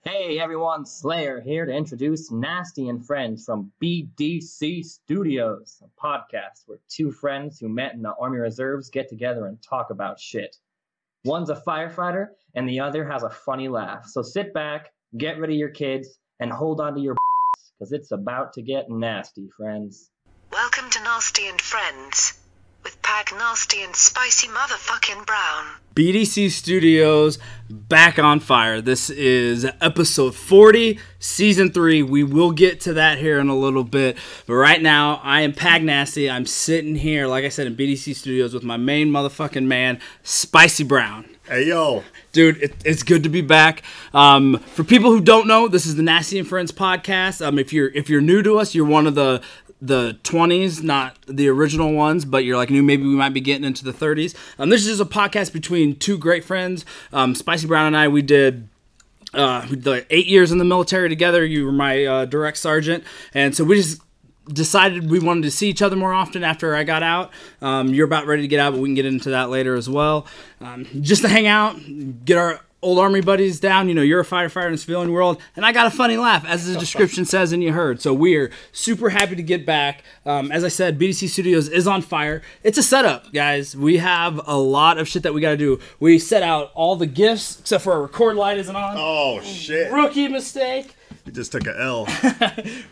Hey everyone, Slayer here to introduce Nasty and Friends from BDC Studios, a podcast where two friends who met in the Army Reserves get together and talk about shit. One's a firefighter and the other has a funny laugh. So sit back, get rid of your kids, and hold on to your because it's about to get nasty, friends. Welcome to Nasty and Friends with Pagnasty and Spicy Motherfucking Brown. BDC Studios, back on fire. This is episode 40, season 3. We will get to that here in a little bit. But right now, I am Pagnasty. I'm sitting here, like I said, in BDC Studios with my main motherfucking man, Spicy Brown. Hey, yo. Dude, it's good to be back. For people who don't know, this is the Nasty and Friends podcast. If you're new to us, you're one of the 20s, not the original ones, but you're like new, maybe we might be getting into the 30s. This is just a podcast between two great friends. Spicy Brown and I, we did 8 years in the military together. You were my direct sergeant, and so we just decided we wanted to see each other more often after I got out. You're about ready to get out, but we can get into that later as well. Just to hang out, get our old Army buddies down. You know, you're a firefighter in the civilian world, and I got a funny laugh, as the description says and you heard. So we're super happy to get back. As I said, BDC Studios is on fire. It's a setup, guys. We have a lot of shit that we got to do. We set out all the gifts, except for our record light isn't on. Oh, shit. Rookie mistake. You just took an L.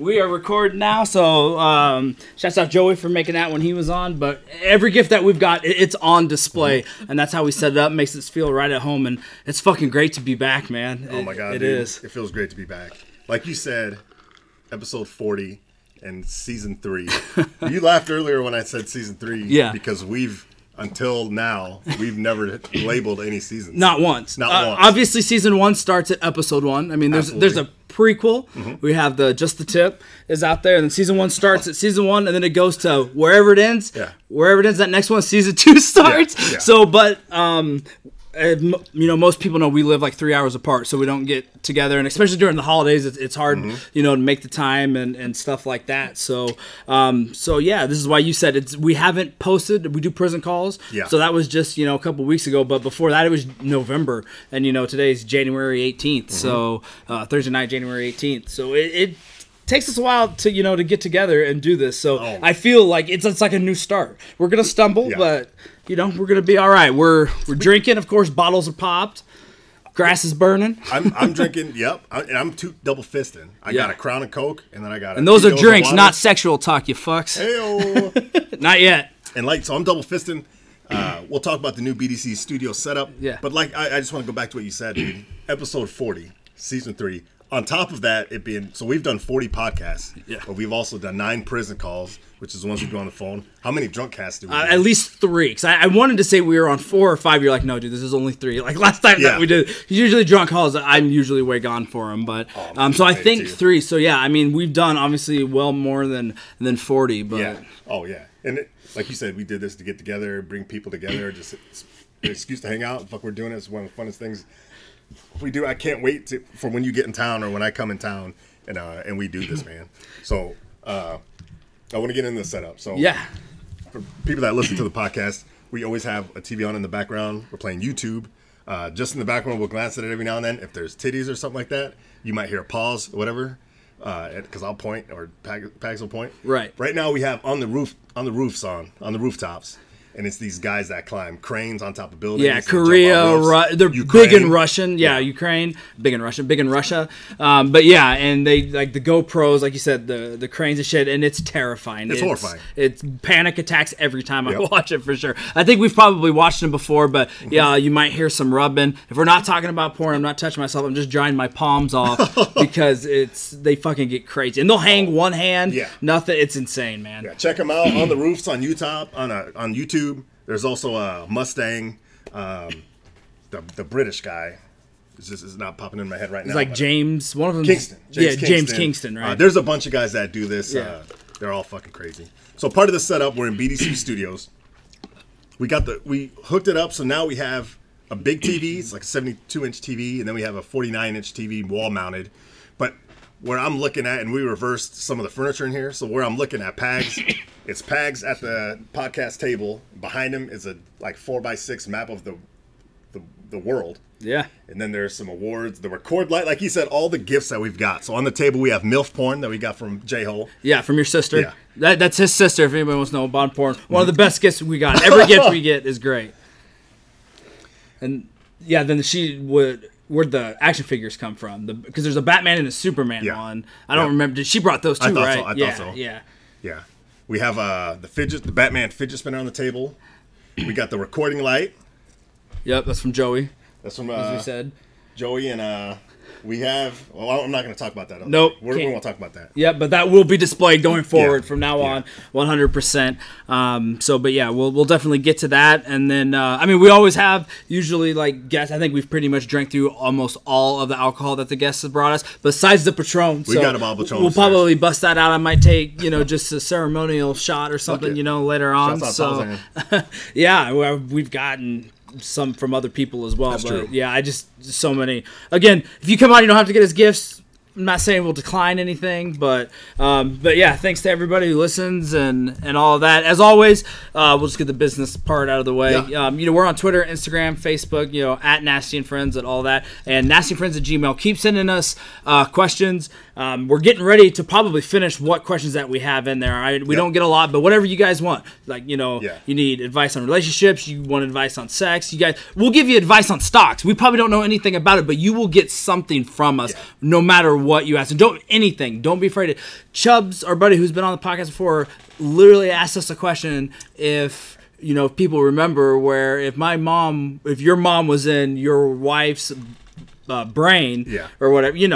We are recording now, so shouts out Joey for making that when he was on. But every gift that we've got, it's on display, and that's how we set it up. Makes us feel right at home, and it's fucking great to be back, man. Oh my god, it dude. is. It feels great to be back. Like you said, episode 40 and season 3. You laughed earlier when I said season 3. Yeah. Because until now, we've never labeled any seasons. Not once. Not once. Obviously, season 1 starts at episode 1. I mean, there's a prequel. Mm-hmm. We have Just the Tip is out there, and then season 1 starts at season 1, and then it goes to wherever it ends. Yeah. Wherever it ends, that next one, season 2 starts. Yeah. So, but you know, most people know we live like 3 hours apart, so we don't get together, and especially during the holidays, it's hard, you know, to make the time and stuff like that. So, yeah, this is why you said we haven't posted. We do prison calls, yeah. So that was just, you know, a couple weeks ago, but before that it was November, and you know, today's January 18th, so Thursday night, January 18th. So it takes us a while to, you know, to get together and do this. So I feel like it's like a new start. We're gonna stumble, but you know, we're gonna be all right. We're drinking, of course. Bottles are popped. Grass is burning. I'm drinking. Yep, I'm double fisting. I got a Crown and Coke, and then I got. And those are drinks, not sexual talk, you fucks. Hey-o. Not yet. And so I'm double fisting. We'll talk about the new BDC Studio setup. Yeah. But I just want to go back to what you said, dude. Episode 40, season 3. On top of that, so we've done 40 podcasts. Yeah. But we've also done 9 prison calls, which is the ones we do on the phone. How many drunk casts do we do? At least 3. Because I wanted to say we were on 4 or 5. You're like, no, dude, this is only 3. Like last time that we did. Usually drunk calls, I'm usually way gone for them. But so I think 3. So yeah, I mean, we've done obviously well more than 40. But yeah. Oh yeah. And like you said, we did this to get together, bring people together, just an excuse to hang out. Fuck, we're doing it. It's one of the funnest things we do. I can't wait for when you get in town or when I come in town and we do this, man. So I want to get into the setup. So yeah, for people that listen to the podcast, we always have a TV on in the background. We're playing YouTube. Just in the background, we'll glance at it every now and then. If there's titties or something like that, you might hear a pause or whatever. Because I'll point or Pags will point. Right. Right now we have on the rooftops. And it's these guys that climb cranes on top of buildings. Yeah, Korea, they're Ukraine. big in Russian. Yeah, Ukraine, big in Russia. But yeah, and they like the GoPros, like you said, the cranes and shit, and it's terrifying. It's horrifying. It's panic attacks every time I watch it for sure. I think we've probably watched them before, but yeah, you might hear some rubbing. If we're not talking about porn, I'm not touching myself. I'm just drying my palms off because they fucking get crazy, and they'll hang one hand. Yeah, nothing. It's insane, man. Yeah, check them out on the roofs on YouTube. There's also a Mustang, the British guy. It's not popping in my head right now. It's like James, one of them. Kingston. James Kingston, right? There's a bunch of guys that do this. Yeah. They're all fucking crazy. So part of the setup, we're in BDC Studios. We hooked it up, so now we have a big TV. It's like a 72-inch TV, and then we have a 49-inch TV wall-mounted. But where I'm looking at, and we reversed some of the furniture in here, so where I'm looking at Pags, it's Pags at the podcast table. Behind him is a 4x6 map of the the world. Yeah. And then there's some awards, the record light, like he said, all the gifts that we've got. So on the table we have MILF porn that we got from J-Hole. Yeah, from your sister. Yeah. That's his sister, if anybody wants to know about porn. One of the best gifts we got. Every gift we get is great. And yeah, then where'd the action figures come from? Because there's a Batman and a Superman one. I don't remember. She brought those too, right? I thought so. Yeah. Yeah. We have the Batman fidget spinner on the table. We got the recording light. Yep, that's from Joey. That's from as we said. Joey, and we have. Well, I'm not going to talk about that. Nope. We won't talk about that. Yeah, but that will be displayed going forward from now on, 100%. But yeah, we'll definitely get to that, and then we always have usually like guests. I think we've pretty much drank through almost all of the alcohol that the guests have brought us, besides the Patron. We got a bottle of Patron. We'll probably bust that out. I might take just a ceremonial shot or something, later on. So yeah, we've gotten some from other people as well. That's true. Yeah, so many. Again, if you come out, you don't have to get us gifts. I'm not saying we'll decline anything, but yeah, thanks to everybody who listens and all of that. As always, we'll just get the business part out of the way. Yeah. We're on Twitter, Instagram, Facebook, at Nasty and Friends and all that, and nastyandfriends@gmail. Keep sending us questions. We're getting ready to probably finish what questions that we have in there. We don't get a lot, but whatever you guys want. Like, you need advice on relationships, you want advice on sex, we'll give you advice on stocks. We probably don't know anything about it, but you will get something from us no matter what you ask. And don't be afraid. Chubbs, our buddy who's been on the podcast before, literally asked us a question if people remember where if your mom was in your wife's brain or whatever, you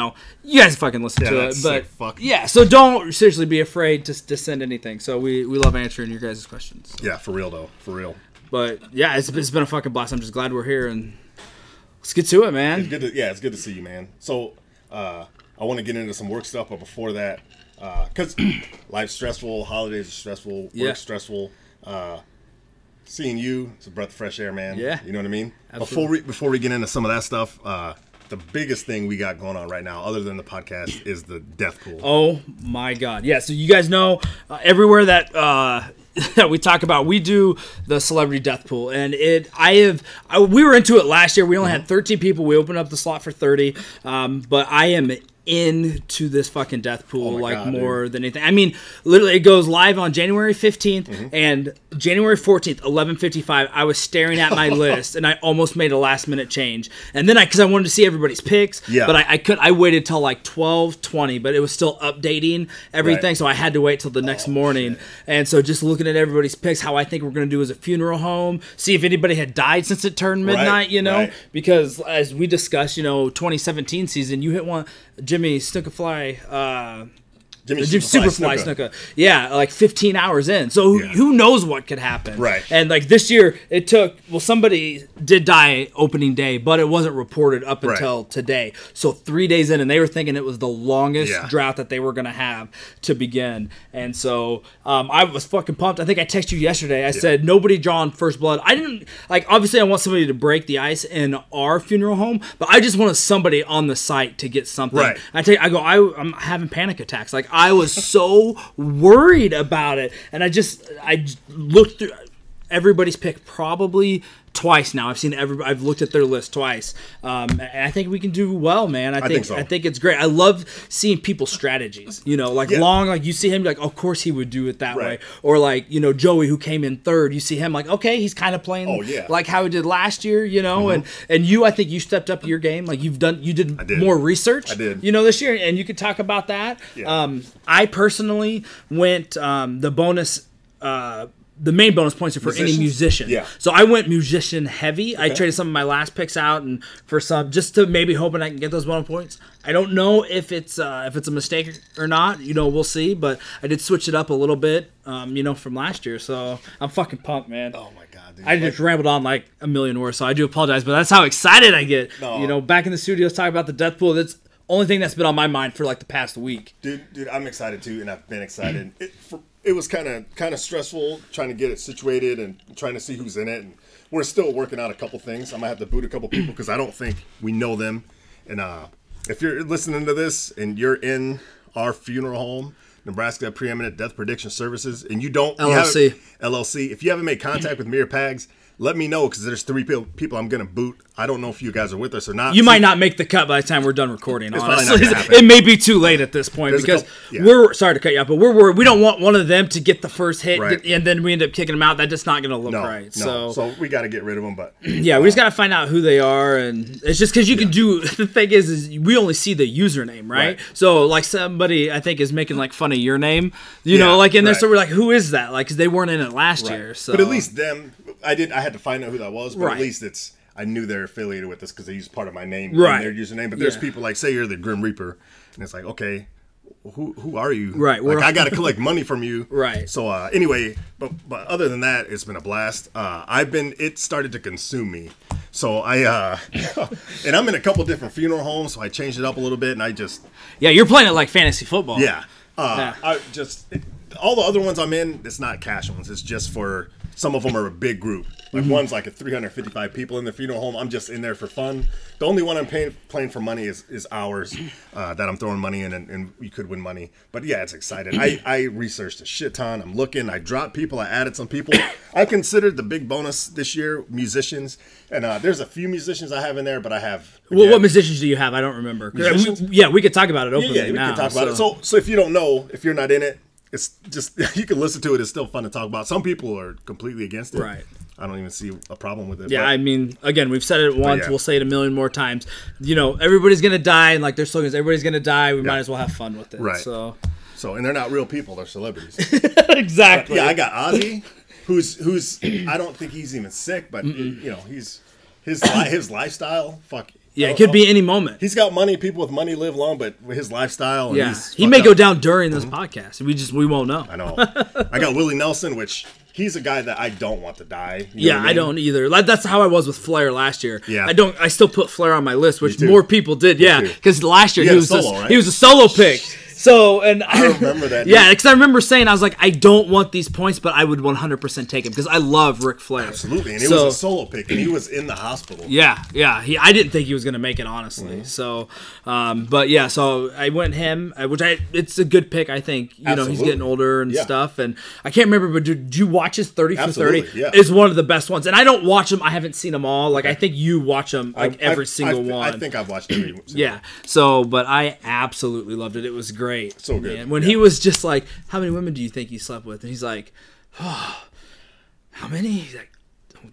guys fucking listen to it. But so don't seriously be afraid to send anything. So we love answering your guys' questions. Yeah, for real though, for real. But yeah, it's been a fucking blast. I'm just glad we're here, and let's get to it, man. It's good to see you, man. So I want to get into some work stuff, but before that, because life's stressful, holidays are stressful, work's stressful. Seeing you, it's a breath of fresh air, man. Yeah, you know what I mean. Absolutely. Before we get into some of that stuff, the biggest thing we got going on right now, other than the podcast, is the death pool. Oh my God! Yeah, so you guys know everywhere that that we talk about, we do the celebrity death pool, and we were into it last year. We only had 13 people. We opened up the slot for 30, but I am into this fucking death pool more than anything. I mean, literally, it goes live on January 15th and January 14th, 11:55. I was staring at my list, and I almost made a last minute change. And then because I wanted to see everybody's picks, but I waited till like 12:20, but it was still updating everything, so I had to wait till the next morning. Shit. And so just looking at everybody's picks, how I think we're going to do as a funeral home, see if anybody had died since it turned midnight, because as we discussed, 2017 season, you hit one. Jimmy Snookafly, Jimmy Superfly Snooka. Yeah, like 15 hours in. So who knows what could happen? Right. And like this year, it took, somebody did die opening day, but it wasn't reported up until today. So 3 days in, and they were thinking it was the longest drought that they were going to have to begin. And so I was fucking pumped. I think I texted you yesterday. I said, nobody drawing first blood. I didn't, obviously I want somebody to break the ice in our funeral home, but I just wanted somebody on the site to get something. Right. I'm having panic attacks. I was so worried about it, and I looked through everybody's pick probably twice now. I've looked at their list twice, and I think we can do well, man. I think so. I think it's great. I love seeing people's strategies. Long, you see him, of course he would do it that way, or Joey, who came in third. You see him, okay, he's kind of playing like how he did last year, and I think you stepped up your game. You did more research. I did. This year, and you could talk about that. Yeah. I personally went the bonus. The main bonus points are for any musician. Yeah. So I went musician heavy. Okay. I traded some of my last picks out and for some, just to maybe hoping I can get those bonus points. I don't know if it's a mistake or not. We'll see. But I did switch it up a little bit, from last year. So I'm fucking pumped, man. Oh my God, dude. I just rambled on like a million words, so I do apologize. But that's how excited I get. No. Back in the studios talking about the death pool. That's the only thing that's been on my mind for the past week. Dude, I'm excited too, and I've been excited. It was kind of stressful trying to get it situated and trying to see who's in it. And we're still working out a couple things. I might have to boot a couple people because I don't think we know them. And if you're listening to this and you're in our funeral home, Nebraska Preeminent Death Prediction Services, and you don't... LLC. LLC. If you haven't made contact with me or Pags, let me know because there's 3 people I'm gonna boot. I don't know if you guys are with us or not. You might not make the cut by the time we're done recording. It's Honestly, probably not gonna happen. it may be too late at this point because we're sorry to cut you off, but we're worried. We don't want one of them to get the first hit, Right. and then we end up kicking them out. That's just not going to look right. So we got to get rid of them. But yeah, we just got to find out who they are, and it's just because you can do. The thing is we only see the username, right? So like somebody I think is making like fun of your name, you know, like in there. So we're like, who is that? Like, because they weren't in it last year. So, but at least them, I had to find out who that was. But at least I knew they're affiliated with us because they use part of my name in their username. But there's people like, say you're the Grim Reaper, and it's like, okay, who are you? Right. Like, I got to collect money from you. Right. So anyway, but other than that, it's been a blast. It started to consume me. So and I'm in a couple different funeral homes, so I changed it up a little bit, and I just. Yeah, you're playing it like fantasy football. Yeah. All the other ones I'm in, it's not cash ones. It's just for, some of them are a big group. Like one's like 355 people in the funeral home. I'm just in there for fun. The only one I'm playing for money is ours that I'm throwing money in, and you could win money. But yeah, it's exciting. I researched a shit ton. I'm looking. I dropped people. I added some people. I considered the big bonus this year musicians, and there's a few musicians I have in there, but I have. Well, what musicians do you have? I don't remember. We could talk about it openly. Yeah, we can talk about it. So if you don't know, if you're not in it, it's just you can listen to it. It's still fun to talk about. Some people are completely against it. Right. I don't even see a problem with it. Yeah, I mean, again, we've said it once. We'll say it a million more times. You know, everybody's gonna die, and like their slogans, everybody's gonna die. We might as well have fun with it. Right. So, and they're not real people; they're celebrities. Exactly. Yeah, I got Ozzy, who's I don't think he's even sick, but you know, his lifestyle. Fuck. Yeah, it could be any moment. He's got money. People with money live long, but his lifestyle. And he may go down during this podcast. We won't know. I know. I got Willie Nelson, which he's a guy that I don't want to die. You know what I mean? I don't either. That's how I was with Flair last year. Yeah. I still put Flair on my list, which more people did. Yeah, because last year he was a solo pick. So, and I remember that. Yeah, because I remember saying, I was like, I don't want these points, but I would 100% take him because I love Ric Flair. Absolutely, and it was a solo pick, and he was in the hospital. Yeah. I didn't think he was going to make it, honestly. So, but yeah, so I went him, it's a good pick, I think. You know, he's getting older and stuff, and I can't remember, but did you watch his 30 for 30? Yeah. It's one of the best ones, and I don't watch them. I haven't seen them all. Like, I think you watch them, like, every single one. I think I've watched every single one. So, but I absolutely loved it. It was great. So good. And when he was just like, how many women do you think he slept with? And he's like, oh, how many? He's like,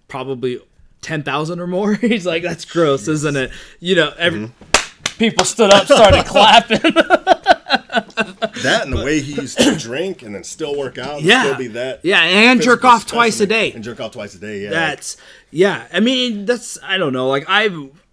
probably 10,000 or more. He's like, that's gross, isn't it? You know, people stood up, started clapping. That and the way he used to drink and then still work out. And still be that. Yeah, and jerk off twice a day. And jerk off twice a day, yeah. I mean, I don't know. Like,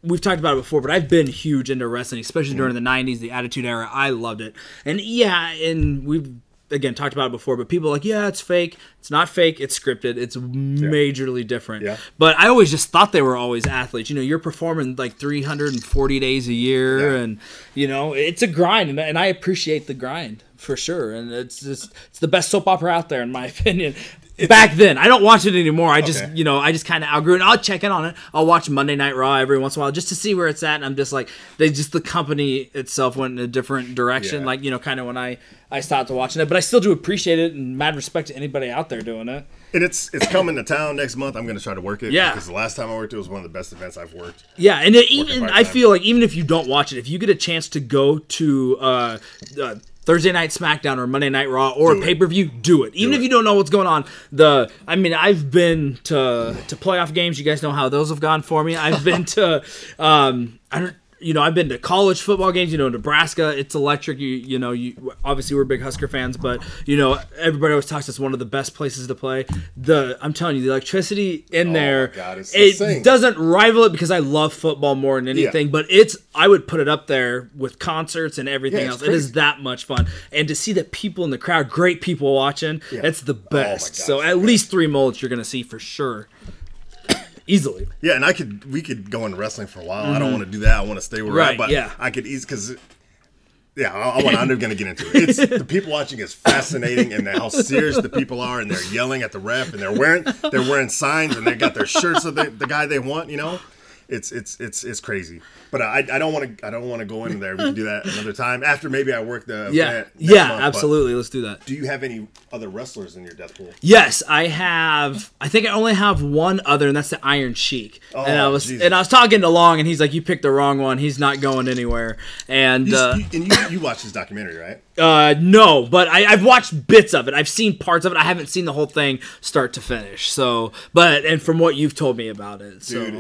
we've talked about it before, but I've been huge into wrestling, especially during the 90s, the Attitude Era. I loved it. And and we've, again, talked about it before, but people are like, yeah, it's fake. It's not fake. It's scripted. It's majorly different. Yeah. But I always just thought they were always athletes. You know, you're performing like 340 days a year, and, you know, it's a grind, and I appreciate the grind for sure. And it's the best soap opera out there, in my opinion. Back then, I don't watch it anymore. I just, I just kind of outgrew it. I'll check in on it. I'll watch Monday Night Raw every once in a while just to see where it's at. And I'm just like, the company itself went in a different direction. Yeah. Like, you know, kind of when I stopped watching it, but I still do appreciate it, and mad respect to anybody out there doing it. And it's coming to town next month. I'm going to try to work it. Yeah. Because the last time I worked it was one of the best events I've worked. Yeah, and I feel like even if you don't watch it, if you get a chance to go to Thursday Night SmackDown or Monday Night Raw or a pay-per-view, do it. Even if you don't know what's going on. I've been to playoff games. You guys know how those have gone for me. I've been to I've been to college football games. You know, Nebraska, it's electric. You obviously we're big Husker fans, but you know, everybody always talks it's one of the best places to play. I'm telling you, the electricity in there, it doesn't rival it because I love football more than anything. But I would put it up there with concerts and everything else. Crazy. It is that much fun, and to see the people in the crowd, great people watching, it's the best. So at least 3 mullets you're gonna see for sure. Easily. Yeah, and we could go into wrestling for a while. I don't want to do that. I want to stay where we're at. But I could easily, because I'm going to get into it. It's the people watching is fascinating, and how serious the people are, and they're yelling at the ref, and they're wearing signs, and they got their shirts of the guy they want. You know, It's crazy. But I don't want to go into there. We can do that another time after maybe I work the event next month, absolutely. Let's do that. Do you have any other wrestlers in your death pool? Yes, I have. I think I only have one other, and that's the Iron Sheik. Oh, and I was Jesus. talking to Long, and he's like, "You picked the wrong one. He's not going anywhere." And you watched his documentary, right? No, but I've watched bits of it. I've seen parts of it. I haven't seen the whole thing start to finish. So, and from what you've told me about it, dude,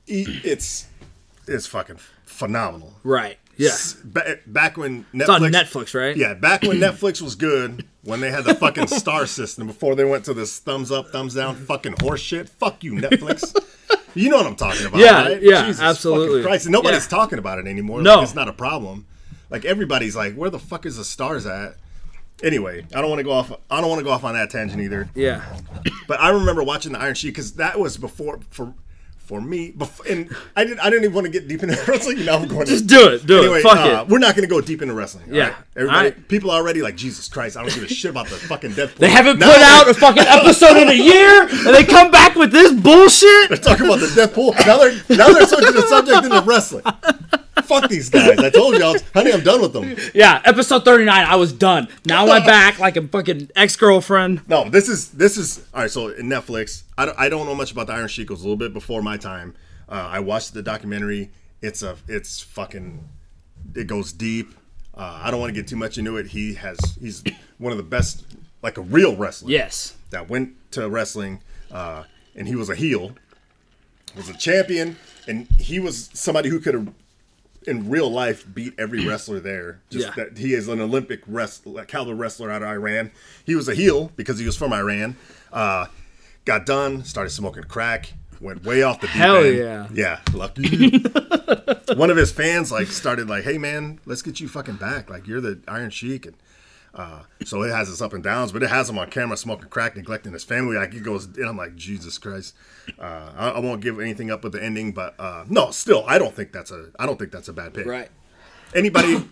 it's fucking phenomenal. Right. Yeah. Back when Netflix... It's on Netflix, right? Yeah, back when Netflix was good, when they had the fucking star system, before they went to this thumbs up, thumbs down fucking horse shit. Fuck you, Netflix. You know what I'm talking about, right? Yeah, Jesus absolutely. fucking Christ. And nobody's talking about it anymore. No. Like, it's not a problem. Like, everybody's like, where the fuck is the stars at? Anyway, I don't want to go off on that tangent either. Yeah. But I remember watching the Iron Sheik because that was before for me, and I didn't even want to get deep into wrestling. Now I'm going Just do it. Anyway, Fuck it. we're not going to go deep into wrestling. Yeah. Right? Everybody, All right. people are already like, Jesus Christ, I don't give a shit about the fucking Deadpool. They haven't put out a fucking episode in a year, and they come back with this bullshit. They're talking about the Deadpool. Now they're switching the subject into wrestling. Fuck these guys. I told y'all, honey, I'm done with them. Yeah, episode 39, I was done. Now I'm back like a fucking ex-girlfriend. No, this is all right. So in Netflix, I don't know much about the Iron Sheik. It was a little bit before my time. I watched the documentary. It goes deep. I don't want to get too much into it. He's one of the best, like a real wrestler. Yes. That went to wrestling, and he was a heel, was a champion, and he was somebody who could have, in real life, beat every wrestler there. That he is an Olympic caliber wrestler out of Iran. He was a heel because he was from Iran. Got done, started smoking crack. Went way off the deep Hell end. yeah. Yeah, lucky. One of his fans started hey man, let's get you fucking back. Like, you're the Iron Sheik. And so it has its up and downs, but it has him on camera smoking crack, neglecting his family. Like, he goes, and I'm like, Jesus Christ. I won't give anything up with the ending, but no, still, I don't think that's a bad pick. Right. Anybody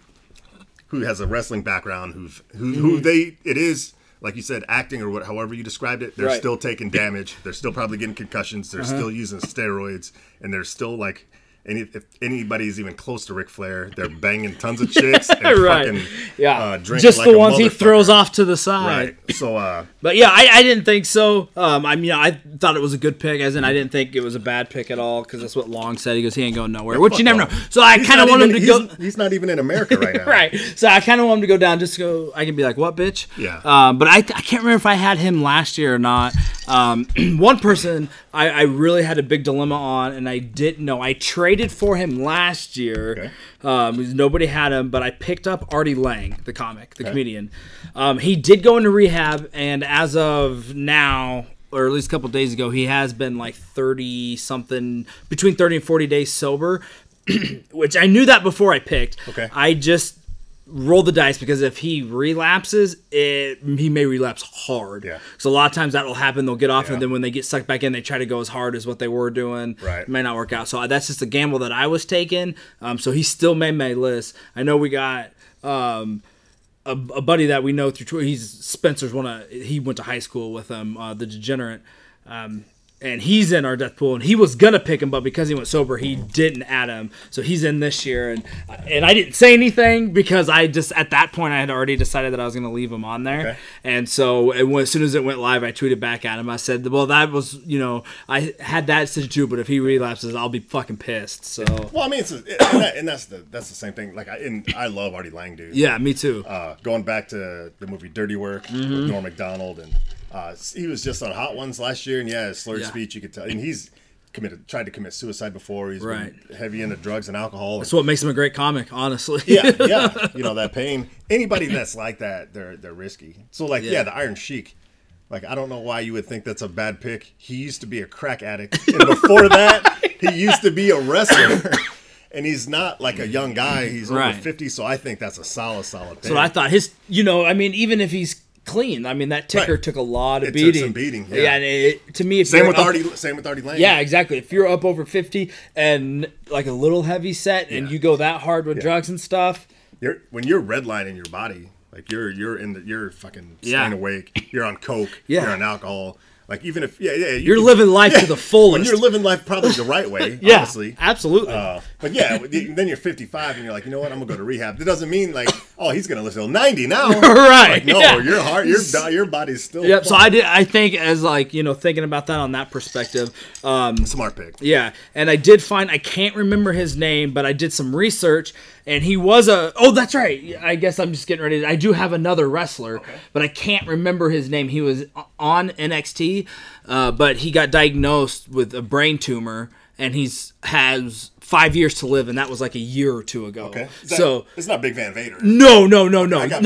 who has a wrestling background, it is, like you said, acting or however you described it, they're still taking damage. They're still probably getting concussions. They're still using steroids, and they're still like, if anybody's even close to Ric Flair, they're banging tons of chicks and fucking drinking just like the a ones he throws motherfucker. off to the side. Right. So, but yeah, I didn't think so. I thought it was a good pick, as in I didn't think it was a bad pick at all, because that's what Long said. He goes, he ain't going nowhere, which you never know. So I kind of want him to go. He's not even in America right now. Right. So I kind of want him to go down just so I can be like, what, bitch? Yeah. But I can't remember if I had him last year or not. One person I really had a big dilemma on, and I didn't know. I traded for him last year. Okay. Nobody had him, but I picked up Artie Lang, the comic, the comedian. He did go into rehab, and as of now, or at least a couple of days ago, he has been like 30-something, between 30 and 40 days sober, which I knew that before I picked. Okay. I just roll the dice, because if he relapses, he may relapse hard. Yeah. So a lot of times that will happen. They'll get off, and then when they get sucked back in, they try to go as hard as what they were doing. Right. It may not work out. So that's just a gamble that I was taking. So he still made my list. I know we got a buddy that we know through. He's Spencer's he went to high school with him, the Degenerate. And he's in our death pool, and he was gonna pick him, but because he went sober, he didn't add him. So he's in this year, and I didn't say anything, because I just, at that point, I had already decided that I was gonna leave him on there. Okay. And so as soon as it went live, I tweeted back at him. I said, well, that was, I had that decision too, but if he relapses, I'll be fucking pissed. So. Well, I mean, that's the same thing. Like, I love Artie Lang, dude. Yeah, me too. Going back to the movie Dirty Work with Norm Macdonald, and he was just on Hot Ones last year, and his slurred speech, you could tell. And he's tried to commit suicide before. He's been heavy into drugs and alcohol. That's what makes him a great comic, honestly. Yeah. That pain. Anybody that's like that, they're risky. So, the Iron Sheik. Like, I don't know why you would think that's a bad pick. He used to be a crack addict, and before that, he used to be a wrestler. And he's not like a young guy. He's over 50, so I think that's a solid pick. So I thought even if he's clean, that ticker took a lot of beating. Took some beating. Yeah, and to me, same with Artie Lang. Yeah, exactly. If you're up over 50 and like a little heavy set, and you go that hard with drugs and stuff, when you're redlining your body, like you're fucking staying awake. You're on coke. You're on alcohol. Like even if you're living life to the fullest. When you're living life probably the right way, yeah, honestly. Absolutely. But yeah, then you're 55 and you're like, you know what? I'm gonna go to rehab. That doesn't mean like, oh, he's gonna live till 90 now. Right. Like, no, your heart, your body's still. Yep. So I think as like thinking about that on that perspective. Smart pick. Yeah, and I did find I can't remember his name, but I did some research. And he was that's right. I guess I'm just getting ready. I do have another wrestler, but I can't remember his name. He was on NXT, but he got diagnosed with a brain tumor, and has 5 years to live, and that was like a year or two ago. Okay. So it's not Big Van Vader. No.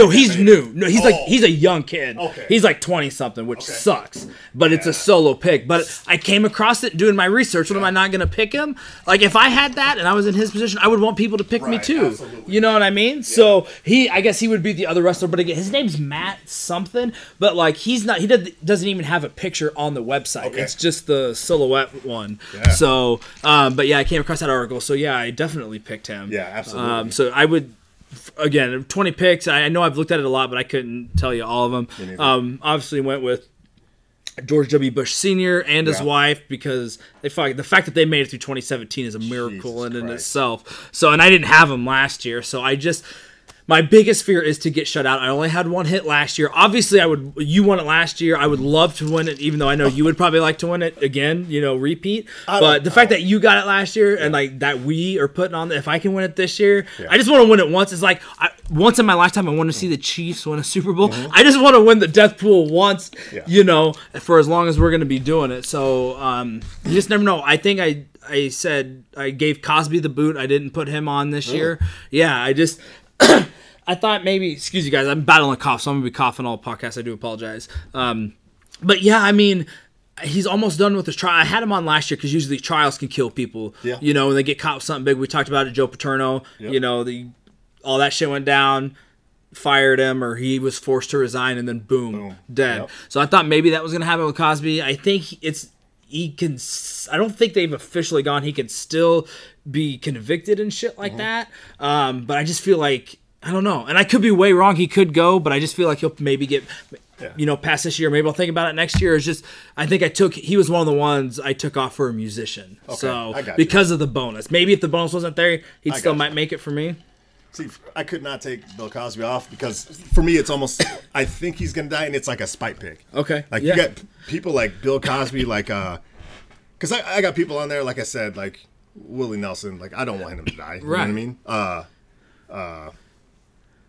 He's new. No, he's a young kid. Okay. He's like 20 something, which sucks. But it's a solo pick. But I came across it doing my research. What am I not going to pick him? Like if I had that and I was in his position, I would want people to pick me too. Absolutely. You know what I mean? Yeah. So I guess he would be the other wrestler. But again, his name's Matt something. But like he's not. He doesn't even have a picture on the website. Okay. It's just the silhouette one. Yeah. So, but yeah, I came across that article. So yeah, I definitely picked him. Yeah, absolutely. So I would, again, 20 picks. I know I've looked at it a lot, but I couldn't tell you all of them. Obviously went with George W. Bush Sr. and his wife because the fact that they made it through 2017 is a miracle in itself. So, and I didn't have them last year, so my biggest fear is to get shut out. I only had one hit last year. Obviously, you won it last year. I would love to win it, even though I know you would probably like to win it again, repeat. But the fact that you got it last year and like that we are putting on, if I can win it this year, I just want to win it once. It's like once in my lifetime, I want to see the Chiefs win a Super Bowl. I just want to win the death pool once, for as long as we're going to be doing it. So you just never know. I think I said I gave Cosby the boot. I didn't put him on this year. Yeah, I just... I thought maybe, excuse you guys, I'm battling a cough, so I'm going to be coughing all podcast. I do apologize. But yeah, I mean, he's almost done with his trial. I had him on last year because usually trials can kill people. Yeah. When they get caught with something big. We talked about it, Joe Paterno. Yep. All that shit went down, fired him, or he was forced to resign, and then boom. Dead. Yep. So I thought maybe that was going to happen with Cosby. I think I don't think they've officially gone. He can still be convicted and shit like that. But I just feel like, I don't know. And I could be way wrong. He could go, but I just feel like he'll maybe get, past this year. Maybe I'll think about it next year. It's just, I think he was one of the ones I took off for a musician. Okay, so, because of the bonus. Maybe if the bonus wasn't there, he still might make it for me. See, I could not take Bill Cosby off because for me, it's almost, I think he's going to die, and it's like a spite pick. Okay. Like, you got people like Bill Cosby, like, because I got people on there, like I said, like Willie Nelson, like, I don't want him to die. You know what I mean?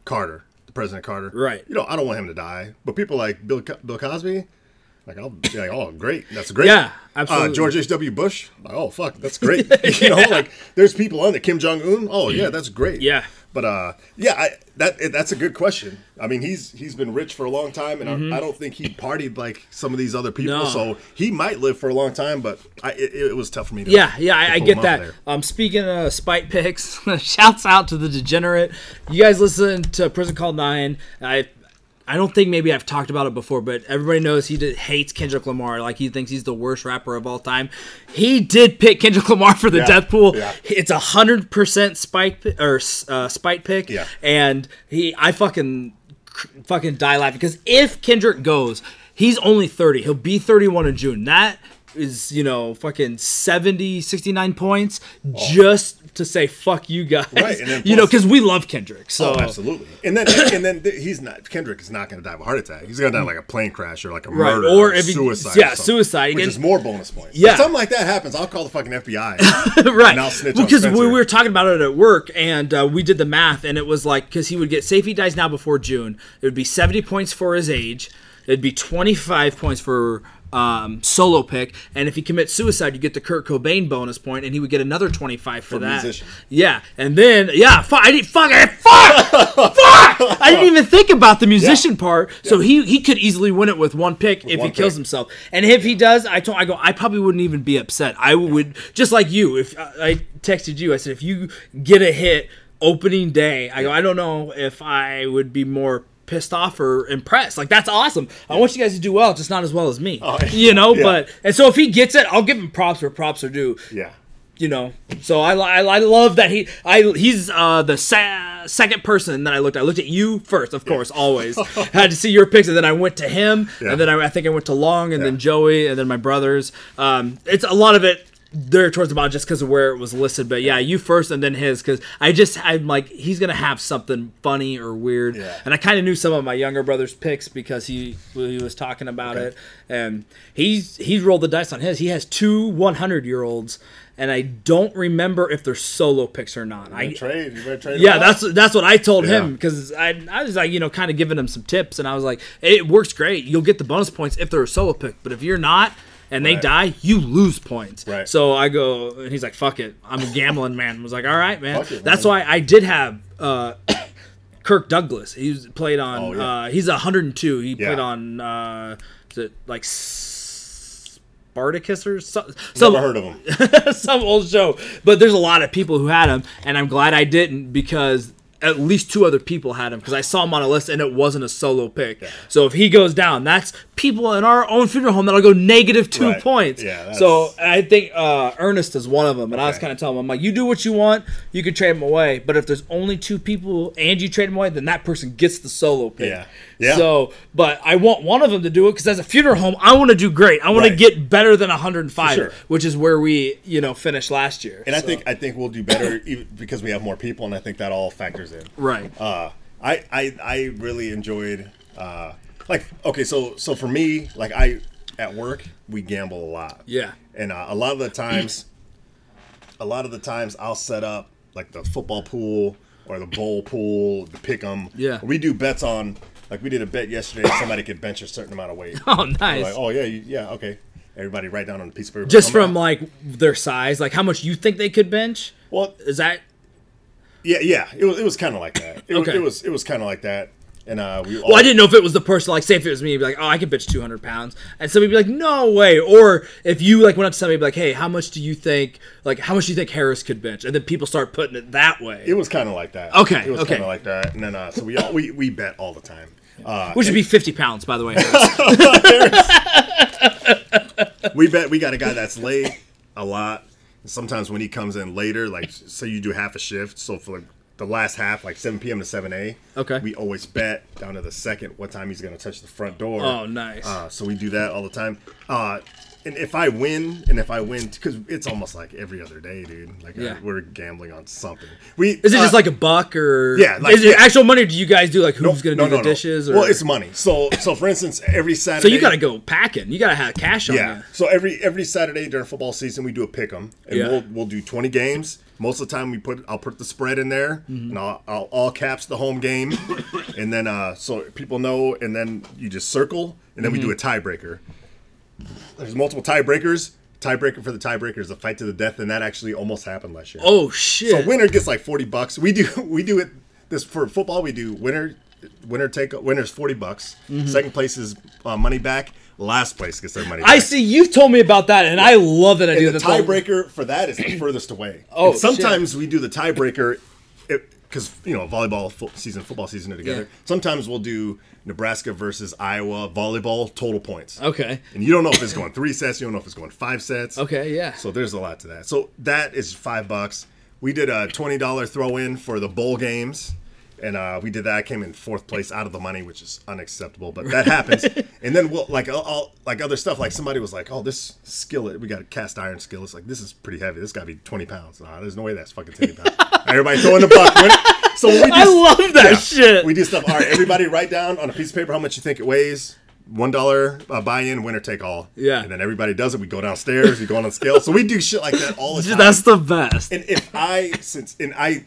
Carter, the President Carter. Right. I don't want him to die. But people like Bill Cosby, like, I'll be like, oh, great. That's great. Yeah, absolutely. George H.W. Bush, like, oh, fuck, that's great. Like, there's people on there. Kim Jong-un, oh, yeah, that's great. Yeah. But, that's a good question. I mean, he's been rich for a long time, and I don't think he partied like some of out people. No. So he might live for a long time, but it was tough for me to I get that. Speaking of spite picks, shouts out to the degenerate. You guys listen to Prison Call 9. I don't think maybe I've talked about it before, but everybody knows he hates Kendrick Lamar. Like, he thinks he's the worst rapper of all time. He did pick Kendrick Lamar for the death pool. Yeah. It's 100% spite pick. Yeah. And I fucking die laughing because if Kendrick goes, he's only 30. He'll be 31 in June. That is, fucking 70, 69 points just to say fuck you guys. Right. And then because we love Kendrick. So absolutely. And then Kendrick is not going to die of a heart attack. He's going to die of like a plane crash or like a murder or if suicide. Suicide. Which is more bonus points. Yeah. If something like that happens, I'll call the fucking FBI. Right. And I'll snitch because we were talking about it at work and we did the math and it was like, because he would get, say if he dies now before June, it would be 70 points for his age. It'd be 25 points for solo pick, and if he commits suicide, you get the Kurt Cobain bonus point, and he would get another 25 for that. Musician. Yeah, and then I didn't even think about the musician part. Yeah. So he could easily win it with one pick if he kills himself. And if he does, I probably wouldn't even be upset. I would just like you. If I texted you, I said if you get a hit opening day, I don't know if I would be more pissed off or impressed. Like, that's awesome. I want you guys to do well, just not as well as me. But and so if he gets it, I'll give him props where props are due. Yeah. So I love that he's the second person that I looked at you first, of course, always. Had to see your picks, and then I went to him, and then I think I went to Long, and then Joey, and then my brothers. It's a lot of it there towards the bottom just because of where it was listed, but yeah, you first and then his, because I'm like, he's gonna have something funny or weird, and I kind of knew some of my younger brother's picks because he was talking about it, and he's rolled the dice on his. He has 2 100-year-olds, and I don't remember if they're solo picks or not. You better trade. Yeah, that's what I told him, because I was like, kind of giving him some tips, and I was like, it works great. You'll get the bonus points if they're a solo pick, but if you're not and they die, you lose points. Right. So I go, and he's like, fuck it. I'm a gambling man. I was like, all right, man. That's why I did have Kirk Douglas. He's played on, he's 102. He played on, is it like Spartacus or something? Never heard of him. Some old show. But there's a lot of people who had him, and I'm glad I didn't, because at least 2 other people had him, because I saw him on a list and it wasn't a solo pick. So if he goes down, that's people in our own funeral home that'll go -2 points. So I think Ernest is one of them, and I was kind of telling him, I'm like, you do what you want, you can trade him away, but if there's only 2 people and you trade him away, then that person gets the solo pick. So, but I want one of them to do it, because as a funeral home, I want to do great. I want to get better than 105, which is where we finished last year. And I think we'll do better even because we have more people, and I think that all factors in. Right. I really enjoyed so for me, like, at work we gamble a lot. And a lot of the times I'll set up like the football pool or the bowl pool, the pick 'em. We do bets on, like, we did a bet yesterday, somebody could bench a certain amount of weight. Oh, nice. Like, oh yeah, okay. Everybody write down on a piece of paper. Just from like their size, like how much you think they could bench. Well, is that? Yeah. It was kind of like that. It was kind of like that. And I didn't know if it was the person, like, say if it was me, it'd be like, oh, I can bench 200 pounds, and somebody'd be like, no way. Or if you like went up to somebody, be like, hey, how much do you think Harris could bench? And then people start putting it that way. It was kind of like that. Okay, it was kind of like that. And then so we bet all the time. Which would be 50 pounds, by the way. We got a guy that's late a lot. Sometimes when he comes in later, like, say you do half a shift, so for like the last half, like 7 p.m. to 7 a, we always bet down to the second what time he's going to touch the front door. Oh, nice. So we do that all the time. And if I win, because it's almost like every other day, dude. Like, we're gambling on something. Is it just like a buck, or like, is it actual money? Or do you guys do like who's going to do the dishes? Or? Well, it's money. So for instance, every Saturday. So you got to go packing. You got to have cash on you. So every Saturday during football season, we do a pick 'em, and we'll do 20 games. Most of the time, I'll put the spread in there, and I'll all caps the home game, and then so people know, and then you just circle, and then we do a tiebreaker. There's multiple tiebreakers. Tiebreaker for the tiebreaker is a fight to the death, and that actually almost happened last year. Oh shit! So winner gets like $40. We do it this for football. We do winner's $40. Second place is money back. Last place gets their money back. I see. You've told me about that, and I love that idea. The tiebreaker for that is the furthest away. Oh, and sometimes we do the tiebreaker because football season are together. Sometimes we'll do Nebraska versus Iowa volleyball total points. Okay. And you don't know if it's going 3 sets. You don't know if it's going 5 sets. Okay. Yeah. So there's a lot to that. So that is $5. We did a $20 throw in for the bowl games. And we did that. I came in 4th place out of the money, which is unacceptable, but that happens. And then we'll like other stuff. Like somebody was like, "Oh, this skillet, we got a cast iron skillet. It's like, this is pretty heavy. This got to be 20 pounds. Nah, there's no way that's fucking 20 pounds." Everybody throwing a buck. So I love that shit. We do stuff. All right, everybody write down on a piece of paper how much you think it weighs. $1 buy-in, winner take all. Yeah. And then everybody does it. We go downstairs. We go on the scale. So we do shit like that all the time. That's the best. And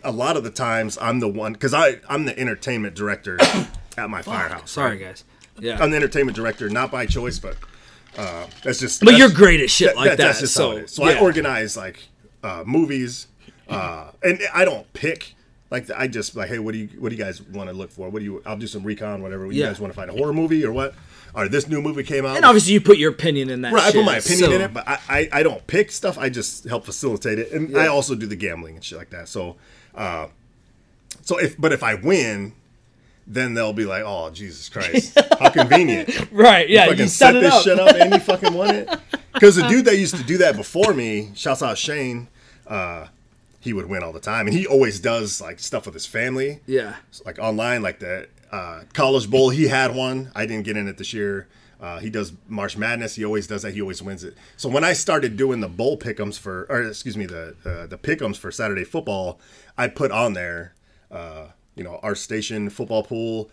a lot of the times I'm the one, because I'm the entertainment director at my firehouse. Sorry, guys. Yeah. I'm the entertainment director, not by choice, but that's just. But you're great at shit like that. That's just how it is. So I organize like movies, and I don't pick. Like, I just like, hey, what do you guys want to look for? I'll do some recon, whatever. You guys want to find a horror movie or what? Or this new movie came out. And obviously you put your opinion in that shit. I put my opinion in it, but I don't pick stuff. I just help facilitate it. And I also do the gambling and shit like that. So if I win, then they'll be like, oh, Jesus Christ. How convenient. Right, yeah. You fucking set this shit up and you fucking won it. Because the dude that used to do that before me, shouts out Shane, he would win all the time, and he always does like stuff with his family. Yeah, like online, like the College Bowl. He had one. I didn't get in it this year. He does March Madness. He always does that. He always wins it. So when I started doing the bowl pick'ems the pick'ems for Saturday football, I put on there, our station football pool.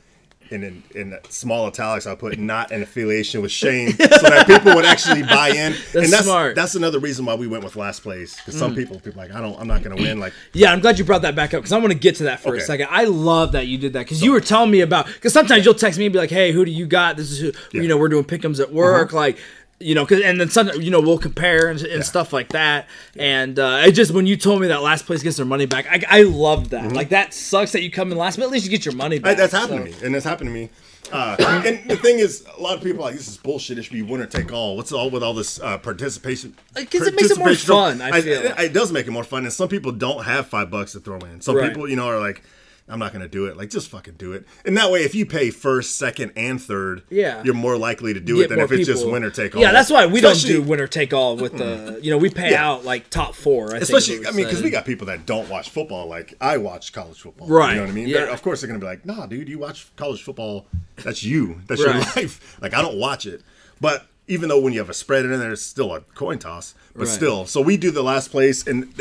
And in small italics, I put not an affiliation with Shane, so that people would actually buy in. That's smart. That's another reason why we went with last place, because some people are like, I'm not going to win. Like, yeah, I'm glad you brought that back up, because I want to get to that for a second. I love that you did that, because you were telling me about, because sometimes you'll text me and be like, hey, who do you got? This is who, we're doing pick'ems at work, like. And then some, we'll compare and stuff like that. And it just, when you told me that last place gets their money back, I loved that. Like, that sucks that you come in last, but at least you get your money back. That's happened to me, and that's happened to me. And the thing is, a lot of people are like, this is bullshit. It should be winner take all. What's all with all this participation? Because it makes it more fun. I feel it does make it more fun. And some people don't have $5 to throw in. Some people, are like, I'm not going to do it. Like, just fucking do it. And that way, if you pay first, second, and third, you're more likely to do it than if it's just winner take all. Yeah, that's why we don't do winner take all with the, we pay out like top four. Especially, because we got people that don't watch football. Like, I watch college football. Right. You know what I mean? Yeah. Of course, they're going to be like, nah, dude, you watch college football. That's you. That's your life. Like, I don't watch it. But even though when you have a spread in there, it's still a coin toss. But still. So we do the last place, and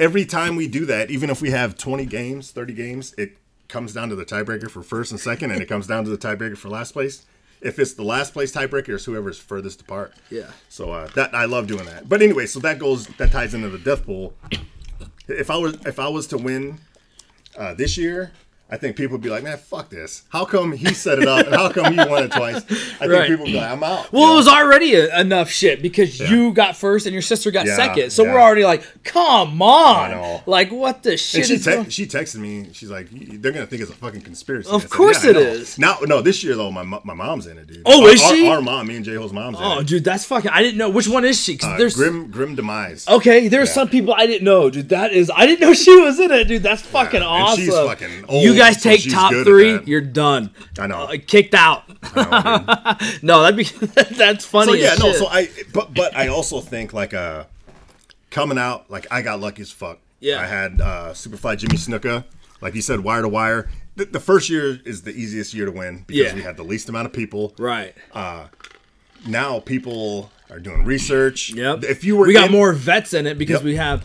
every time we do that, even if we have 20 games, 30 games, it comes down to the tiebreaker for first and second, and it comes down to the tiebreaker for last place. If it's the last place tiebreaker, it's whoever's furthest apart. Yeah. So that I love doing that. But anyway, so that ties into the death pool. If I was to win this year, I think people would be like, man, fuck this. How come he set it up, and how come he won it twice? I think people would be like, I'm out. Well, it was already enough shit, because you got first and your sister got second. So we're already like, come on. I know. Like, what the shit and she texted me. She's like, they're going to think it's a fucking conspiracy. Of course it is. No, this year, though, my mom's in it, dude. Oh, is she? Our mom, me and J-Ho's mom's in it. Oh, dude, that's fucking... I didn't know. Which one is she? There's Grim Demise. Okay, there's some people I didn't know, dude. I didn't know she was in it, dude. That's fucking awesome. And she's fucking old. You guys take top 3, you're done. I know. Kicked out. I know, no, that'd be that's funny. So but I also think like coming out, like, I got lucky as fuck. Yeah. I had Superfly Jimmy Snuka, like you said, wire to wire. The first year is the easiest year to win because we had the least amount of people. Right. Now people are doing research. Yep. We got more vets in it because we have,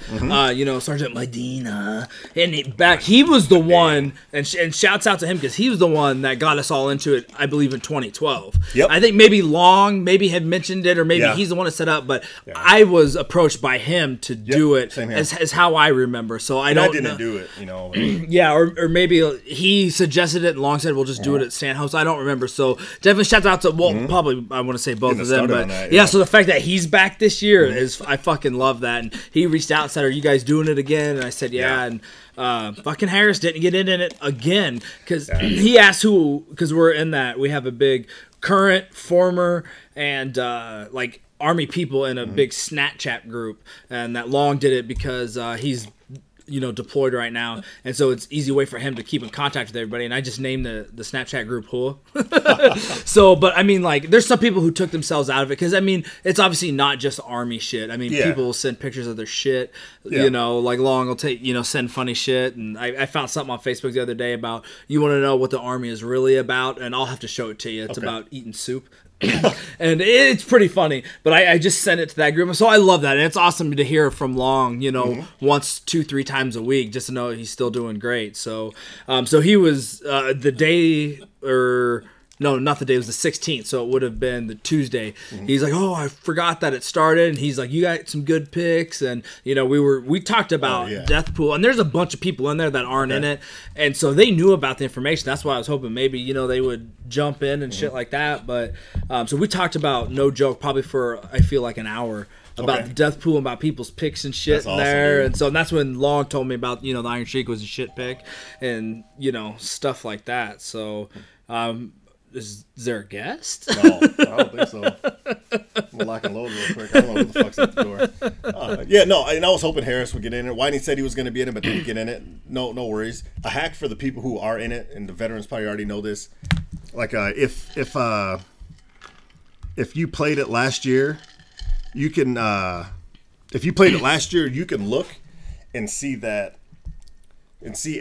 Sergeant Medina, and he was the one, and shouts out to him because he was the one that got us all into it. I believe in 2012. Yep. I think maybe Long had mentioned it, or maybe he's the one that set up. But I was approached by him to do it, as how I remember. So I didn't do it, or maybe he suggested it, and Long said we'll just do it at Sand House. I don't remember. So definitely shouts out to probably I want to say both of them, but so the fact that he's back this year is, I fucking love that. And he reached out and said, are you guys doing it again? And I said, yeah. And fucking Harris didn't get in it again because he asked who, because we're in that. We have a big current, former, and like Army people in a big Snapchat group. And that Long did it because he's deployed right now, and so it's easy way for him to keep in contact with everybody. And I just named the Snapchat group Hua. So, but I mean, like, there's some people who took themselves out of it because I mean, it's obviously not just Army shit. I mean, people will send pictures of their shit. Like Long will take send funny shit. And I found something on Facebook the other day about, you want to know what the Army is really about, and I'll have to show it to you. It's about eating soup. And it's pretty funny, but I just sent it to that group, so I love that, and it's awesome to hear from Long, once, 2-3 times a week, just to know he's still doing great. So, so he was the day, or no, not the day, it was the 16th, so it would have been the Tuesday. He's like, oh, I forgot that it started, and he's like, you got some good picks, and we talked about Death Pool, and there's a bunch of people in there that aren't in it, and so they knew about the information. That's why I was hoping maybe they would jump in and shit like that. But so we talked about, no joke, probably for I feel like an hour about the Death Pool, about people's picks and shit in there. Dude. And so that's when Long told me about the Iron Sheik was a shit pick, and stuff like that. So is there a guest? No, I don't think so. I'm lock and load real quick. I don't know who the fuck's at the door. And I was hoping Harris would get in it. Whitey said he was going to be in it, but didn't get in it. No worries. A hack for the people who are in it, and the veterans probably already know this. Like, if you played it last year, you can. If you played it last year, you can look and see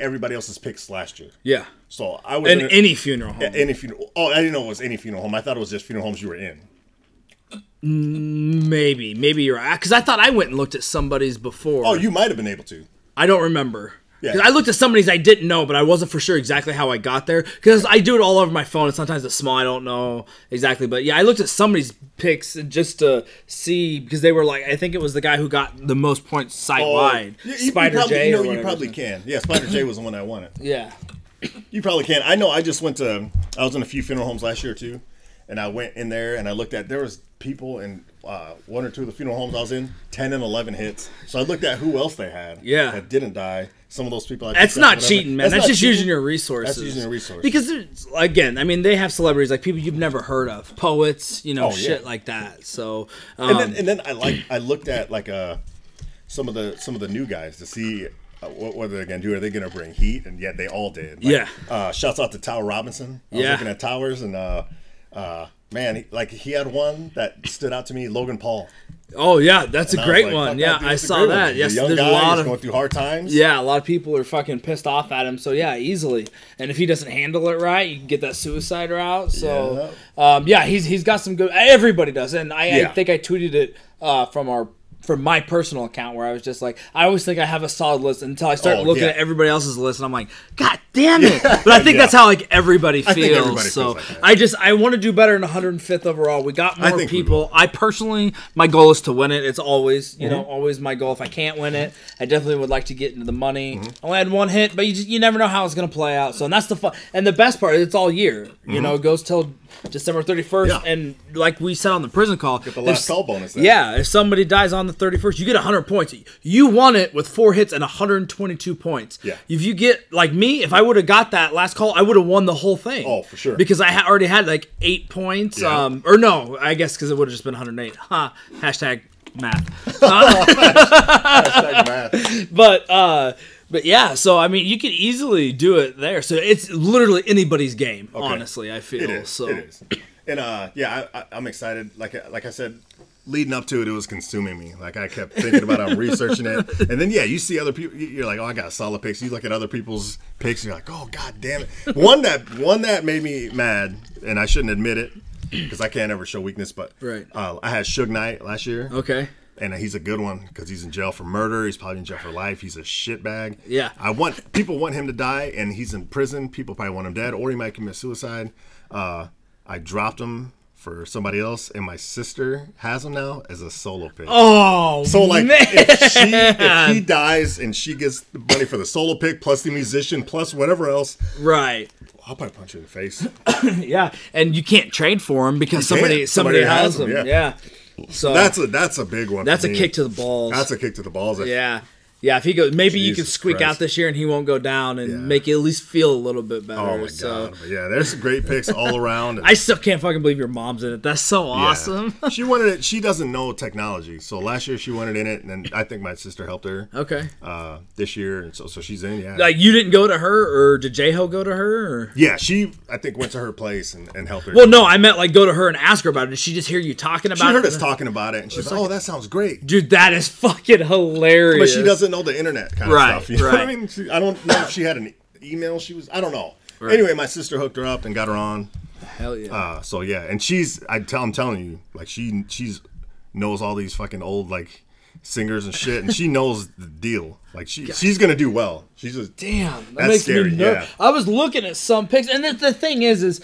everybody else's picks last year. Yeah. So I was in any funeral home. Any funeral. Oh, I didn't know it was any funeral home. I thought it was just funeral homes you were in. Maybe you're right. Because I thought I went and looked at somebody's before. Oh, you might have been able to. I don't remember. Yeah. I looked at somebody's I didn't know, but I wasn't for sure exactly how I got there. Because I do it all over my phone, and sometimes it's small, I don't know exactly. But yeah, I looked at somebody's picks just to see, because they were like, I think it was the guy who got the most points site-wide. Spider J. You probably can. Yeah, Spider J was the one I wanted. Yeah. You probably can. I know I just went to, I was in a few funeral homes last year too. And I went in there and I looked at, there was people in one or two of the funeral homes I was in, 10 and 11 hits. So I looked at who else they had that didn't die. Some of those people I That's not cheating, man. That's just cheating. using your resources. That's using your resources. Because, again, I mean, they have celebrities, like people you've never heard of. Poets, shit like that. So, and then I looked at like some of the new guys to see what they're gonna do. Are they gonna bring heat? And yeah, they all did. Shouts out to Tower Robinson. I was looking at Towers, and man, he had one that stood out to me. Logan Paul. Oh yeah, that's a great one. Yeah, I saw that. Yes, there's a lot of going through hard times. Yeah, a lot of people are fucking pissed off at him. So yeah, easily. And if he doesn't handle it right, you can get that suicide route. So he's got some good. Everybody does, and I think I tweeted it from my personal account, where I was just like, I always think I have a solid list until I start looking at everybody else's list, and I'm like, God damn it! But I think that's how everybody feels. So I want to do better in 105th overall. We got more people. I personally, my goal is to win it. It's always always my goal. If I can't win it, I definitely would like to get into the money. I only had one hit, but you never know how it's gonna play out. So, and that's the fun. And the best part is it's all year. It goes till December 31st, and like we said on the prison call, get the last call bonus. Then. Yeah, if somebody dies on the 31st, you get 100 points. You won it with 4 hits and 122 points. Yeah. If you get, like me, if I would have got that last call, I would have won the whole thing. Oh, for sure. Because I already had like 8 points. Yeah. Or no, I guess because it would have just been 108. Ha. Hashtag math. Hashtag math. But yeah, so I mean, you could easily do it there. So it's literally anybody's game, honestly, I feel. It is. And I'm excited. Like I said, leading up to it, it was consuming me. Like I kept thinking about it, I'm researching it. And then you see other people, you're like, oh, I got solid picks. You look at other people's picks, and you're like, oh, God damn it. One that made me mad, and I shouldn't admit it, because I can't ever show weakness, but I had Suge Knight last year. Okay. And he's a good one because he's in jail for murder. He's probably in jail for life. He's a shitbag. Yeah. People want him to die, and he's in prison. People probably want him dead, or he might commit suicide. I dropped him for somebody else, and my sister has him now as a solo pick. Oh, so like man. if he dies and she gets the money for the solo pick plus the musician plus whatever else, right? I'll probably punch you in the face. Yeah, and you can't trade for him because somebody has him. Yeah. So that's a big one. That's a kick to the balls. That's a kick to the balls. Yeah. Yeah, if he goes, maybe you can squeak out this year and he won't go down and make you at least feel a little bit better. Oh my God! But yeah, there's some great picks all around. I still can't fucking believe your mom's in it. That's so awesome. She wanted it. She doesn't know technology, so last year she wanted in it, and then I think my sister helped her. Okay. This year, and so she's in. Yeah. Like you didn't go to her, or did J-Ho go to her? Or? Yeah, she I think went to her place and helped her. Well, no, I meant like go to her and ask her about it. Did she just hear you talking about it? She heard us talking about it, and she's like, "Oh, that sounds great, dude. That is fucking hilarious." But she doesn't know the internet kind of stuff. You know what I mean? I don't know if she had an email. I don't know. Right. Anyway, my sister hooked her up and got her on. Hell yeah. So yeah, and I'm telling you, like she's knows all these fucking old like singers and shit, and she knows the deal. Like she's gonna do well. She's just damn. That makes scary. Me nervous. Yeah. I was looking at some picks, and the thing is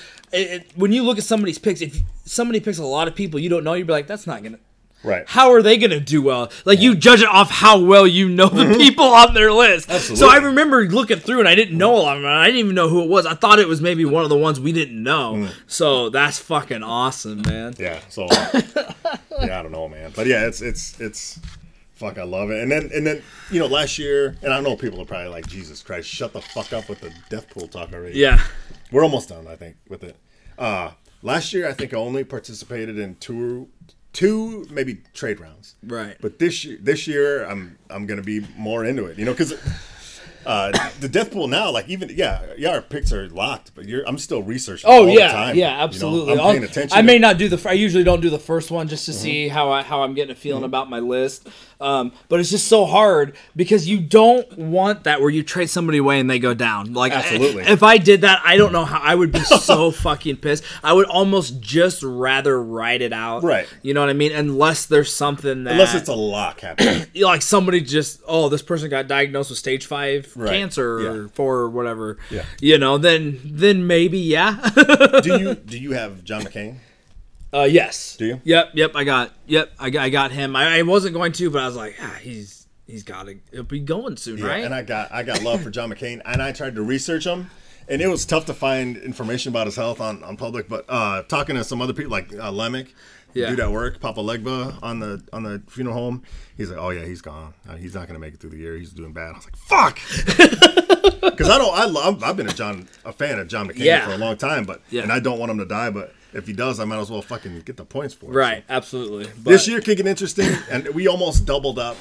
when you look at somebody's picks, if somebody picks a lot of people you don't know, you'd be like, that's not gonna. Right. How are they going to do well? Like, you judge it off how well you know the people on their list. Absolutely. So I remember looking through, and I didn't know a lot of them. I didn't even know who it was. I thought it was maybe one of the ones we didn't know. So that's fucking awesome, man. Yeah. So, I don't know, man. But yeah, it's fuck, I love it. And then last year, and I know people are probably like, Jesus Christ, shut the fuck up with the death pool talk already. Yeah. We're almost done, I think, with it. Last year, I think I only participated in two maybe trade rounds, right? But this year I'm gonna be more into it, because The death pool now, like even our picks are locked, but I'm still researching. Oh all yeah, the time, yeah, absolutely. I'm paying attention. I may not do I usually don't do the first one just to see how I'm getting a feeling about my list. But it's just so hard because you don't want that where you trade somebody away and they go down. Like, absolutely. If I did that, I don't know how I would be so fucking pissed. I would almost just rather write it out. Right. You know what I mean? Unless there's something that... Unless it's a lock happening. Like somebody just, this person got diagnosed with stage 5 cancer or 4 or whatever. Yeah. You know, then maybe, yeah. Do you have John McCain? Yes. Do you? Yep. I got him. I wasn't going to, but I was like, he's got to be going soon, right? And I got love for John McCain, and I tried to research him, and it was tough to find information about his health on public. But talking to some other people like Lemick, dude at work, Papa Legba on the funeral home, he's like, oh yeah, he's gone. He's not gonna make it through the year. He's doing bad. I was like, fuck. Because I've been a fan of John McCain for a long time, and I don't want him to die, but if he does, I might as well fucking get the points for it. Right, so. Absolutely. But this year could get interesting, and we almost doubled up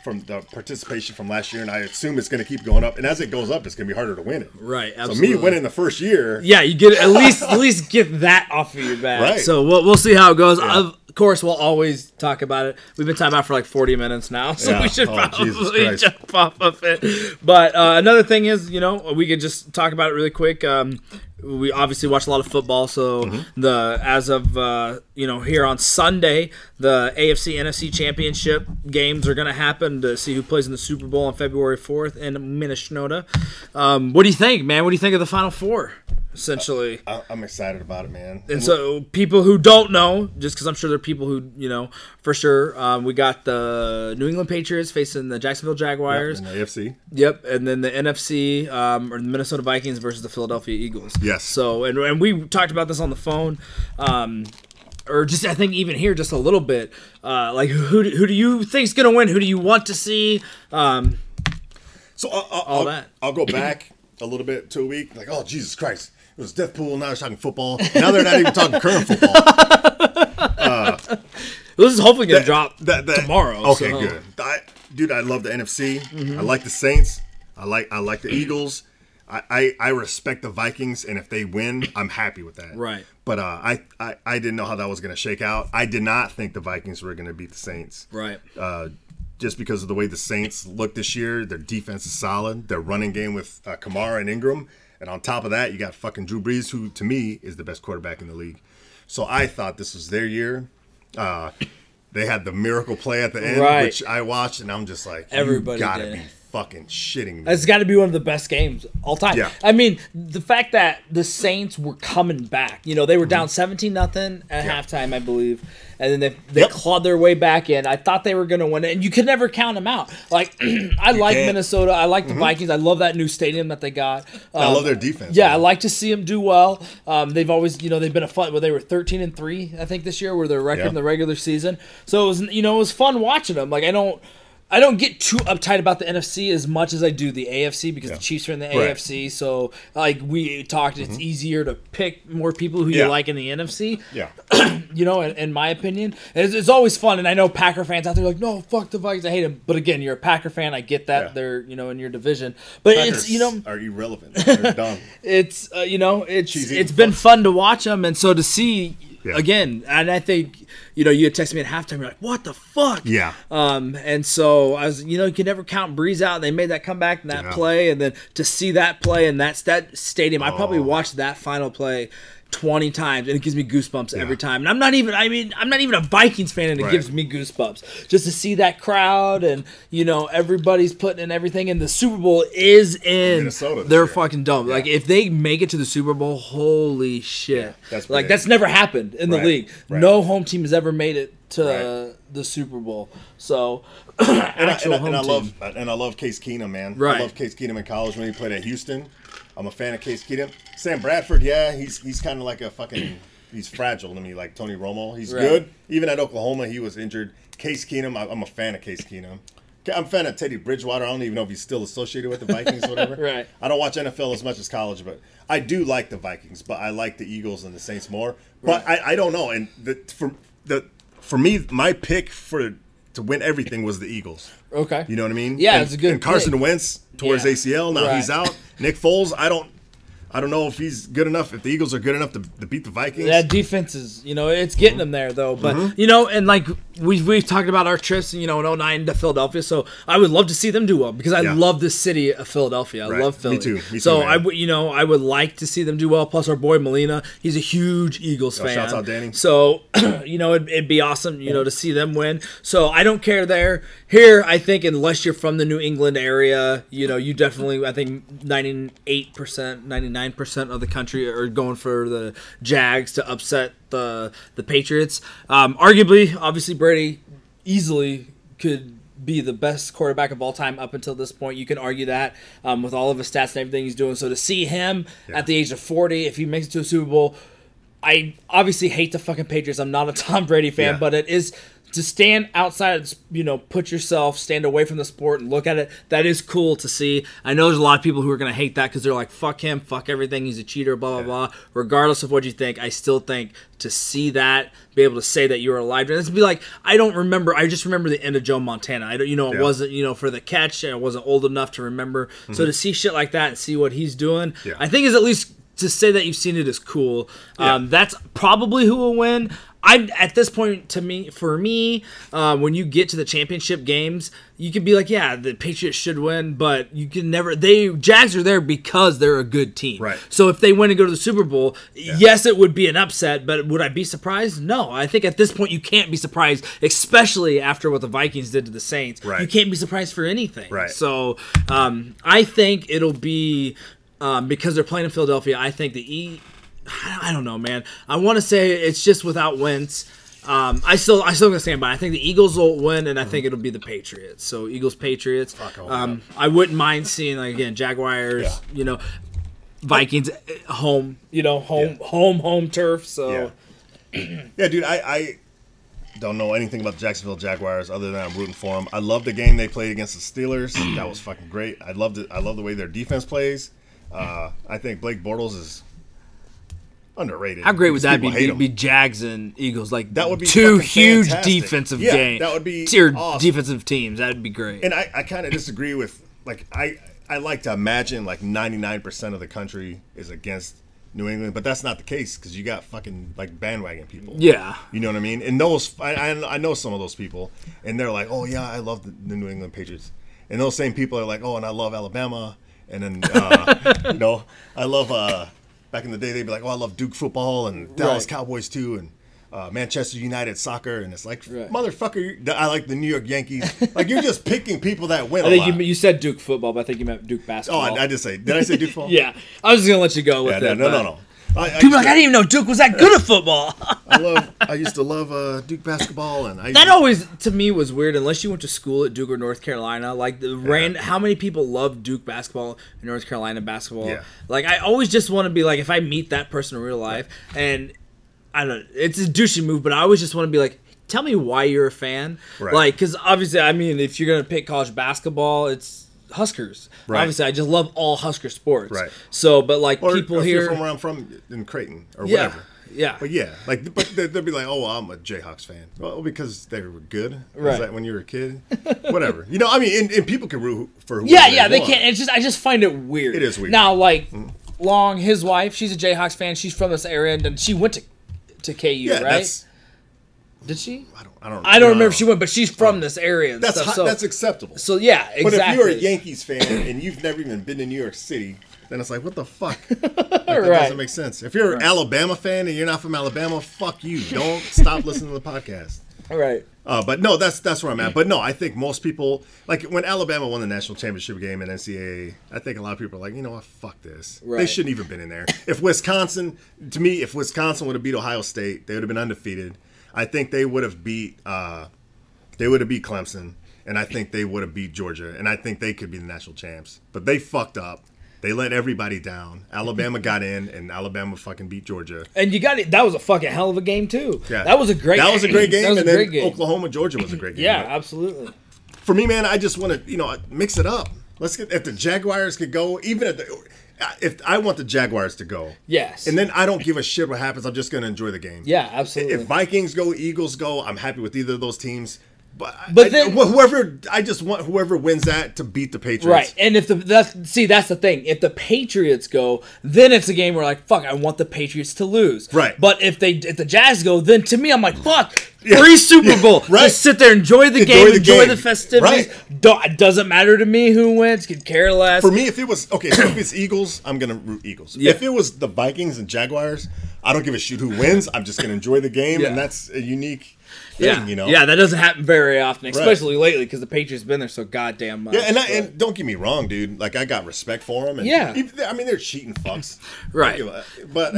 from the participation from last year, and I assume it's going to keep going up. And as it goes up, it's going to be harder to win it. Right, absolutely. So me winning the first year, you get at least get that off of your back. Right. So we'll see how it goes. Yeah. Of course, we'll always talk about it. We've been talking about it for like 40 minutes now, so we should probably jump off of it. But another thing is, we could just talk about it really quick. We obviously watch a lot of football, so as of here on Sunday, the AFC NFC Championship games are going to happen to see who plays in the Super Bowl on February 4th in Minnesota. What do you think, man? What do you think of the Final Four? Essentially, I'm excited about it, man. And so, people who don't know, just because I'm sure there are people who for sure. We got the New England Patriots facing the Jacksonville Jaguars, in the AFC. Yep, and then the NFC or the Minnesota Vikings versus the Philadelphia Eagles. Yes. So, and we talked about this on the phone, or just I think even here just a little bit. Like who do you think's gonna win? Who do you want to see? So I'll go back a little bit to a week. Like, oh Jesus Christ. It was death pool. Now they're talking football. Now they're not even talking current football. This is hopefully going to drop tomorrow. Okay, good. I love the NFC. I like the Saints. I like the Eagles. I respect the Vikings, and if they win, I'm happy with that. Right. But I didn't know how that was going to shake out. I did not think the Vikings were going to beat the Saints. Right. Just because of the way the Saints look this year, their defense is solid. Their running game with Kamara and Ingram. And on top of that, you got fucking Drew Brees, who, to me, is the best quarterback in the league. So I thought this was their year. They had the miracle play at the end, which I watched, and I'm just like, everybody gotta be fucking shitting me. It's got to be one of the best games all time. Yeah. I mean, the fact that the Saints were coming back, they were down 17-0 at halftime, I believe, and then they clawed their way back in. I thought they were going to win it, and you could never count them out. Like, I like Minnesota. I like the Vikings. I love that new stadium that they got. I love their defense. Yeah, I like to see them do well. They've always, they've been a fun. Well, they were 13-3, I think, this year, were their record in the regular season. So it was fun watching them. Like, I don't get too uptight about the NFC as much as I do the AFC because the Chiefs are in the AFC. So, like we talked, it's easier to pick more people who you like in the NFC. Yeah. In my opinion. And it's always fun. And I know Packer fans out there are like, no, fuck the Vikings. I hate them. But again, you're a Packer fan. I get that. They're, in your division. But Packers are irrelevant. They're dumb. It's been fun to watch them. And so to see... Yeah. Again, and I think, you had texted me at halftime, you're like, what the fuck? Yeah. And so, I was, you can never count Breeze out. They made that comeback in that play, and then to see that play in that stadium, I probably watched that final play 20 times, and it gives me goosebumps every time. And I'm not even a Vikings fan, and it gives me goosebumps just to see that crowd, and everybody's putting in everything. And the Super Bowl is in their fucking dome. Like if they make it to the Super Bowl, holy shit! That's never happened in the league. No home team has ever made it to the Super Bowl. So I love Case Keenum, man. I love Case Keenum in college when he played at Houston. I'm a fan of Case Keenum. Sam Bradford, he's kind of like he's fragile to me, like Tony Romo. He's good. Even at Oklahoma, he was injured. Case Keenum, I'm a fan of Case Keenum. I'm a fan of Teddy Bridgewater. I don't even know if he's still associated with the Vikings or whatever. I don't watch NFL as much as college, but I do like the Vikings. But I like the Eagles and the Saints more. But I don't know. And for me, my pick for to win everything was the Eagles. Okay. You know what I mean? Yeah, and, it's a good And Carson pick. Wentz tore his ACL. Now he's out. Nick Foles, I don't know if he's good enough, if the Eagles are good enough to beat the Vikings. That defense is, it's getting them there, though. But, and like we've talked about our trips, in 09 to Philadelphia. So I would love to see them do well because I love the city of Philadelphia. I love Philly. Me too. So man. I would like to see them do well. Plus our boy Molina, he's a huge Eagles fan. Shouts out Danny. So, it'd be awesome, to see them win. So I don't care there. Here, I think unless you're from the New England area, you definitely, I think 98%, 99% of the country are going for the Jags to upset the Patriots. Arguably, obviously, Brady easily could be the best quarterback of all time up until this point. You can argue that with all of his stats and everything he's doing. So to see him at the age of 40, if he makes it to a Super Bowl, I obviously hate the fucking Patriots. I'm not a Tom Brady fan, but it is to stand outside, stand away from the sport and look at it. That is cool to see. I know there's a lot of people who are going to hate that because they're like, fuck him, fuck everything, he's a cheater, blah, blah, blah. Regardless of what you think, I still think to see that, be able to say that you were alive. And it's be like, I just remember the end of Joe Montana. It wasn't, for the catch, and I wasn't old enough to remember. So to see shit like that and see what he's doing, I think is at least to say that you've seen it is cool. That's probably who will win. At this point, for me, when you get to the championship games, you can be like, yeah, the Patriots should win, but you can never. Jags are there because they're a good team. Right. So if they win and go to the Super Bowl, yes, it would be an upset, but would I be surprised? No. I think at this point you can't be surprised, especially after what the Vikings did to the Saints. Right. You can't be surprised for anything. Right. So I think it'll be because they're playing in Philadelphia. I think I don't know, man. I want to say it's just without Wentz. I still gonna stand by. I think the Eagles will win, and I think it'll be the Patriots. So Eagles, Patriots. I wouldn't mind seeing again Jaguars. Vikings home. Home turf. So yeah, dude. I don't know anything about the Jacksonville Jaguars other than I'm rooting for them. I love the game they played against the Steelers. That was fucking great. I loved it. I love the way their defense plays. I think Blake Bortles is underrated. How great would that be Jags and Eagles, like that would be two huge fantastic. defensive games. That would be awesome. Defensive teams. That would be great. And I kind of disagree with I like to imagine 99% of the country is against New England, but that's not the case because you got fucking bandwagon people. Yeah, you know what I mean. And those I know some of those people, and they're like, oh yeah, I love the New England Patriots, and those same people are like, oh, and I love Alabama, and then I love. Back in the day, they'd be like, oh, I love Duke football and Dallas Cowboys too, and Manchester United soccer. And it's like, motherfucker, I like the New York Yankees. You're just picking people that win I think you said Duke football, but I think you meant Duke basketball. Oh, I did say. Did I say Duke football? Yeah. I was just going to let you go with it. No. I didn't even know Duke was that good at football. I used to love Duke basketball, and that always to me was weird. Unless you went to school at Duke or North Carolina, how many people love Duke basketball and North Carolina basketball? Yeah. I always just want to be if I meet that person in real life, and I don't know, it's a douchey move, but I always just want to be tell me why you're a fan, right? Because obviously, I mean, if you're gonna pick college basketball, it's Huskers. Right. Obviously, I just love all Husker sports. Right. So, but people or here from where I'm from in Creighton or whatever. Yeah. But but they'll be like, oh, I'm a Jayhawks fan. Well, because they were good. Right. Is that when you were a kid? Whatever. I mean, and people can root for who. Yeah, they can't. It's just I just find it weird. It is weird. Now, Long, his wife, she's a Jayhawks fan. She's from this area, and she went to KU, right? Did she? I don't remember if she went, but she's from this area and stuff. That's acceptable. So, yeah, exactly. But if you're a Yankees fan and you've never even been to New York City, then it's what the fuck? That doesn't make sense. If you're an Alabama fan and you're not from Alabama, fuck you. Don't stop listening to the podcast. All right. But no, that's where I'm at. But no, I think most people, when Alabama won the national championship game in NCAA, I think a lot of people are like, you know what, fuck this. Right. They shouldn't even been in there. If Wisconsin would have beat Ohio State, they would have been undefeated. I think they would have beat Clemson, and I think they would have beat Georgia, and I think they could be the national champs. But they fucked up. They let everybody down. Alabama got in, and Alabama fucking beat Georgia. And that was a fucking hell of a game too. Yeah. That was a great game. That was a great game, and then Oklahoma, Georgia was a great game. Yeah, absolutely. For me, man, I just want to, mix it up. If the Jaguars could go, if I want the Jaguars to go. Yes. And then I don't give a shit what happens. I'm just going to enjoy the game. Yeah, absolutely. If Vikings go, Eagles go, I'm happy with either of those teams. But then I just want whoever wins that to beat the Patriots. Right, and if that's the thing. If the Patriots go, then it's a game where like, fuck, I want the Patriots to lose. Right. But if the Jazz go, then to me, I'm like, fuck, free Super Bowl. Right. Just sit there, enjoy the game, enjoy the festivities. Right. It doesn't matter to me who wins. Could care less. For me, if it was so if it's Eagles, I'm gonna root Eagles. Yeah. If it was the Vikings and Jaguars, I don't give a shit who wins. I'm just gonna enjoy the game, and that's a unique thing, you know. Yeah, that doesn't happen very often, especially lately because the Patriots have been there so goddamn much. Yeah, and don't get me wrong, dude. Like I got respect for them. And I mean they're cheating fucks, right? But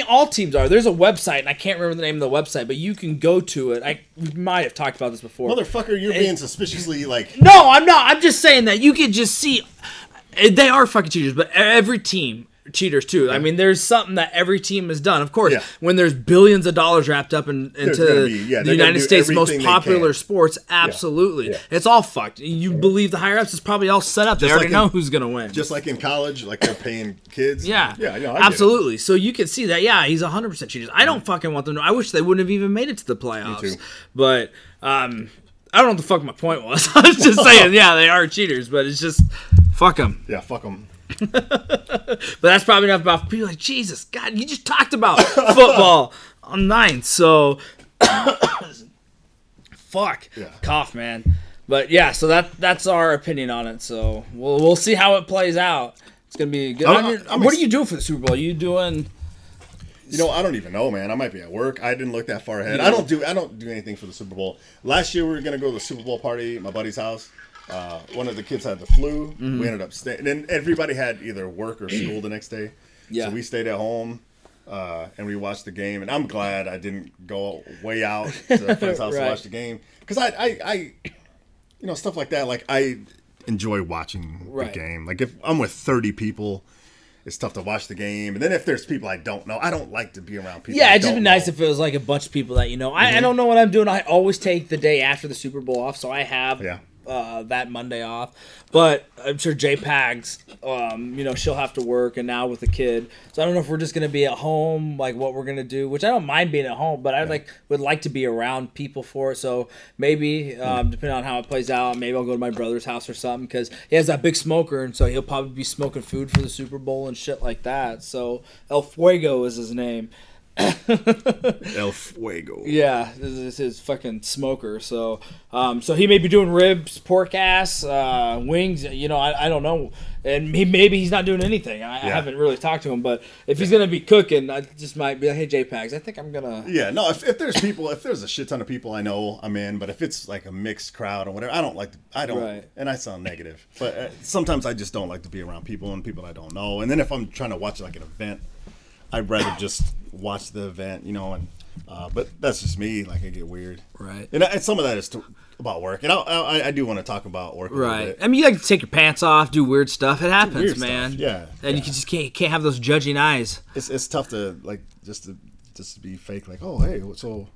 all teams are. There's a website, and I can't remember the name of the website, but you can go to it. We might have talked about this before. Motherfucker, you're being suspiciously like. No, I'm not. I'm just saying that you can just see they are fucking cheaters, but every team. Cheaters too. I mean, there's something that every team has done. Of course, when there's billions of dollars wrapped up into the United States' most popular sports, absolutely, it's all fucked. You believe the higher ups is probably all set up. They already know who's gonna win. Just like in college, like they're paying kids. Yeah, absolutely. So you can see that. Yeah, he's 100% cheaters. I don't fucking want them to. I wish they wouldn't have even made it to the playoffs. Me too. But I don't know what the fuck my point was. I was just saying, they are cheaters, but it's just fuck them. Yeah, fuck them. But that's probably enough about people like, Jesus, God, you just talked about football on 9th, so fuck. Cough, man. But yeah, so that's our opinion on it. So we'll see how it plays out. It's gonna be good. What are you doing for the Super Bowl? Are you doing? You know, I don't even know, man. I might be at work. I didn't look that far ahead. I don't do anything for the Super Bowl. Last year we were gonna go to the Super Bowl party at my buddy's house. One of the kids had the flu. Mm-hmm. We ended up staying, and everybody had either work or school the next day. So we stayed at home and we watched the game. And I'm glad I didn't go way out to a friend's house to watch the game because I, you know, stuff like that. Like I enjoy watching the game. Like if I'm with 30 people, it's tough to watch the game. And then if there's people I don't know, I don't like to be around people. Yeah, it'd just be nice if it was like a bunch of people that you know. I don't know what I'm doing. I always take the day after the Super Bowl off, so I have. That Monday off, but I'm sure Jay Pags, you know, she'll have to work, and now with the kid, so I don't know if we're just gonna be at home, like what we're gonna do. Which I don't mind being at home, but I would like to be around people for it. So maybe, depending on how it plays out, maybe I'll go to my brother's house or something because he has that big smoker, and so he'll probably be smoking food for the Super Bowl and shit like that. So El Fuego is his name. El Fuego. Yeah, this is his fucking smoker. So, so he may be doing ribs, pork ass, wings. You know, I don't know, and maybe he's not doing anything. I haven't really talked to him, but if he's gonna be cooking, I just might be like, hey, JPags, I think I'm gonna. Yeah, no. If there's people, if there's a shit ton of people I know, I'm in. But if it's like a mixed crowd or whatever, I don't like. And I sound negative, but sometimes I just don't like to be around people and people I don't know. And then if I'm trying to watch like an event, I'd rather just watch the event, you know, and but that's just me. Like I get weird, right? And some of that is about work, and I do want to talk about work, right? I mean, you like to take your pants off, do weird stuff. It happens, man. Stuff. Yeah, and you just can't have those judging eyes. It's tough to like just to be fake. Like, oh hey, so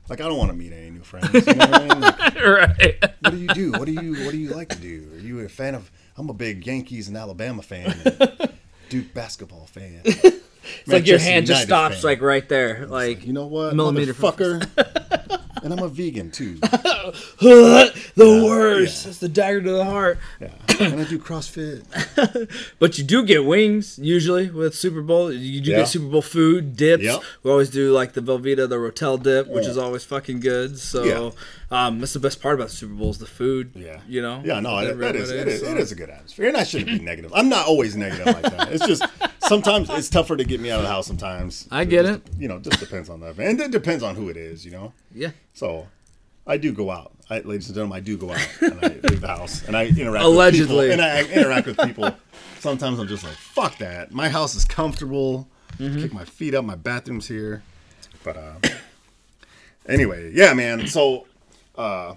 like I don't want to meet any new friends. You know what I mean? Like, right? What do you do? What do you like to do? Are you a fan of? I'm a big Yankees and Alabama fan, Duke basketball fan. It's like your hand just stops like right there, like you know what, millimeter fucker. And I'm a vegan too. The worst. It's the dagger to the heart. Yeah, and I do CrossFit. But you do get wings usually with Super Bowl. You do get Super Bowl food dips. Yep. We always do like the Velveeta, the Rotel dip, which is always fucking good. So that's the best part about the Super Bowl is the food. Yeah, you know. Yeah, no, it is a good atmosphere, and I shouldn't be negative. I'm not always negative like that. It's just sometimes it's tougher to get me out of the house. Sometimes I get it. You know, just depends on the event, and it depends on who it is. You know. Yeah. So, I do go out, ladies and gentlemen. I do go out and I leave the house and I interact. Allegedly. With people, and I interact with people. Sometimes I'm just like, fuck that. My house is comfortable. Kick my feet up. My bathroom's here. But anyway, yeah, man. So, so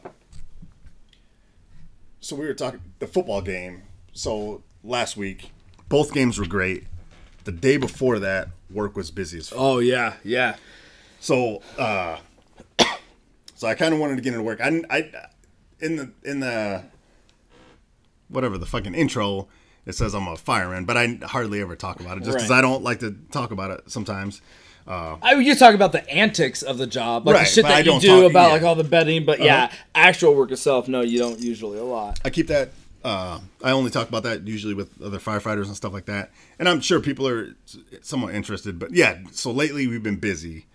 we were talking the football game. So last week, both games were great. The day before that, work was busy as fuck. Oh yeah, yeah. So, so I kind of wanted to get into work. I in the whatever the fucking intro, it says I'm a fireman, but I hardly ever talk about it just because I don't like to talk about it sometimes. You talk about the antics of the job, like Right, the shit but that I you don't do talk- about yeah. like all the bedding, but actual work itself, no, you don't usually a lot. I keep that. I only talk about that usually with other firefighters and stuff like that. And I'm sure people are somewhat interested. But yeah, so lately we've been busy.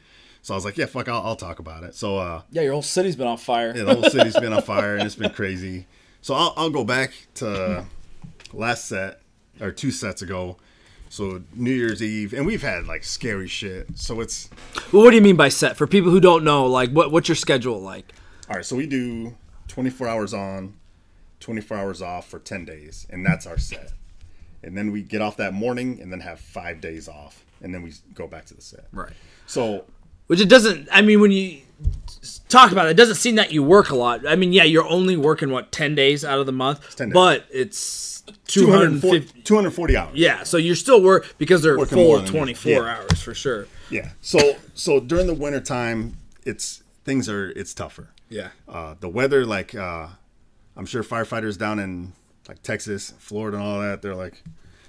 So I was like, yeah, fuck, I'll talk about it. So Yeah, your whole city's been on fire. yeah, the whole city's been on fire and it's been crazy. So I'll go back to last set or 2 sets ago. So New Year's Eve, and we've had like scary shit. So it's Well, what do you mean by set? For people who don't know, like what's your schedule like? all right. So we do 24 hours on, 24 hours off for 10 days, and that's our set. And then we get off that morning and then have 5 days off, and then we go back to the set. Right. So Which it doesn't. I mean, when you talk about it, it doesn't seem that you work a lot. I mean, yeah, you're only working 10 days out of the month, 10 days. but it's 250. 240 hours. Yeah, so you're still because they're Working full more of than 24 you. hours for sure. Yeah. So during the winter time, it's tougher. Yeah. The weather, like I'm sure firefighters down in like Texas, Florida, and all that, they're like,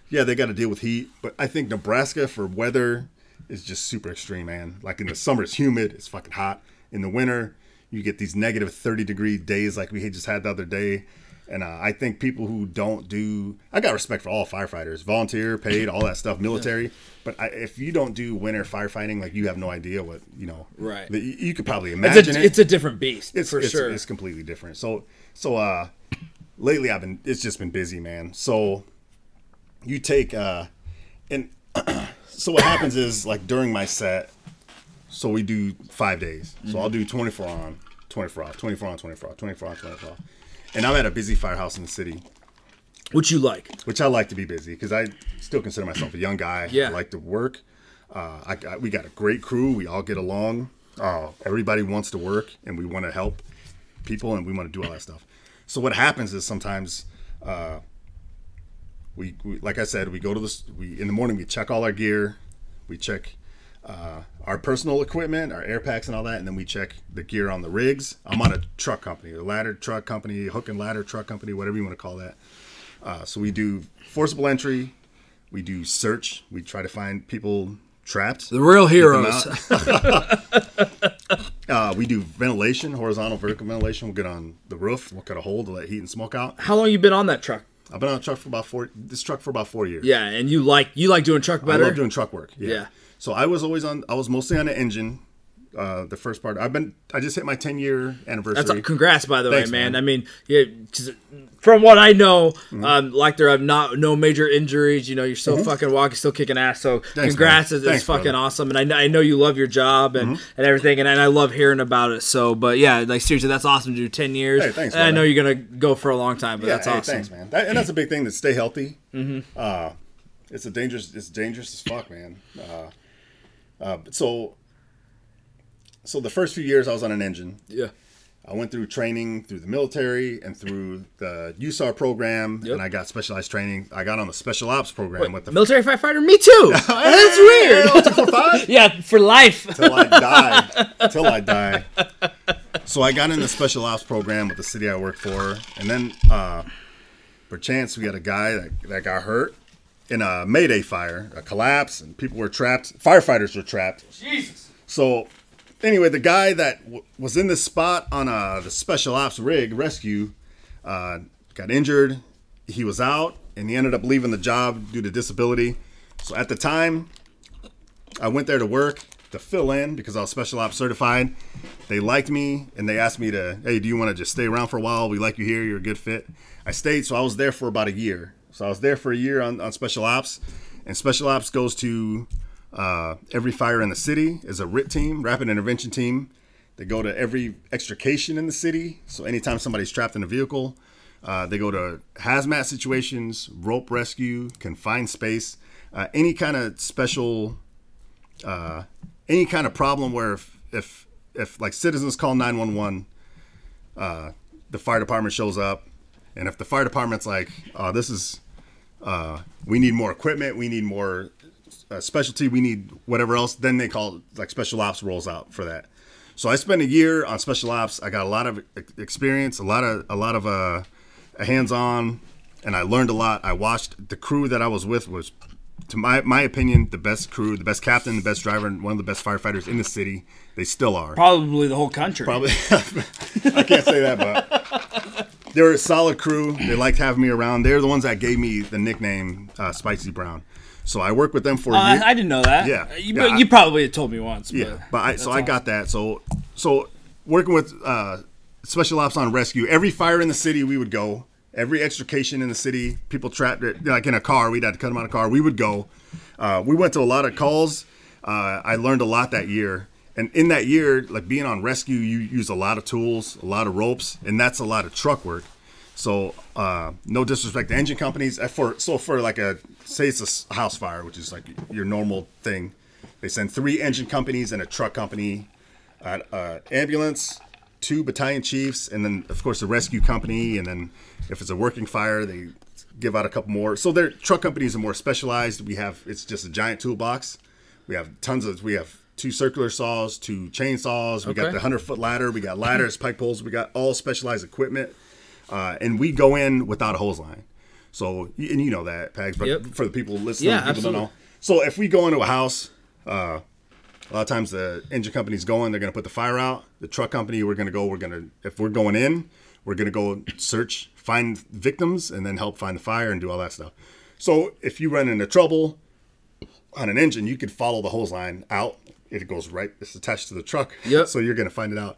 yeah, they got to deal with heat. But I think Nebraska for weather is just super extreme, man. Like in the summer, it's humid, it's fucking hot. In the winter, you get these negative 30-degree days like we just had the other day. And I think people who don't do, I got respect for all firefighters, volunteer, paid, all that stuff, military. But if you don't do winter firefighting, like you have no idea what, Right. You could probably imagine it. It's a different beast, It's for sure. It's completely different. So lately it's just been busy, man. So you take, and so what happens is like during my set, so we do 5 days. So I'll do 24 on, 24 off, 24 on, 24 off, 24 on, 24 off. And I'm at a busy firehouse in the city. Which you like. Which I like to be busy because I still consider myself a young guy. Yeah. I like to work. We got a great crew. We all get along. Everybody wants to work and we want to help people and we want to do all that stuff. So what happens is sometimes we like I said, we go to in the morning, we check all our gear. We check our personal equipment, our air packs and all that, and then we check the gear on the rigs. I'm on a truck company, a ladder truck company, hook and ladder truck company, whatever you want to call that. So we do forcible entry, we do search, we try to find people trapped. The real heroes. We do ventilation, horizontal, vertical ventilation. We'll get on the roof, we'll cut a hole to let heat and smoke out. How long you been on that truck? I've been on a truck for about 4 years. Yeah, and you like doing truck better? I love doing truck work. Yeah. So I was mostly on the engine. The first part, I just hit my 10-year anniversary. Congrats, by the Thanks, way, man. man. I mean, yeah, 'cause from what I know, like there have no major injuries. You're still fucking walking, still kicking ass. So Thanks, congrats, man. it's Thanks, fucking brother. awesome. And I know you love your job and everything, and I love hearing about it. So, but yeah, like seriously, that's awesome to do 10 years. Hey, thanks, and I brother. know you're gonna go for a long time, but that's hey, awesome. Thanks, man. And that's a big thing, to stay healthy. It's dangerous as fuck, man. So the first few years I was on an engine. Yeah. I went through training through the military and through the USAR program, and I got specialized training. I got on the special ops program with the Military firefighter. Me too. That's weird. 245? Yeah, for life. Till I die. So I got in the special ops program with the city I worked for, and then perchance we had a guy that got hurt in a Mayday fire, a collapse, and people were trapped. Firefighters were trapped. Jesus. So anyway, the guy that was in this spot on the special ops rig rescue got injured. He was out, and he ended up leaving the job due to disability. So at the time, I went there to work to fill in because I was special ops certified. They liked me, and they asked me hey, do you want to just stay around for a while? We like you here. You're a good fit. I stayed, so I was there for about a year. So I was there for a year on special ops, and special ops goes to every fire in the city is a RIT team, rapid intervention team. They go to every extrication in the city. So anytime somebody's trapped in a vehicle, they go to hazmat situations, rope rescue, confined space, any kind of special, any kind of problem where if like citizens call 911, the fire department shows up, and if the fire department's like, we need more equipment, we need more specialty, we need whatever else, then they call, like, special ops rolls out for that. So I spent a year on special ops. I got a lot of experience, a lot of hands-on, and I learned a lot. I watched the crew that I was with was to my opinion, the best crew, the best captain, the best driver, and one of the best firefighters in the city. They still are. Probably the whole country. Probably. I can't say that, but they're a solid crew. They liked having me around. They're the ones that gave me the nickname Spicy Brown. So I worked with them for a year. I didn't know that. Yeah. You probably had told me once. Yeah, but I got that. So working with special ops on rescue, every fire in the city we would go. Every extrication in the city, people trapped like in a car. We'd have to cut them out of a car. We would go. We went to a lot of calls. I learned a lot that year. And in that year, like being on rescue, you use a lot of tools, a lot of ropes, and that's a lot of truck work. So no disrespect to engine companies. For like say it's a house fire, which is like your normal thing. They send 3 engine companies and a truck company, ambulance, 2 battalion chiefs, and then of course the rescue company. And then if it's a working fire, they give out a couple more. So their truck companies are more specialized. It's just a giant toolbox. We have 2 circular saws, 2 chainsaws. We got the 100-foot ladder. We got ladders, pike poles. We got all specialized equipment. And we go in without a hose line. So, and you know that, Pags, but for the people listening, people don't know. So if we go into a house, a lot of times the engine company's going, they're going to put the fire out. The truck company, if we're going in, we're going to go search, find victims, and then help find the fire and do all that stuff. So if you run into trouble on an engine, you could follow the hose line out. It goes right, it's attached to the truck. Yep. So you're going to find it out.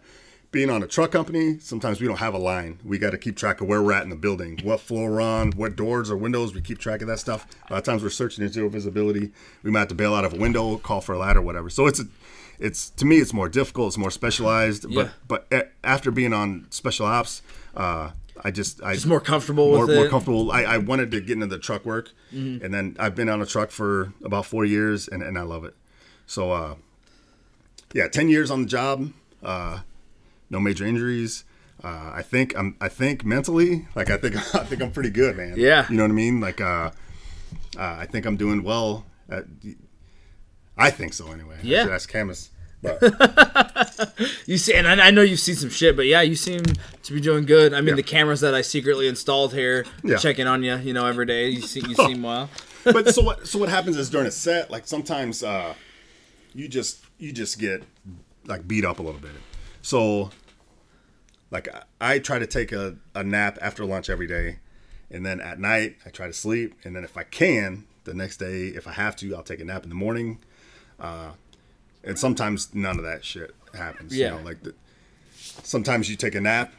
Being on a truck company, sometimes we don't have a line. We got to keep track of where we're at in the building, what floor we're on, what doors or windows. We keep track of that stuff. A lot of times we're searching in zero visibility. We might have to bail out of a window, call for a ladder, whatever. So it's to me, it's more difficult. It's more specialized. Yeah. But after being on special ops, I just more comfortable with it. More comfortable. I wanted to get into the truck work, and then I've been on a truck for about 4 years, and I love it. So 10 years on the job. No major injuries. I think mentally, like I think I'm pretty good, man. Yeah. You know what I mean? Like I think I'm doing well. I think so anyway. Yeah. That's Camus. But you see, and I know you've seen some shit, but yeah, you seem to be doing good. I mean, the cameras that I secretly installed here, checking on you, every day. You seem well. But so what happens is during a set, like sometimes you just get like beat up a little bit. So like I try to take a nap after lunch every day, and then at night I try to sleep, and then if I can, the next day, if I have to, I'll take a nap in the morning. And sometimes none of that shit happens. Yeah. Sometimes you take a nap,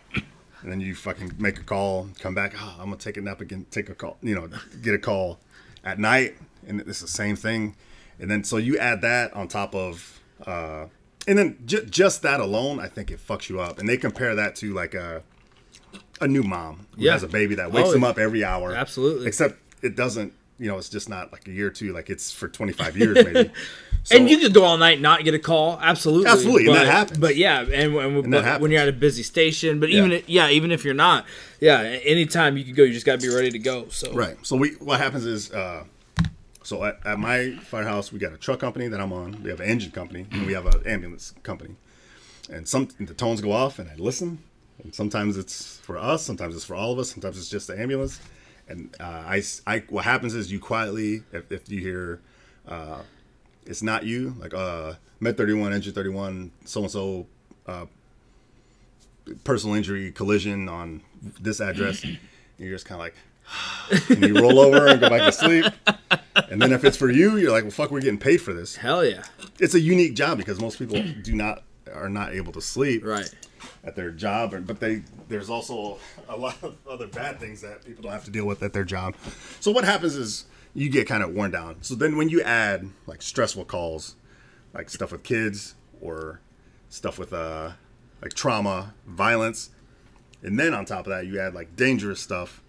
and then you fucking make a call, come back. Oh, I'm gonna take a nap again. Take a call. Get a call at night, and it's the same thing. And then so you add that on top of. And then just that alone, I think it fucks you up. And they compare that to like a new mom who has a baby that wakes them up every hour. Absolutely. Except it doesn't, it's just not like a year or two. Like it's for 25 years maybe. So, and you could go all night and not get a call. Absolutely. Absolutely. And that happens. But yeah, and when you're at a busy station. But even if you're not, anytime you can go, you just got to be ready to go. So right. So what happens is... So at my firehouse, we got a truck company that I'm on. We have an engine company, and we have an ambulance company. And the tones go off, and I listen. And sometimes it's for us, sometimes it's for all of us, sometimes it's just the ambulance. And what happens is you quietly, if you hear, it's not you, like Med 31, Engine 31, so and so, personal injury collision on this address. And you're just kind of like. And you roll over and go back to sleep. And then if it's for you, you're like, well, fuck, we're getting paid for this. Hell yeah. It's a unique job because most people are not able to sleep at their job. But there's also a lot of other bad things that people don't have to deal with at their job. So what happens is you get kind of worn down. So then when you add like stressful calls, like stuff with kids or stuff with like trauma, violence, and then on top of that, you add like dangerous stuff.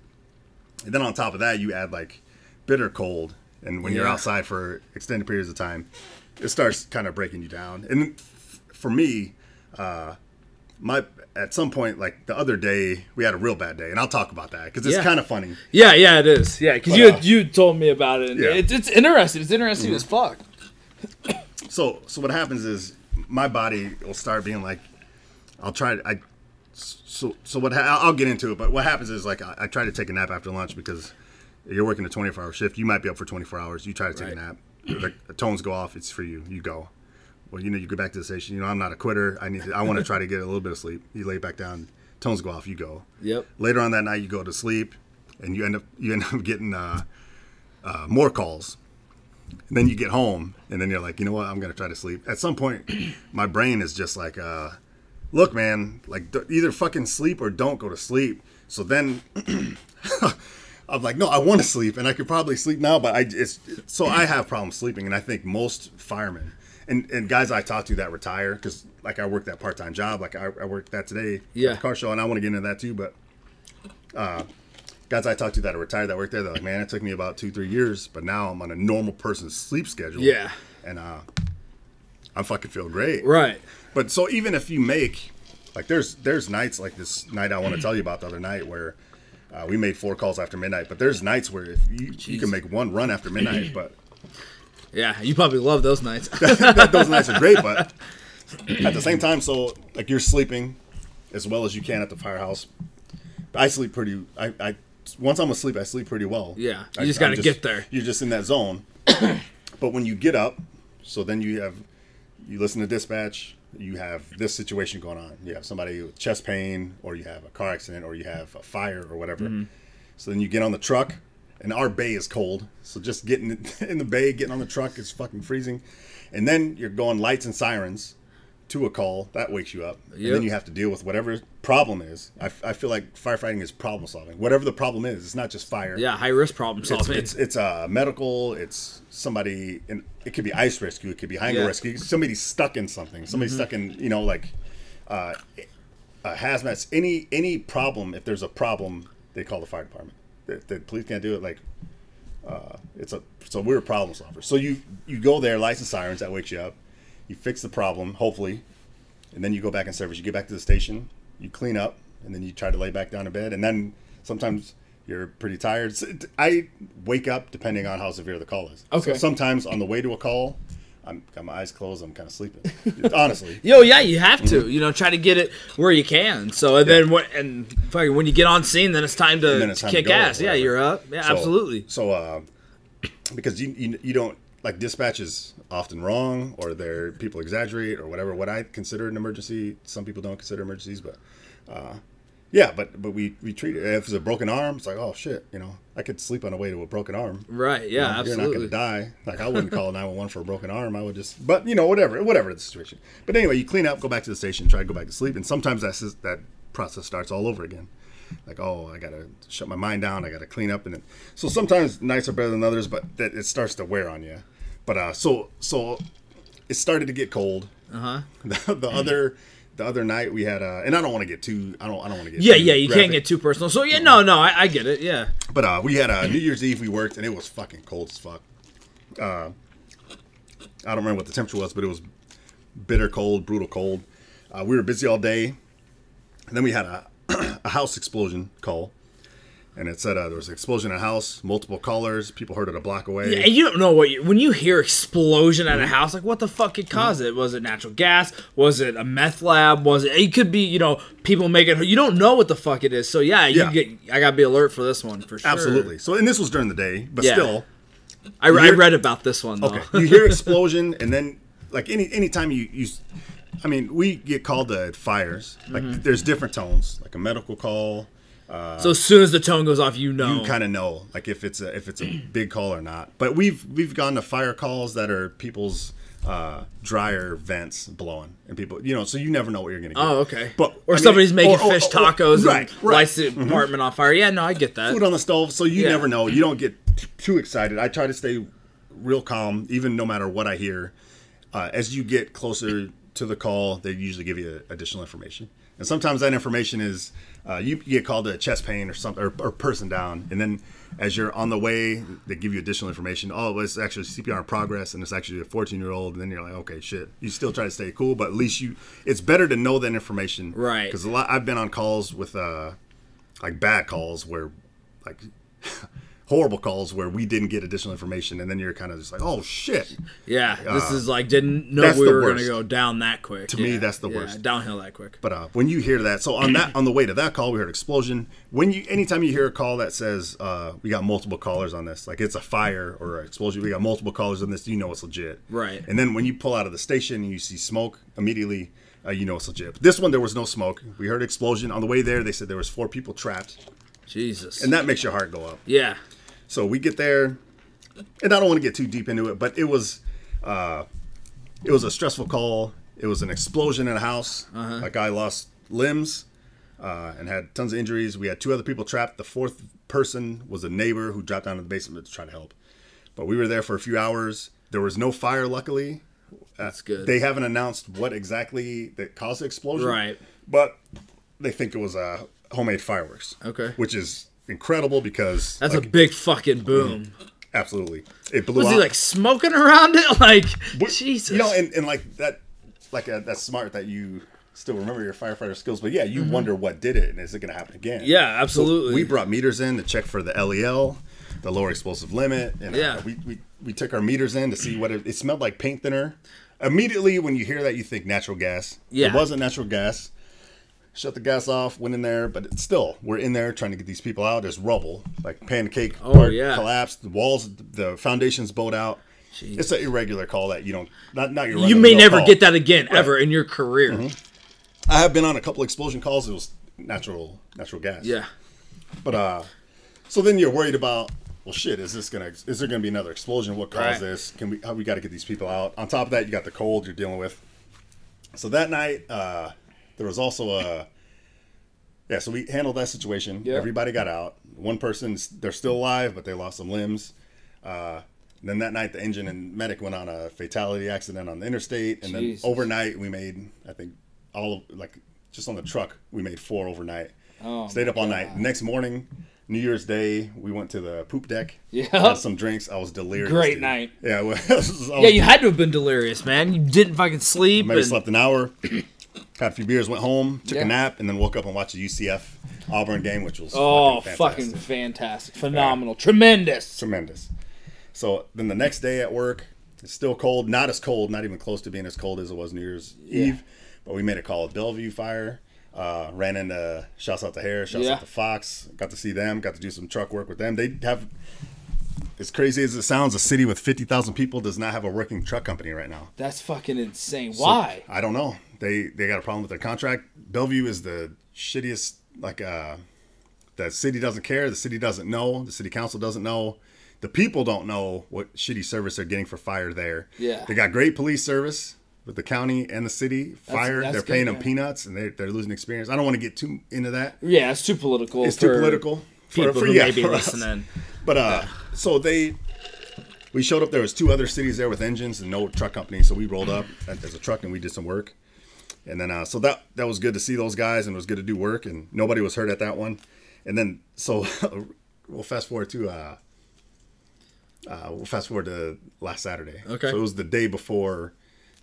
And then on top of that, you add like bitter cold. And when you're outside for extended periods of time, it starts kind of breaking you down. And for me, at some point, like the other day, we had a real bad day. And I'll talk about that because it's kind of funny. Yeah, it is. Yeah, because you told me about it. And it's interesting. It's interesting as fuck. So what happens is my body will start being like, I'll get into it, but what happens is like I try to take a nap after lunch because You're working a 24-hour shift. You might be up for 24 hours. You try to take a nap. The tones go off. It's for you. You go. Well, you go back to the station. I'm not a quitter. I want to try to get a little bit of sleep. You lay back down. Tones go off. You go. Yep. Later on that night, you go to sleep, and you end up getting more calls. And then you get home, and then you're like, you know what? I'm gonna try to sleep. At some point, my brain is just like, look, man, like either fucking sleep or don't go to sleep. So then. I'm like, no, I want to sleep, and I could probably sleep now, but I have problems sleeping, and I think most firemen and guys I talk to that retire, because like I work that part-time job, like I work that today at the car show, and I want to get into that too, but guys I talk to that are retired that work there, they're like, man, it took me about 2-3 years, but now I'm on a normal person's sleep schedule. Yeah. And I fucking feel great. Right. But so even if you make, like there's nights like this night I want to tell you about the other night where we made 4 calls after midnight, but there's nights where if you can make 1 run after midnight, but yeah, you probably love those nights. Those nights are great, but at the same time, so like you're sleeping as well as you can at the firehouse. I sleep pretty. I once I'm asleep, I sleep pretty well. Yeah, you just got to get there. You're just in that zone. But when you get up, so then you listen to dispatch. You have this situation going on. You have somebody with chest pain, or you have a car accident, or you have a fire, or whatever. Mm-hmm. So then you get on the truck, and our bay is cold. So just getting in the bay, getting on the truck is fucking freezing. And then you're going lights and sirens to a call. That wakes you up. Yep. And then you have to deal with whatever problem is. I feel like firefighting is problem solving. Whatever the problem is, it's not just fire. Yeah, high risk problem solving. It's medical. It's somebody, and it could be ice rescue. It could be hangar rescue. Somebody's stuck in something. Somebody's stuck in, hazmats. Any problem. If there's a problem, they call the fire department. The police can't do it. Like so we're problem solvers. So you go there, lights and sirens, that wakes you up. You fix the problem, hopefully, and then you go back in service. You get back to the station, you clean up, and then you try to lay back down to bed. And then sometimes you're pretty tired. So I wake up depending on how severe the call is. Okay. So sometimes on the way to a call, I'm got my eyes closed. I'm kind of sleeping. Honestly. Yeah, you have to. Try to get it where you can. So and then when you get on scene, then it's time to kick ass. Yeah, you're up. Yeah, absolutely. So because you don't. Like, dispatch is often wrong, or people exaggerate, or whatever. What I consider an emergency, some people don't consider emergencies, but but we treat it. If it's a broken arm, it's like, oh shit, I could sleep on the way to a broken arm. Right? Yeah, absolutely. You're not gonna die. Like, I wouldn't call 911 for a broken arm. I would just, but whatever the situation. But anyway, you clean up, go back to the station, try to go back to sleep, and sometimes that process starts all over again. Like, oh, I gotta shut my mind down. I gotta clean up, and so sometimes nights are better than others, but it starts to wear on you. But so it started to get cold. The other night we had and I don't want to get too. I don't want to get you can't get too personal. So I get it. Yeah. But we had New Year's Eve. We worked, and it was fucking cold as fuck. I don't remember what the temperature was, but it was bitter cold, brutal cold. We were busy all day, and then we had a house explosion call. And it said there was an explosion in a house, multiple callers, people heard it a block away. Yeah, and you don't know when you hear explosion at a house, like, what the fuck could cause it? Was it natural gas? Was it a meth lab? It could be, people making, you don't know what the fuck it is. So I gotta be alert for this one, for sure. Absolutely. So, and this was during the day, but still. I read about this one, though. Okay. You hear explosion, and then, like, anytime we get called to fires, like, there's different tones, like a medical call. So as soon as the tone goes off, you kind of know, like, if it's a big call or not. But we've gone to fire calls that are people's dryer vents blowing, and people, so you never know what you're gonna get. Oh, okay. Or somebody's making fish tacos and lights the apartment on fire. Yeah, no, I get that. Food on the stove, so you never know. You don't get too excited. I try to stay real calm, even no matter what I hear. As you get closer to the call, they usually give you additional information. And sometimes that information is you get called to a chest pain or something, or person down, and then as you're on the way, they give you additional information. Oh, it's actually CPR in progress, and it's actually a 14-year-old. And then you're like, okay, shit. You still try to stay cool, but at least it's better to know that information, right? Because I've been on calls with like bad calls where like horrible calls where we didn't get additional information, and then you're kind of just like, oh shit. Yeah, this is like didn't know we were going to go down that quick. To me, that's the worst. Downhill that quick. But when you hear that, so on the way to that call, we heard explosion. Anytime you hear a call that says we got multiple callers on this, like it's a fire or an explosion, we got multiple callers on this, you know it's legit. Right. And then when you pull out of the station and you see smoke, immediately you know it's legit. But this one, there was no smoke. We heard explosion. On the way there, they said there was 4 people trapped. Jesus. And that makes your heart go up. Yeah. So we get there, and I don't want to get too deep into it, but it was a stressful call. It was an explosion in a house. A guy lost limbs and had tons of injuries. We had 2 other people trapped. The 4th person was a neighbor who dropped down to the basement to try to help. But we were there for a few hours. There was no fire, luckily. That's good. They haven't announced what exactly that caused the explosion. Right. But they think it was homemade fireworks. Okay. Which is incredible because that's a big fucking boom. Absolutely, it blew. Was out. he like smoking around it? Like Jesus, you know, and like that, that's smart that you still remember your firefighter skills. But yeah, you wonder what did it, and is it going to happen again? Yeah, absolutely. So we brought meters in to check for the LEL, the lower explosive limit, and we took our meters in to see what it smelled like paint thinner. Immediately when you hear that, you think natural gas. Yeah, it wasn't natural gas. Shut the gas off, went in there, but still, we're in there trying to get these people out. There's rubble, like pancake, collapsed. The walls, the foundation's bowed out. Jeez. It's an irregular call that you don't, not your. You may never get that again, ever in your career. I have been on a couple explosion calls. It was natural gas. Yeah. But so then you're worried about, well, shit, is there gonna be another explosion? What caused this? We got to get these people out. On top of that, you got the cold you're dealing with. So that night, there was also so we handled that situation. Yep. Everybody got out. One person, they're still alive, but they lost some limbs. Then that night, the engine and medic went on a fatality accident on the interstate. And then overnight, we made, I think, just on the truck, we made 4 overnight. Stayed up all night. Next morning, New Year's Day, we went to the poop deck. Yeah. Had some drinks. I was delirious. Great night. Yeah. You had to have been delirious, man. You didn't fucking sleep. Maybe slept an hour. Had a few beers, went home, took a nap, and then woke up and watched the UCF Auburn game, which was fucking fantastic. Phenomenal. Yeah. Tremendous. So then the next day at work, it's still cold. Not as cold, not even close to being as cold as it was New Year's Eve. But we made a call at Bellevue Fire. Ran into, shouts out to Harris, shouts out to Fox. Got to see them, got to do some truck work with them. They have, as crazy as it sounds, a city with 50,000 people does not have a working truck company right now. That's fucking insane. Why? I don't know. They got a problem with their contract. Bellevue is the shittiest, the city doesn't care, the city doesn't know, the city council doesn't know. The people don't know what shitty service they're getting for fire there. Yeah. They got great police service with the county and the city. They're paying them peanuts, and they're losing experience. I don't want to get too into that. Yeah, it's too political. It's too political. People who may be listening. But so we showed up. There was 2 other cities there with engines and no truck company. So we rolled up as a truck and we did some work. And then so that was good to see those guys, and it was good to do work, and nobody was hurt at that one. And then so we'll fast forward to last Saturday. Okay. So it was the day before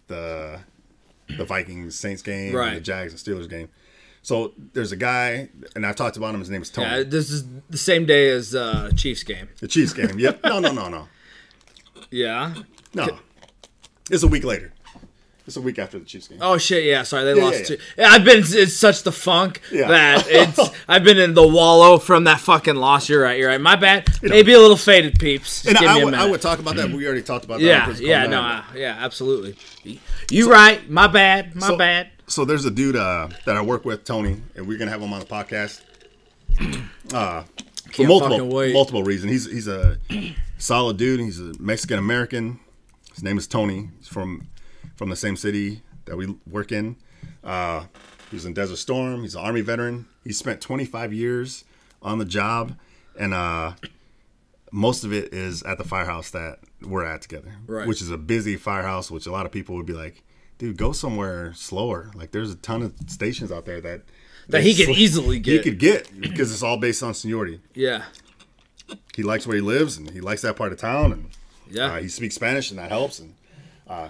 the Vikings Saints game, and the Jags and Steelers game. So there's a guy, and I've talked about him. His name is Tony. Yeah, this is the same day as Chiefs game. The Chiefs game. Yep. No. Yeah. No. It's a week later. It's a week after the Chiefs game. Oh shit! Yeah, sorry, they lost. I've been in such the funk that I've been in the wallow from that fucking loss. You're right. My bad. Maybe a little faded, peeps. Just I would talk about that, but we already talked about that. Yeah, absolutely. You right. My bad. My bad. So there's a dude that I work with, Tony, and we're gonna have him on the podcast. For multiple reasons. He's a solid dude. He's a Mexican American. His name is Tony. He's from the same city that we work in. He was in Desert Storm. He's an Army veteran. He spent 25 years on the job, and most of it is at the firehouse that we're at together, which is a busy firehouse, which a lot of people would be like, dude, go somewhere slower. Like, there's a ton of stations out there that he could easily get. He could get, because it's all based on seniority. Yeah. He likes where he lives, and he likes that part of town, and he speaks Spanish, and that helps, and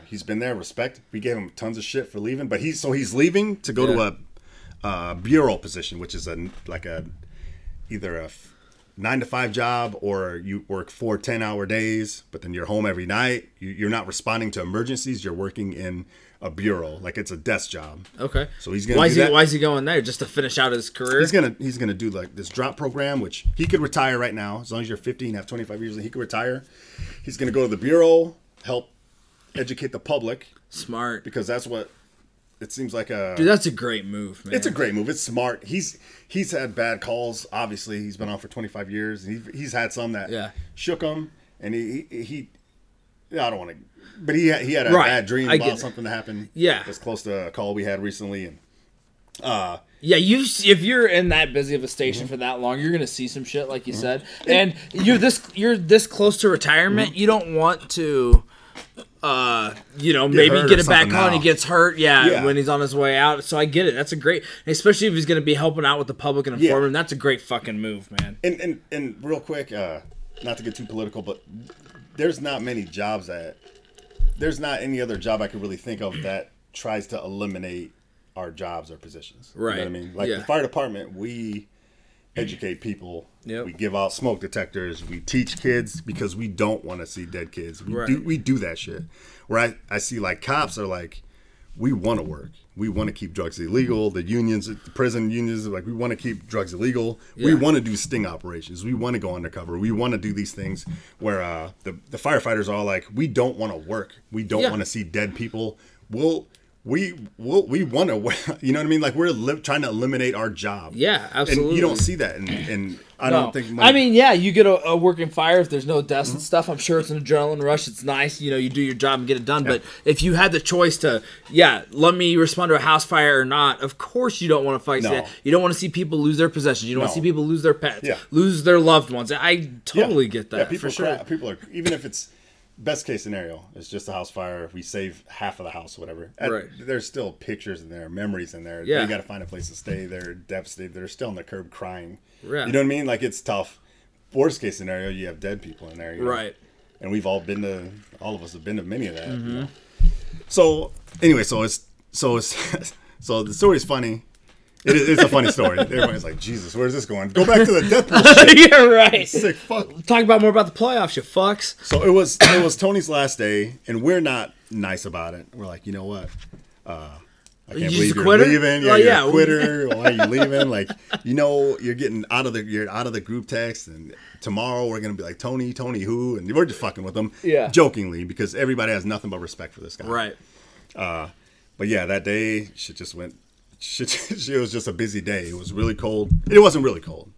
he's been there. Respect. We gave him tons of shit for leaving, but he's leaving to go to a bureau position, which is either a 9-to-5 job, or you work 4 10-hour days, but then you're home every night. You're not responding to emergencies. You're working in a bureau, like it's a desk job. Okay. So he's gonna. Why is he going there? Just to finish out his career? He's gonna do like this drop program, which he could retire right now as long as you're 50 and have 25 years. He could retire. He's gonna go to the bureau, help educate the public. Smart. Because that's what it seems like a. Dude, that's a great move, man. It's a great move. It's smart. He's had bad calls. Obviously, he's been on for 25 years. He's had some that shook him, and he I don't want to, but he had a bad dream about something that happened. Yeah, it's close to a call we had recently, and if you're in that busy of a station for that long, you're gonna see some shit, like you said, and you're this close to retirement. You don't want to. Maybe get it back on. He gets hurt, when he's on his way out. So I get it. That's a great, especially if he's going to be helping out with the public and informing. That's a great fucking move, man. And real quick, not to get too political, but there's not many jobs there's not any other job I could really think of that tries to eliminate our jobs or positions. Right. You know what I mean? Like the fire department, we educate people. Yep. We give out smoke detectors. We teach kids because we don't want to see dead kids. We do that shit. Where I see like cops are like, we want to work. We want to keep drugs illegal. The unions, the prison unions are like, we want to keep drugs illegal. Yeah. We want to do sting operations. We want to go undercover. We want to do these things where the firefighters are all like, we don't want to work. We don't want to see dead people. We want to, you know what I mean? Like we're trying to eliminate our job. Yeah, absolutely. And you don't see that, and I don't think. You get a working fire if there's no deaths and stuff. I'm sure it's an adrenaline rush. It's nice, you do your job and get it done. Yeah. But if you had the choice to, let me respond to a house fire or not, of course you don't want to fight. No. You don't want to see people lose their possessions. You don't want to see people lose their pets, lose their loved ones. I totally get that. Yeah, people for sure. People are, even if it's. Best case scenario, it's just a house fire. We save half of the house, whatever. Right. There's still pictures in there, memories in there. Yeah. They got to find a place to stay. They're devastated. They're still on the curb crying. Yeah. You know what I mean? Like it's tough. Worst case scenario, you have dead people in there. Right. And we've all of us have been to many of that. Mm-hmm. So anyway, so the story is funny. It's a funny story. Everybody's like, Jesus, where's this going? Go back to the death pool shit. You're right. Sick fuck. Talk about more about the playoffs, you fucks. So it was Tony's last day, and we're not nice about it. We're like, you know what? I can't believe you're leaving. Yeah, you're a quitter. Why are you leaving? Like, you're getting out of the group text, and tomorrow we're gonna be like, Tony who? And we're just fucking with them, jokingly, because everybody has nothing but respect for this guy. Right. But yeah, that day shit just went. It was just a busy day. It was really cold. It wasn't really cold.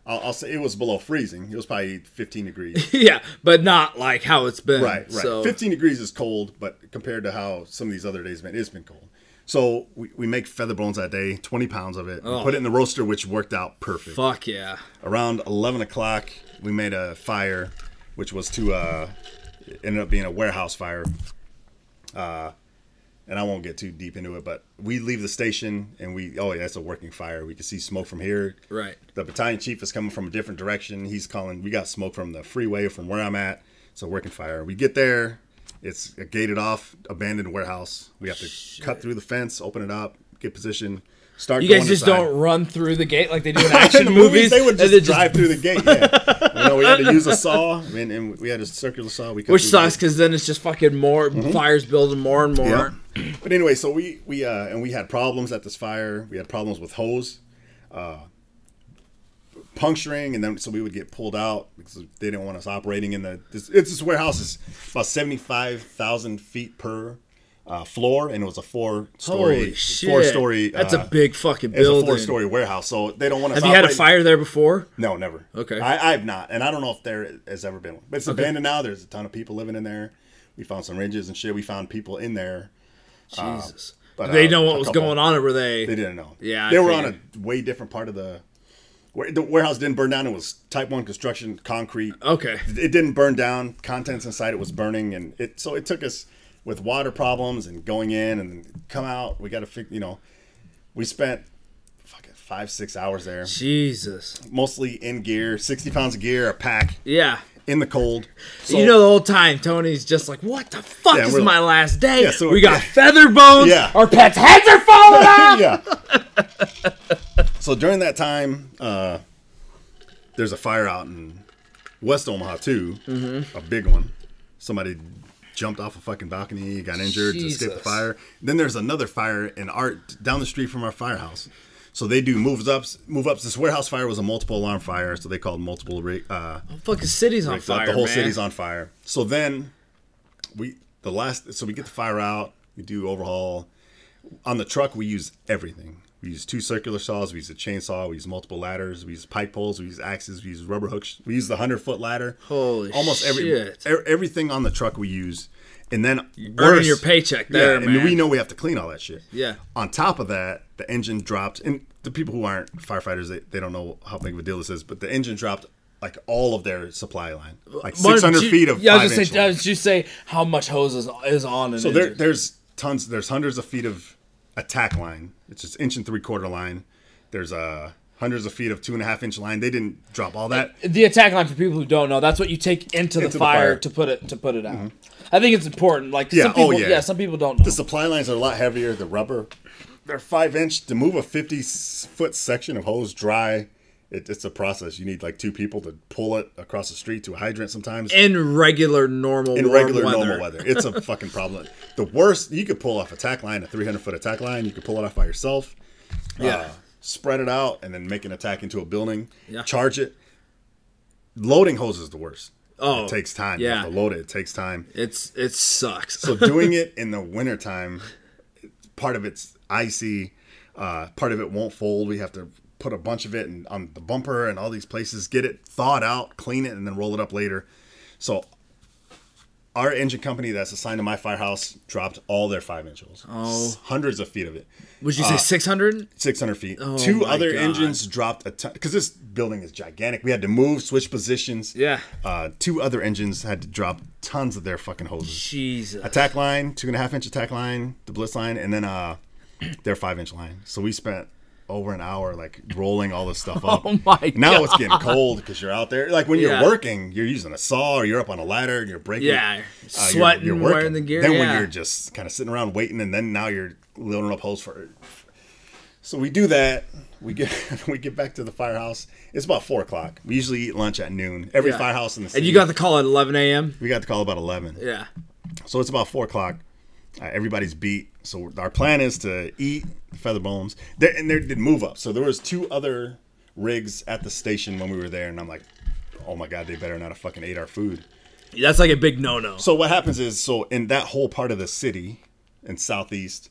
I'll say it was below freezing. It was probably 15 degrees. Yeah, but not like how it's been. Right. So. 15 degrees is cold, but compared to how some of these other days, man, it's been cold. So we make feather bones that day, 20 pounds of it. We put it in the roaster, which worked out perfect. Fuck yeah. Around 11 o'clock, we made a fire, which was ended up being a warehouse fire. And I won't get too deep into it, but we leave the station and that's a working fire. We can see smoke from here. Right. The battalion chief is coming from a different direction. He's calling, we got smoke from the freeway from where I'm at. It's a working fire. We get there. It's a gated off, abandoned warehouse. We have to cut through the fence, open it up, get position, start. You guys just don't run through the gate like they do in action movies. They would just drive through the gate. Yeah. We had to use a saw, and we had a circular saw. Which sucks because then it's just fucking more fires building more and more. Yeah. But anyway, so we had problems at this fire. We had problems with hose puncturing, and then so we would get pulled out because they didn't want us operating in this warehouse is about 75,000 feet per floor, and it was a four-story. That's a big fucking building. It's a 4-story warehouse, so they don't want us. Have you had a fire there before? No, never. Okay, I've not, and I don't know if there has ever been one. But it's abandoned now. There's a ton of people living in there. We found some ridges and shit. We found people in there. Jesus. But they know what was going on, or were they? They didn't know. Yeah, they were on a way different part of the warehouse. Didn't burn down. It was Type 1 construction, concrete. Okay. It didn't burn down. Contents inside it was burning, and it took us with water problems and going in and come out. We got to fix. We spent fucking 5-6 hours there. Jesus. Mostly in gear, 60 pounds of gear, a pack. Yeah. In the cold. So, the whole time Tony's just like, what the fuck is my last day? Yeah, so we got feather bones. Yeah. Our pets' heads are falling off. Yeah. So during that time, the there's a fire out in West Omaha too, a big one. Somebody jumped off a fucking balcony, got injured to escape the fire. Then there's another fire in Art down the street from our firehouse. So they do move ups. This warehouse fire was a multiple alarm fire, so they called multiple. Fucking city's on fire. The whole city's on fire. So then we get the fire out. We do overhaul. On the truck, we use everything. We use 2 circular saws. We use a chainsaw. We use multiple ladders. We use pike poles. We use axes. We use rubber hooks. We use the 100-foot ladder. Holy shit. Everything on the truck we use. And then earning your paycheck there, man. And we know we have to clean all that shit. Yeah. On top of that, the engine dropped. And the people who aren't firefighters, they don't know how big of a deal this is. But the engine dropped like all of their supply line. Like 600 feet of 5-inch line. Did you say how much hose is on an engine? There's tons. There's hundreds of feet of attack line. It's just 1 3/4 line. There's hundreds of feet of 2.5-inch line. They didn't drop all that. The attack line, for people who don't know, that's what you take into the fire to put it out. Mm-hmm. I think it's important. Like some people don't know. The supply lines are a lot heavier. The rubber, they're 5-inch. To move a 50-foot section of hose dry, it's a process. You need like 2 people to pull it across the street to a hydrant sometimes. In regular normal weather. It's a fucking problem. The worst, you could pull off a tack line, a 300-foot attack line. You could pull it off by yourself. Yeah. Spread it out and then make an attack into a building. Yeah. Charge it. Loading hose is the worst. Oh, it takes time. Yeah. You have to load it. It takes time. It sucks. So doing it in the wintertime, part of it's icy. Part of it won't fold. We have to put a bunch of it on the bumper and all these places, get it thawed out, clean it, and then roll it up later. So our engine company that's assigned to my firehouse dropped all their 5-inch hose. Oh. Hundreds of feet of it. Would you say 600? 600 feet. Oh, 2 other engines dropped a ton, because this building is gigantic. We had to move, switch positions. Yeah. 2 other engines had to drop tons of their fucking hoses. Jesus. Attack line, 2.5-inch attack line, the blitz line, and then their 5-inch line. So we spent over an hour like rolling all this stuff up. Oh my God. Now it's getting cold because you're out there. Like when you're working, you're using a saw or you're up on a ladder and you're breaking. Yeah, sweating, you're wearing the gear. Then when you're just kind of sitting around waiting, and then now you're loading up hose for it. So we do that. We get back to the firehouse. It's about 4:00. We usually eat lunch at noon. Every firehouse in the city. And you got the call at 11 a.m.? We got the call about 11. Yeah. So it's about 4:00. Everybody's beat. So our plan is to eat feather bones. They did move up. So there was 2 other rigs at the station when we were there, and I'm like, oh my God, they better not have fucking ate our food. That's like a big no-no. So what happens is, in that whole part of the city in Southeast,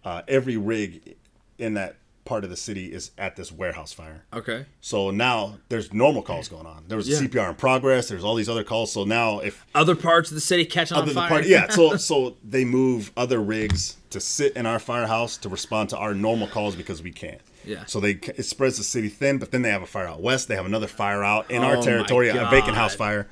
every rig in that part of the city is at this warehouse fire. Okay. So now there's normal calls going on. There was a CPR in progress. There's all these otch other calls. So now if other parts of the city catch on fire, so they move other rigs to sit in our firehouse to respond to our normal calls because we can't. Yeah. So it spreads the city thin, but then they have a fire out west. They have another fire out in our territory, a vacant house fire.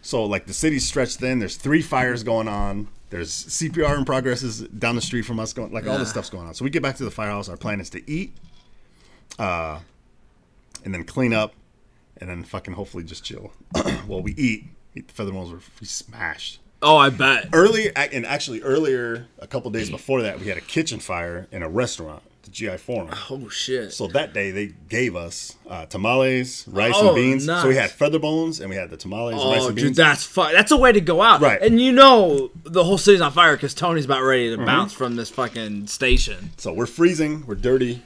So like the city's stretched thin. There's 3 fires going on. There's CPR in progress is down the street from us going, like all this stuff's going on. So we get back to the firehouse. Our plan is to eat, and then clean up, and then fucking hopefully just chill. While we eat the feather bones were smashed. Oh, I bet. Earlier, a couple days before that, we had a kitchen fire in a restaurant, the GI Forum. Oh, shit. So that day, they gave us tamales, rice, and beans. Nice. So we had feather bones, and we had the tamales, rice, and beans. Dude, that's fun. That's a way to go out. Right. And you know the whole city's on fire because Tony's about ready to bounce from this fucking station. So we're freezing. We're dirty.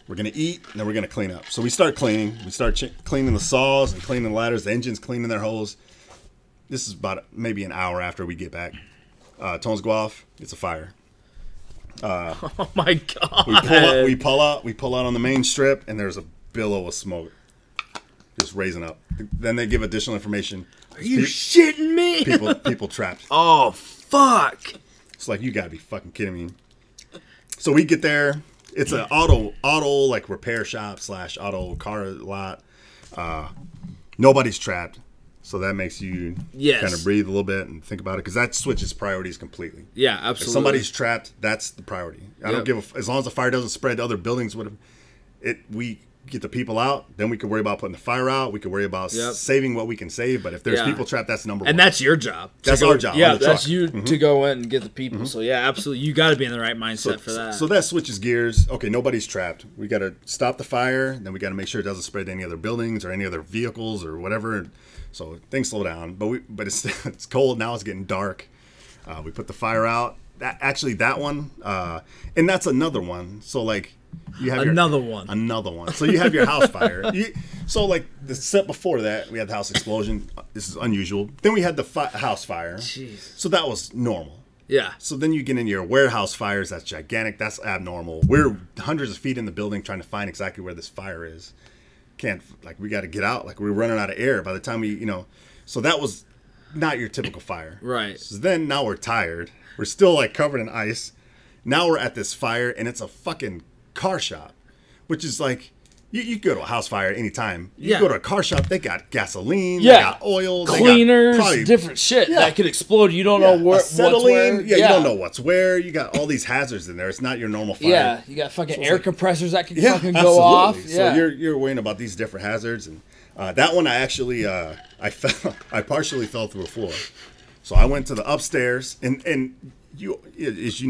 We're going to eat, and then we're going to clean up. So we start cleaning. We start cleaning the saws and cleaning the ladders. The engine's cleaning their hose. This is about maybe an hour after we get back. Tones go off. It's a fire. Oh my God! We pull out on the main strip, and there's a billow of smoke just raising up. Then they give additional information. Are you shitting me? People trapped. Oh fuck! It's like, you gotta be fucking kidding me. So we get there. It's an auto like repair shop / auto car lot. Nobody's trapped. So that makes you kind of breathe a little bit and think about it, because that switches priorities completely. Yeah, absolutely. If somebody's trapped, that's the priority. I don't give as long as the fire doesn't spread to other buildings. We get the people out, then we could worry about putting the fire out. We could worry about saving what we can save. But if there's people trapped, that's number one. And that's your job. That's our job. Yeah, that's you to go in and get the people. So yeah, absolutely, you got to be in the right mindset for that. So that switches gears. Okay, nobody's trapped. We got to stop the fire. Then we got to make sure it doesn't spread to any other buildings or any other vehicles or whatever. So things slow down. But it's cold now. It's getting dark. We put the fire out. That one, and that's another one. So like you have another one. So you have your house fire. So like the set before that, we had the house explosion. This is unusual. Then we had the house fire. Jeez. So that was normal. Yeah. So then you get into your warehouse fires. That's gigantic. That's abnormal. We're hundreds of feet in the building trying to find exactly where this fire is. We got to get out. Like we're running out of air by the time so that was not your typical fire. Right. So then now we're tired. We're still like covered in ice. Now we're at this fire and it's a fucking car shop, which is like, you go to a house fire anytime. You go to a car shop, they got gasoline, they got oil, cleaners, they got probably different shit that could explode. You don't know what's where. Yeah, you don't know what's where. You got all these hazards in there. It's not your normal fire. Yeah, you got fucking air compressors that can fucking go off. Yeah. So you're worrying about these different hazards. And that one I actually, I partially fell through a floor. So I went to the upstairs and and it's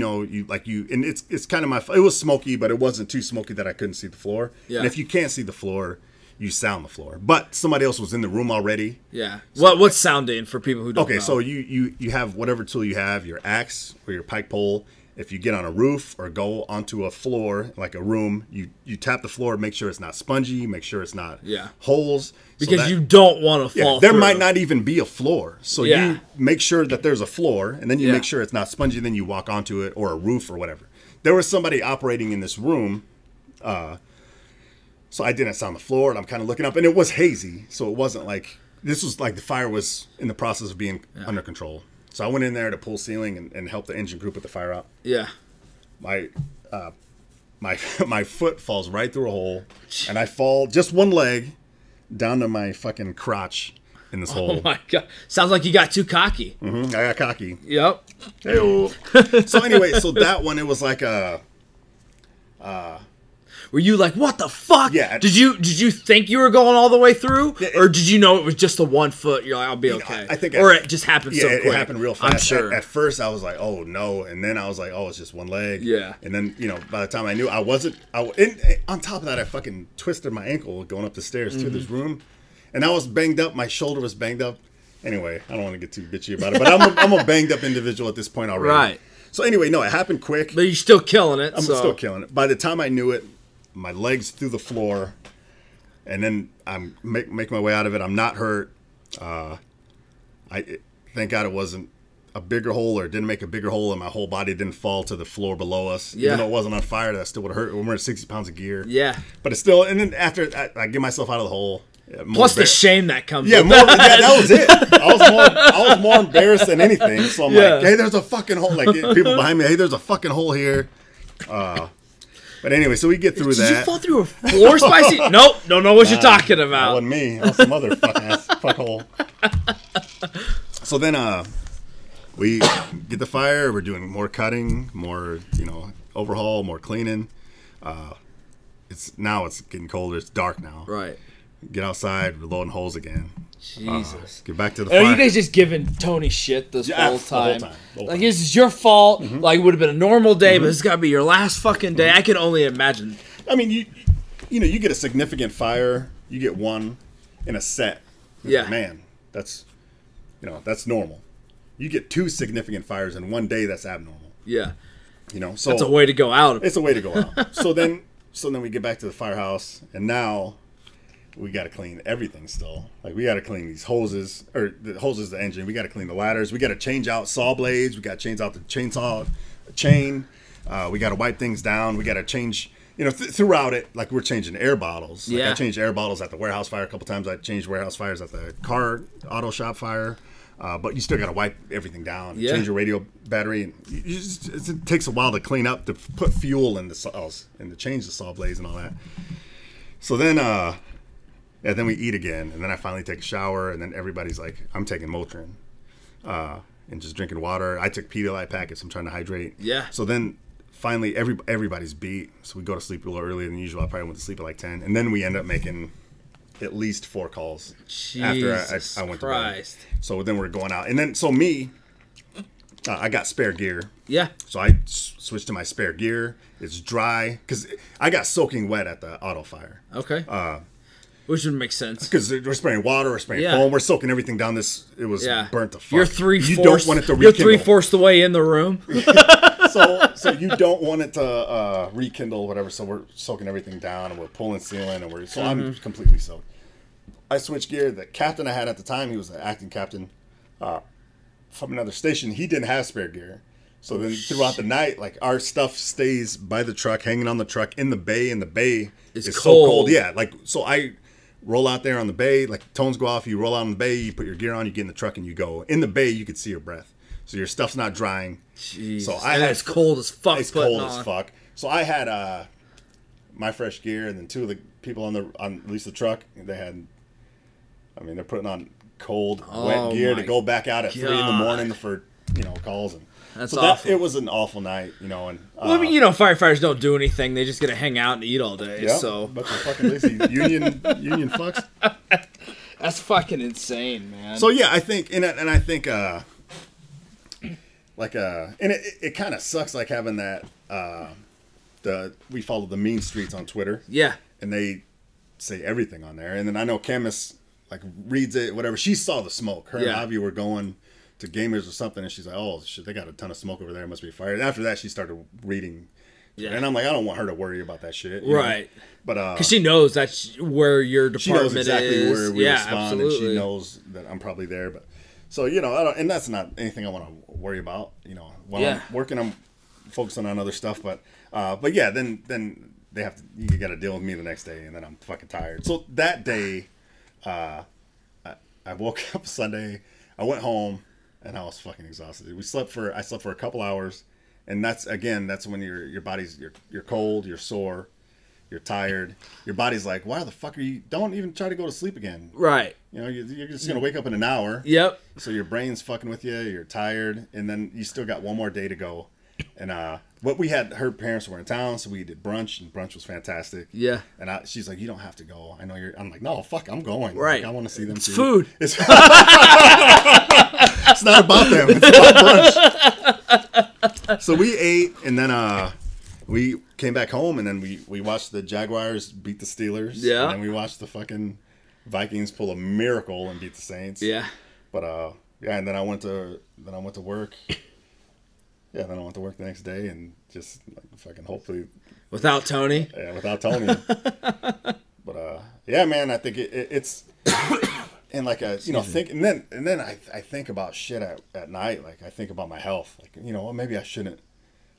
kind of it was smoky, but it wasn't too smoky that I couldn't see the floor. Yeah. And if you can't see the floor, you sound the floor. But somebody else was in the room already. Yeah. So, what's sounding for people who don't know? Okay, so you have whatever tool you have, your axe or your pike pole. If you get on a roof or go onto a floor, like a room, you tap the floor, make sure it's not spongy, make sure it's not holes. Because you don't want to fall there through. might not even be a floor. So you make sure that there's a floor, and then you make sure it's not spongy, then you walk onto it, or a roof or whatever. There was somebody operating in this room, so I didn't sound the floor, and I'm kind of looking up, and it was hazy, so it wasn't like, this was like the fire was in the process of being under control. So I went in there to pull ceiling and help the engine crew put the fire out. Yeah. My foot falls right through a hole, and I fall just one leg down to my fucking crotch in this hole. Oh my god! Sounds like you got too cocky. I got cocky. Yep. Hey-o. So anyway, that one, it was like a. Were you like, what the fuck? Yeah. Did you think you were going all the way through, or did you know it was just the 1 foot? You're like, I'll be okay. I think, or it just happened so quick. It happened real fast. I'm sure. At first, I was like, oh no, and then I was like, oh, it's just one leg. Yeah. And then by the time I knew, I wasn't. On top of that, I fucking twisted my ankle going up the stairs to this room, and I was banged up. My shoulder was banged up. Anyway, I don't want to get too bitchy about it, but I'm a banged up individual at this point already. Right. So anyway, no, it happened quick. But you're still killing it. I'm still killing it. By the time I knew it, my legs through the floor, and then I'm make my way out of it. I'm not hurt. Thank God it wasn't a bigger hole, or didn't make a bigger hole, and my whole body didn't fall to the floor below us. Yeah. Even though it wasn't on fire, that still would have hurt. We're wearing 60 pounds of gear. Yeah. But it's still, and then after I get myself out of the hole. Plus the shame that comes. Yeah, that was it. I was more embarrassed than anything. So I'm like, hey, there's a fucking hole. Like people behind me, hey, there's a fucking hole here. But anyway, so we get through that. Did you fall through a floor, Spicy? Nope, don't know what you're talking about. That wasn't me. That was some other fuck hole. So then we get the fire. We're doing more cutting, more overhaul, more cleaning. It's getting colder. It's dark now. Right. Get outside. We're loading holes again. Jesus. Get back to the fire. Are you guys just giving Tony shit this whole time? The whole Like, time. this is your fault. Like, it would have been a normal day, but this has got to be your last fucking day. I can only imagine. I mean, you get a significant fire. You get one in a set. Yeah. Man, that's normal. You get 2 significant fires in one day. That's abnormal. Yeah. So that's a way to go out. It's a way to go out. So then we get back to the firehouse, and now we got to clean everything still. Like, we got to clean these hoses, or the hoses, the engine. We got to clean the ladders. We got to change out saw blades. We got to change out the chainsaw chain. We got to wipe things down. We got to change, throughout it, like we're changing air bottles. Like, I changed air bottles at the warehouse fire a couple times. I changed warehouse fires at the car auto shop fire. But you still got to wipe everything down. Change your radio battery. And it takes a while to clean up, to put fuel in the saws, and to change the saw blades and all that. So then, then we eat again, and then I finally take a shower, and then everybody's like, I'm taking Motrin and just drinking water. I took Pedialyte packets. I'm trying to hydrate. Yeah. So then finally everybody's beat, so we go to sleep a little earlier than usual. I probably went to sleep at like 10, and then we end up making at least 4 calls Jesus after I went Christ. to bed. So then we're going out, and then so me, I got spare gear. Yeah. So I switched to my spare gear. It's dry because I got soaking wet at the auto fire. Okay. Which would make sense. Because we're spraying water, we're spraying foam, we're soaking everything down this. It was burnt the fuck. You're 3/4. You don't want it to rekindle. You're 3/4 the way in the room. So you don't want it to rekindle, whatever. So we're soaking everything down, and we're pulling sealant, and I'm completely soaked. I switched gear. The captain I had at the time, he was an acting captain from another station. He didn't have spare gear. So then throughout the night, like our stuff stays by the truck, hanging on the truck in the bay, and the bay is so cold. Yeah, like so I roll out there on the bay, like tones go off, you roll out on the bay, you put your gear on, you get in the truck, and you go. In the bay, you could see your breath. So your stuff's not drying. Jeez. So I had it's cold as fuck. It's cold as fuck. So I had my fresh gear, and then 2 of the people on at least the truck, they're putting on cold, wet gear to go back out at 3 in the morning for calls. And that's so awful. It was an awful night, And well, I mean, firefighters don't do anything; they just get to hang out and eat all day. Yep, so, but they're fucking lazy union fucks. That's fucking insane, man. So yeah, I think, and I think, and it kind of sucks, like having that. We follow the mean streets on Twitter. Yeah, and they say everything on there, and then I know Camus like reads it, whatever. She saw the smoke. Her and Avi were going to Gamers or something, and she's like, "Oh shit, they got a ton of smoke over there. It must be a fire." And after that, she started reading. Yeah, and I'm like, I don't want her to worry about that shit, right? But because she knows that's where your department she knows exactly is. Where we respond, absolutely. And she knows that I'm probably there. But so I don't, and that's not anything I want to worry about. While I'm working, I'm focusing on other stuff. But yeah, then they have to. You got to deal with me the next day, and then I'm fucking tired. So that day, I woke up Sunday. I went home, and I was fucking exhausted. I slept for a couple hours, and that's when your body's you're cold, you're sore, you're tired. Your body's like, why the fuck are you? Don't even try to go to sleep again. Right. You're just gonna wake up in an hour. Yep. So your brain's fucking with you. You're tired, and then you still got one more day to go. And what we had, her parents were in town, so we did brunch, and brunch was fantastic. Yeah. And she's like, you don't have to go. I know you're. I'm like, no, fuck, I'm going. Right. Like, I want to see them. It's too. food. It's not about them. It's about brunch. So we ate, and then we came back home, and then we watched the Jaguars beat the Steelers. Yeah. And then we watched the fucking Vikings pull a miracle and beat the Saints. Yeah. But and then I went to work. Yeah, then I went to work the next day, and just like fucking hopefully without Tony. Yeah, without Tony. But yeah, man, I think it's and like think and then I think about shit at night. Like I think about my health. Like maybe I shouldn't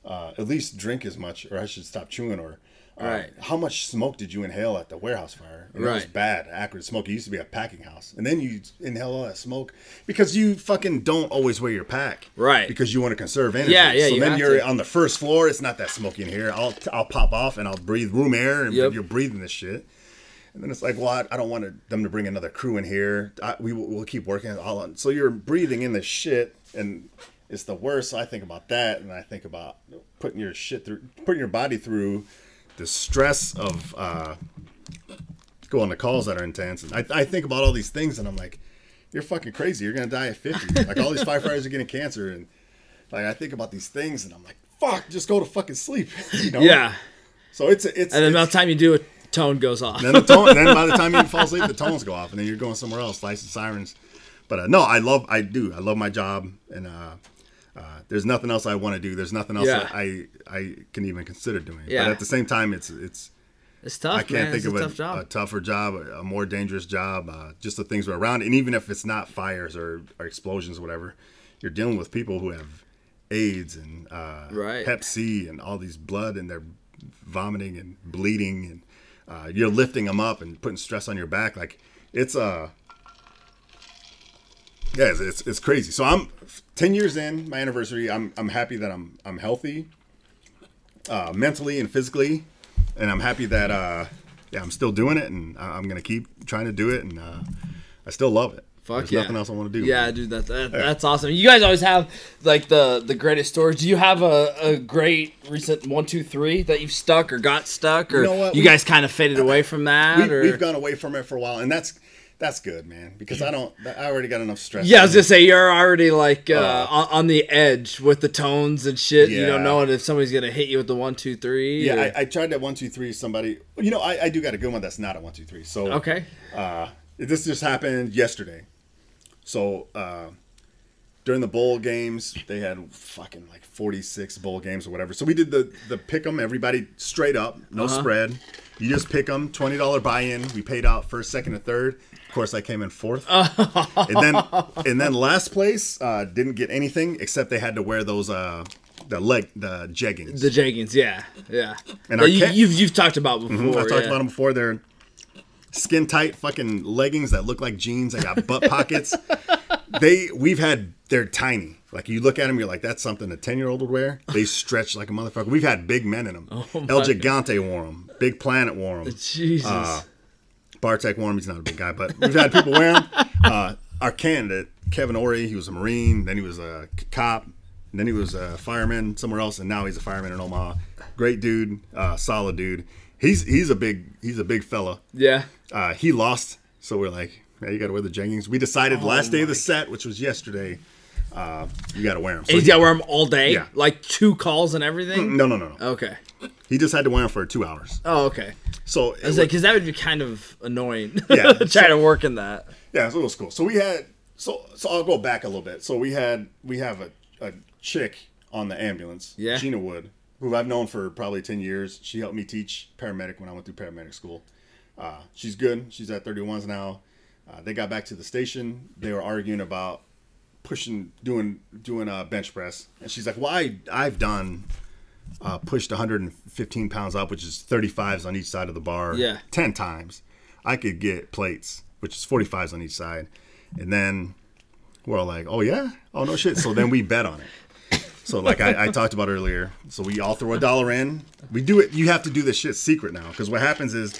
at least drink as much, or I should stop chewing, or right. How much smoke did you inhale at the warehouse fire? And It was bad, acrid smoke. It used to be a packing house, and then you inhale all that smoke because you fucking don't always wear your pack, right? Because you want to conserve energy. Yeah. So then you're on the first floor. It's not that smoky in here. I'll pop off and I'll breathe room air, and you're breathing this shit. And then it's like, well, I don't want them to bring another crew in here. We'll keep working all on. So you're breathing in this shit, and it's the worst. So I think about that, and I think about putting your body through the stress of going to calls that are intense. And I think about all these things, and I'm like, you're fucking crazy. You're gonna die at 50. Like all these firefighters are getting cancer, and like I think about these things, and I'm like, fuck, just go to fucking sleep. Yeah. So it's and then by the time you do it, tone goes off. Then by the time you fall asleep, the tones go off, and then you're going somewhere else, lights sirens. But no, I love my job, and there's nothing else I want to do. There's nothing else I can even consider doing. Yeah. But at the same time, it's tough. I can't think of a tougher job, a more dangerous job. Just the things that are around, and even if it's not fires or explosions or whatever, you're dealing with people who have AIDS and Hep C and all these blood, and they're vomiting and bleeding, and you're lifting them up and putting stress on your back. Like it's crazy. So I'm 10 years in, my anniversary. I'm happy that I'm healthy, mentally and physically, and I'm happy that I'm still doing it, and I'm gonna keep trying to do it, and I still love it. Fuck There's nothing else I want to do. Yeah, dude, that's awesome. You guys always have like the greatest stories. Do you have a great recent 1, 2, 3 that you've stuck or got stuck, or You know what? you guys kind of faded away from that? We've gone away from it for a while, and that's good, man, because I already got enough stress. Yeah, I was gonna say you're already like on the edge with the tones and shit. Yeah. You don't know if somebody's gonna hit you with the 1, 2, 3. Yeah, I tried that 1, 2, 3. Somebody, I do got a good one that's not a 1, 2, 3. So okay, this just happened yesterday. So during the bowl games, they had fucking like 46 bowl games or whatever. So we did the pick 'em, everybody straight up, no spread. You just pick 'em, $20 buy-in. We paid out first, second, and third. Of course, I came in fourth. And then last place didn't get anything except they had to wear those the jeggings. The jeggings, yeah. And you've talked about before. I've talked about them before. They're skin tight fucking leggings that look like jeans. They got butt pockets. They're tiny. Like you look at them, you're like, that's something a 10-year-old would wear. They stretch like a motherfucker. We've had big men in them. El Gigante wore them. Big Planet wore them. Jesus. Bartek wore them. He's not a big guy, but we've had people wear them. Our candidate, Kevin Ory, he was a Marine. Then he was a cop. And then he was a fireman somewhere else, and now he's a fireman in Omaha. Great dude, solid dude. He's a big fella. Yeah. He lost, so we're like, hey, you got to wear the jeggings. We decided last day of the set, which was yesterday, you got to wear them. So he's got to wear them all day? Yeah. Like 2 calls and everything? No. Okay. He just had to wear them for 2 hours. Oh, okay. So I was like, because that would be kind of annoying. Yeah. Trying to work in that. Yeah, so it was cool. So we had, so I'll go back a little bit. So we have a chick on the ambulance, Gina Wood, who I've known for probably 10 years. She helped me teach paramedic when I went through paramedic school. She's good. She's at 31s now. They got back to the station. They were arguing about doing bench press. And she's like, well, I've done pushed 115 pounds up, which is 35s on each side of the bar 10 times. I could get plates, which is 45s on each side. And then we're all like, oh, yeah? Oh, no shit. So then we bet on it. So like I talked about earlier. So we all throw $1 in. We do it. You have to do this shit secret now. Because what happens is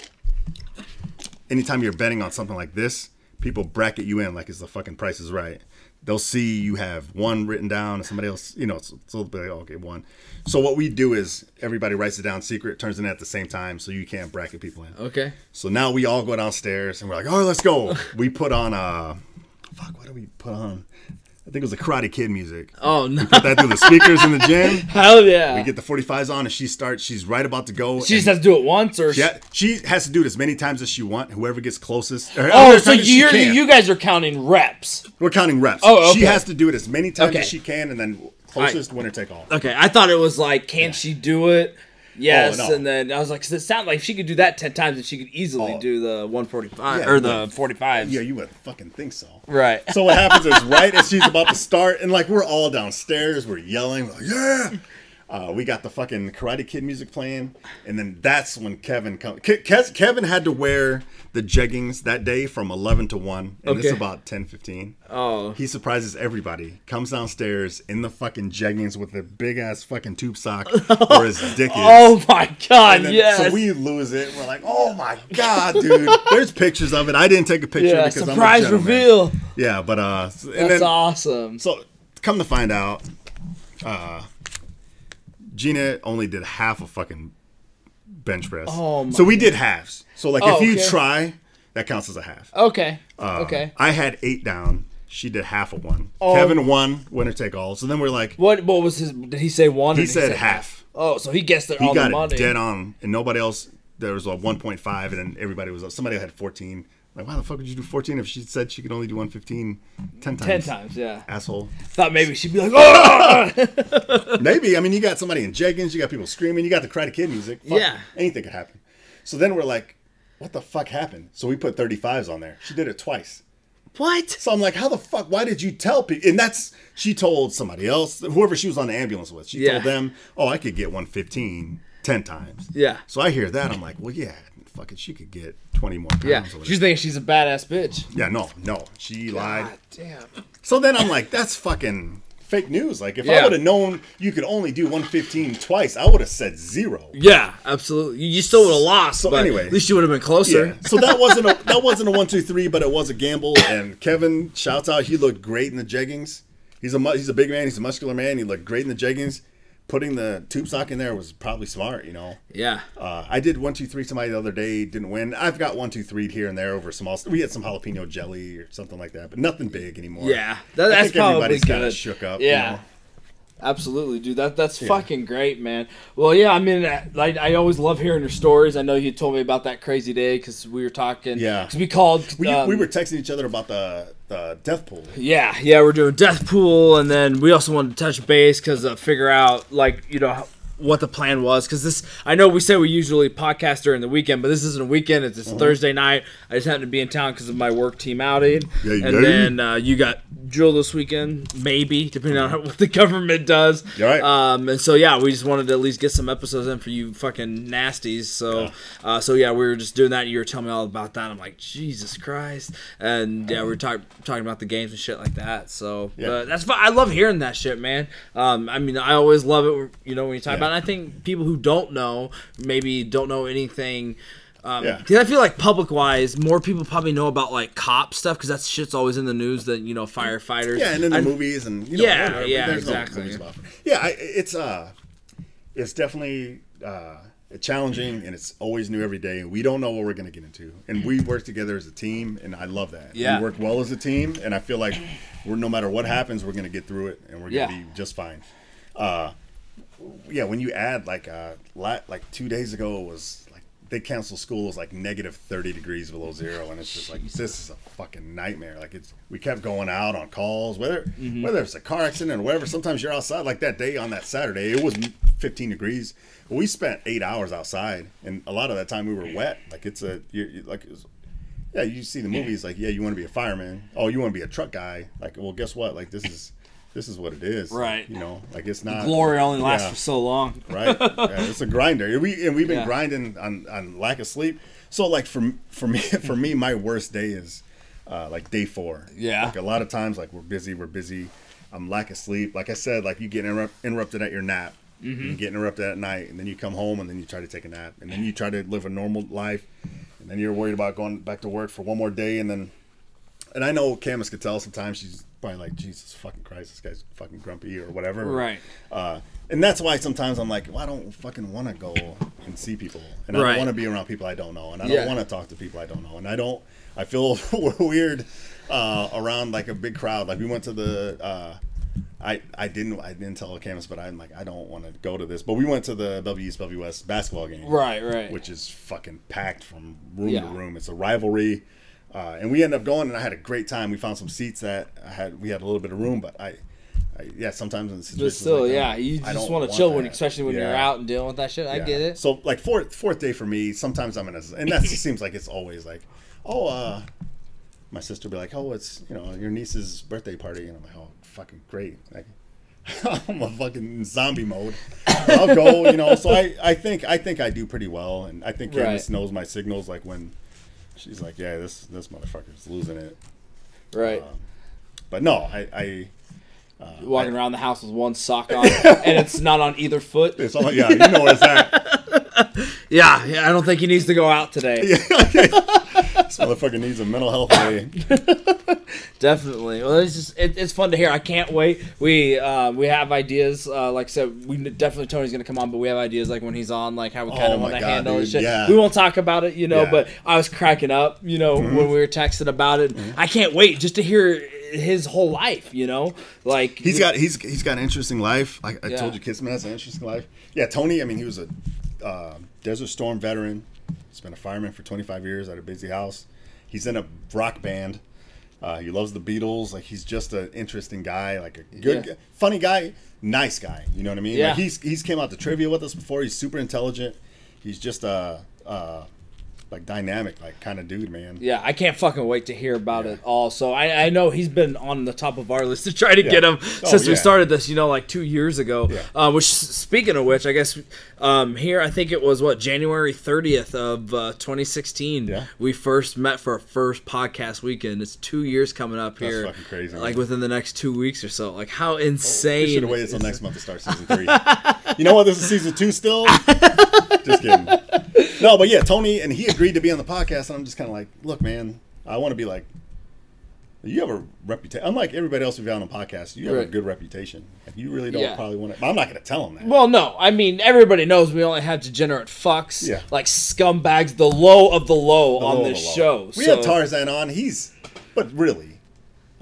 anytime you're betting on something like this, people bracket you in like it's the fucking Price is Right. They'll see you have 1 written down and somebody else, so they'll be like, oh, okay, 1. So what we do is everybody writes it down secret, turns it in at the same time so you can't bracket people in. Okay. So now we all go downstairs and we're like, oh, let's go. We put on, what did we put on? I think it was the Karate Kid music. Oh, no. We put that through the speakers in the gym. Hell yeah. We get the 45s on and she's right about to go. She just has to do it once? Or she has to do it as many times as she wants, whoever gets closest. Oh, so you guys are counting reps. We're counting reps. Oh, okay. She has to do it as many times as she can, and then closest winner take all. Okay, I thought it was like, can she do it? Yes, no. And then I was like, 'cause it sounded like if she could do that 10 times, and she could easily do the 145 or the 45s. Yeah, you would fucking think so. Right. So what happens is right as she's about to start, and like we're all downstairs, we're yelling, we're like, yeah. We got the fucking Karate Kid music playing, and then that's when Kevin comes. Kevin had to wear the jeggings that day from 11 to 1, and it's about 10:15. Oh. He surprises everybody. Comes downstairs in the fucking jeggings with a big ass fucking tube sock where his dick is. Oh my god, yes. So we lose it. We're like, oh my god, dude. There's pictures of it. I didn't take a picture because surprise I'm a gentleman. reveal. Yeah, but that's awesome. So come to find out, Gina only did half a fucking bench press. Oh my so we did halves. So like if you try, that counts as a half. Okay. Okay. I had 8 down. She did half of 1. Kevin won, winner take all. So then we're like, what was his? Did he say 1? He said half. Oh, so he guessed it on the money. He got it dead on, and nobody else. There was a 1.5, and then everybody was up. Somebody had 14. Like, why the fuck would you do 14 if she said she could only do 115 10 times? 10 times, yeah. Asshole. Thought maybe she'd be like, oh! Maybe. I mean, you got somebody in jeggings, you got people screaming, you got the Karate Kid music. Fuck, yeah. Anything could happen. So then we're like, what the fuck happened? So we put 35s on there. She did it twice. What? So I'm like, how the fuck? Why did you tell people? And she told somebody else, whoever she was on the ambulance with. She told them, oh, I could get 115 10 times. Yeah. So I hear that. I'm like, well, yeah, fuck it. She could get 20 more pounds. Yeah. She's thinking she's a badass bitch. Yeah, no. She lied. God damn. So then I'm like, that's fucking fake news. Like, if I would have known you could only do 115 twice, I would have said 0. Yeah, absolutely. You still would have lost. So but anyway, at least you would have been closer. Yeah. So that wasn't a 1, 2, 3, but it was a gamble. And Kevin, shouts out, he looked great in the jeggings. He's a big man. He's a muscular man. He looked great in the jeggings. Putting the tube sock in there was probably smart, you know. Yeah. I did 1, 2, 3 somebody the other day, didn't win. I've got 1, 2, 3 here and there over some. We had some jalapeno jelly or something like that, but nothing big anymore. Yeah, I that's think probably everybody's good. kind of shook up. Yeah. You know? Absolutely, dude. That's fucking great, man. Well, yeah, I mean, I always love hearing your stories. I know you told me about that crazy day because we were talking. Yeah. Because we called. We were texting each other about the death pool. Yeah, we're doing death pool, and then we also wanted to touch base because figure out, like, you know, what the plan was, because this, I know we say we usually podcast during the weekend, but this isn't a weekend. It's Thursday night. I just happened to be in town because of my work team outing, and then you got drill this weekend, maybe, depending on what the government does. Right. And so yeah, we just wanted to at least get some episodes in for you fucking nasties. So we were just doing that. You were telling me all about that. I'm like, Jesus Christ, and yeah, we were talking about the games and shit like that. So that's fun. I love hearing that shit, man. I mean, I always love it, you know, when you talk about. And I think people who don't know, maybe don't know anything. Because I feel like public-wise, more people probably know about, like, cop stuff, because that shit's always in the news than, you know, firefighters. Yeah, and in the movies and, you know, there's exactly. No movies about it. Yeah, it's definitely challenging, and it's always new every day, and we don't know what we're going to get into. And we work together as a team, and I love that. Yeah. We work well as a team, and I feel like no matter what happens, we're going to get through it, and we're going to be just fine. When you add, like 2 days ago, it was like they canceled school. It was like negative 30 degrees below zero, and it's just like, this is a fucking nightmare. Like, we kept going out on calls, whether it's a car accident or whatever. Sometimes you're outside, like that day on that Saturday, it was 15 degrees. We spent 8 hours outside, and a lot of that time we were wet. Like, you see the movies, like, you want to be a fireman. Oh, you want to be a truck guy. Like, well, guess what? Like, this is what it is, right? You know, like, it's not. Glory only lasts for so long, right? Yeah, it's a grinder. We've been grinding on lack of sleep. So, like, for me, my worst day is like day 4. Yeah. Like, a lot of times, like, we're busy. I'm lack of sleep. Like I said, like, you get interrupted at your nap. You get interrupted at night, and then you come home, and then you try to take a nap, and then you try to live a normal life, and then you're worried about going back to work for one more day, and I know Camus could tell sometimes she's probably like, Jesus fucking Christ, this guy's fucking grumpy or whatever. Right. And that's why sometimes I'm like, well, I don't fucking want to go and see people, and I don't want to be around people I don't know, and I don't want to talk to people I don't know, and I feel weird around, like, a big crowd. Like, we went to the I didn't tell Camus, but I'm like, I don't want to go to this, but we went to the W East W West basketball game, right, which is fucking packed from room to room. It's a rivalry. And we ended up going, and I had a great time. We found some seats that we had a little bit of room, but sometimes in the situation, but still, like, you just want to chill especially when you're out and dealing with that shit. I get it. So, like, fourth day for me, sometimes I'm and that just seems like it's always like, my sister will be like, oh, it's, you know, your niece's birthday party, and I'm like, oh, fucking great. Like, I'm a fucking zombie mode. I'll go, you know. So I think I do pretty well, and I think Candace knows my signals, like when she's like, yeah, this motherfucker's losing it. Right. But no, I walking around the house with one sock on, and it's not on either foot. It's all, you know where it's at. Yeah, I don't think he needs to go out today. This motherfucker needs a mental health day. Definitely. Well, it's fun to hear. I can't wait. We have ideas. Like I said, definitely Tony's gonna come on, but we have ideas, like when he's on, like how we kind of want to handle and shit. Yeah. We won't talk about it, you know. But I was cracking up, you know, when we were texting about it. I can't wait just to hear his whole life, you know. Like he's got an interesting life. Like I told you, Kissman has an interesting life. Yeah, Tony. I mean, he was a Desert Storm veteran. He's been a fireman for 25 years at a busy house. He's in a rock band. He loves the Beatles. Like, he's just an interesting guy, like a good, funny guy, nice guy. You know what I mean? Yeah. Like, he's came out to trivia with us before. He's super intelligent. He's just like dynamic, like kind of dude, man. Yeah, I can't fucking wait to hear about it all. So I know he's been on the top of our list to try to get him since we started this, like 2 years ago. Yeah. Which, speaking of which, I guess here, I think it was, January 30th of 2016. Yeah. We first met for our first podcast weekend. It's 2 years coming up here. That's fucking crazy. Like within the next 2 weeks or so. Like, how insane. We should have waited until next month to start season 3. You know what? This is season 2 still? Just kidding. No, but yeah, Tony, and he agreed to be on the podcast, and I'm just kind of like, look, man, I want to be like, you have a reputation. Unlike everybody else we've had on the podcast, you have a good reputation. If you really don't probably want to, I'm not going to tell him that. Well, no, I mean, everybody knows we only have degenerate fucks, like scumbags, the low of the low on this show. We had Tarzan on, but really,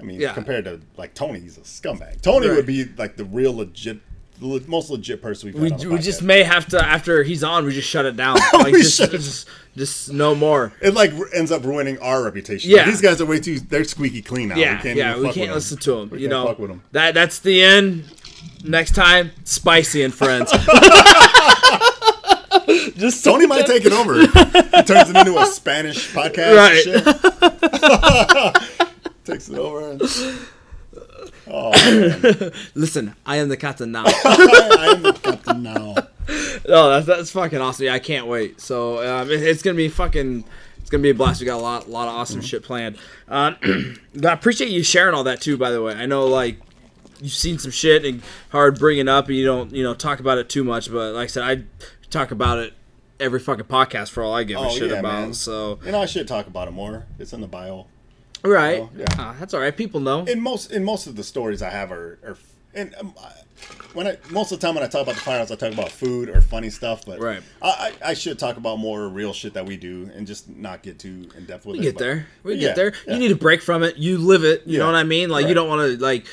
I mean, compared to like Tony, he's a scumbag. Tony would be like the real legit. The most legit person we've had on the podcast. We just may have to, after he's on, we just shut it down. Like, just no more. It like ends up ruining our reputation. Yeah. These guys are they're squeaky clean now. Yeah, we can't listen to them. We can't fuck with them. That's the end. Next time, Spicy and Friends. Tony might take it over. He turns it into a Spanish podcast. Right. Takes it over. Oh, man. Listen, I am the captain now. I am the captain now. No, that's fucking awesome. Yeah, I can't wait. So it's gonna be it's gonna be a blast. We got a lot of awesome shit planned. I appreciate you sharing all that too. By the way, I know like you've seen some shit and hard bringing up, and you don't talk about it too much. But like I said, I talk about it every fucking podcast for all I give a shit about. Man. So I should talk about it more. It's in the bio. Right. That's all right. People know. In most of the stories I have are most of the time when I talk about the firehouse, I talk about food or funny stuff. But I should talk about more real shit that we do and just not get too in depth with it. We get there. You need a break from it. You live it. You know what I mean? Like you don't want to like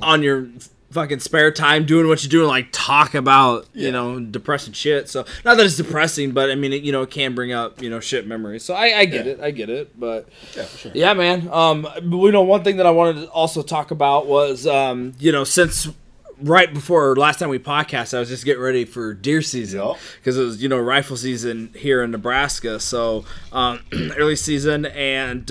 on your fucking spare time doing what you're doing, like talk about depressing shit. So not that it's depressing, but I mean it can bring up shit memories. So I get it, but for sure. Yeah, man. One thing that I wanted to also talk about was since right before last time we podcast, I was just getting ready for deer season because it was rifle season here in Nebraska. So early season and.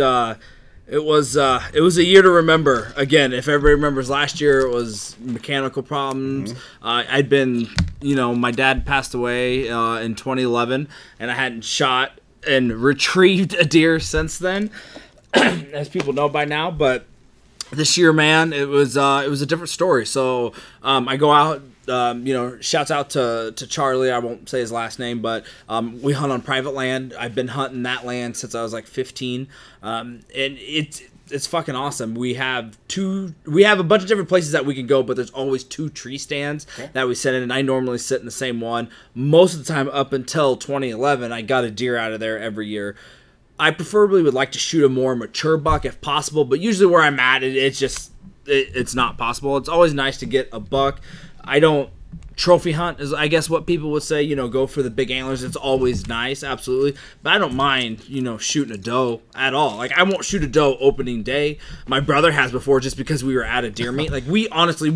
It was a year to remember. Again, if everybody remembers last year, it was mechanical problems. I'd been, my dad passed away in 2011, and I hadn't shot and retrieved a deer since then, as people know by now. But this year, man, it was a different story. So I go out. Shouts out to Charlie. I won't say his last name, but we hunt on private land. I've been hunting that land since I was like 15, and it's fucking awesome. We have a bunch of different places that we can go, but there's always 2 tree stands that we sit in, and I normally sit in the same one. Most of the time up until 2011, I got a deer out of there every year. I preferably would like to shoot a more mature buck if possible, but usually where I'm at, it's not possible. It's always nice to get a buck. I don't trophy hunt, is I guess what people would say, go for the big antlers. It's always nice, absolutely. But I don't mind, shooting a doe at all. Like, I won't shoot a doe opening day. My brother has before just because we were at a deer meet. Like, we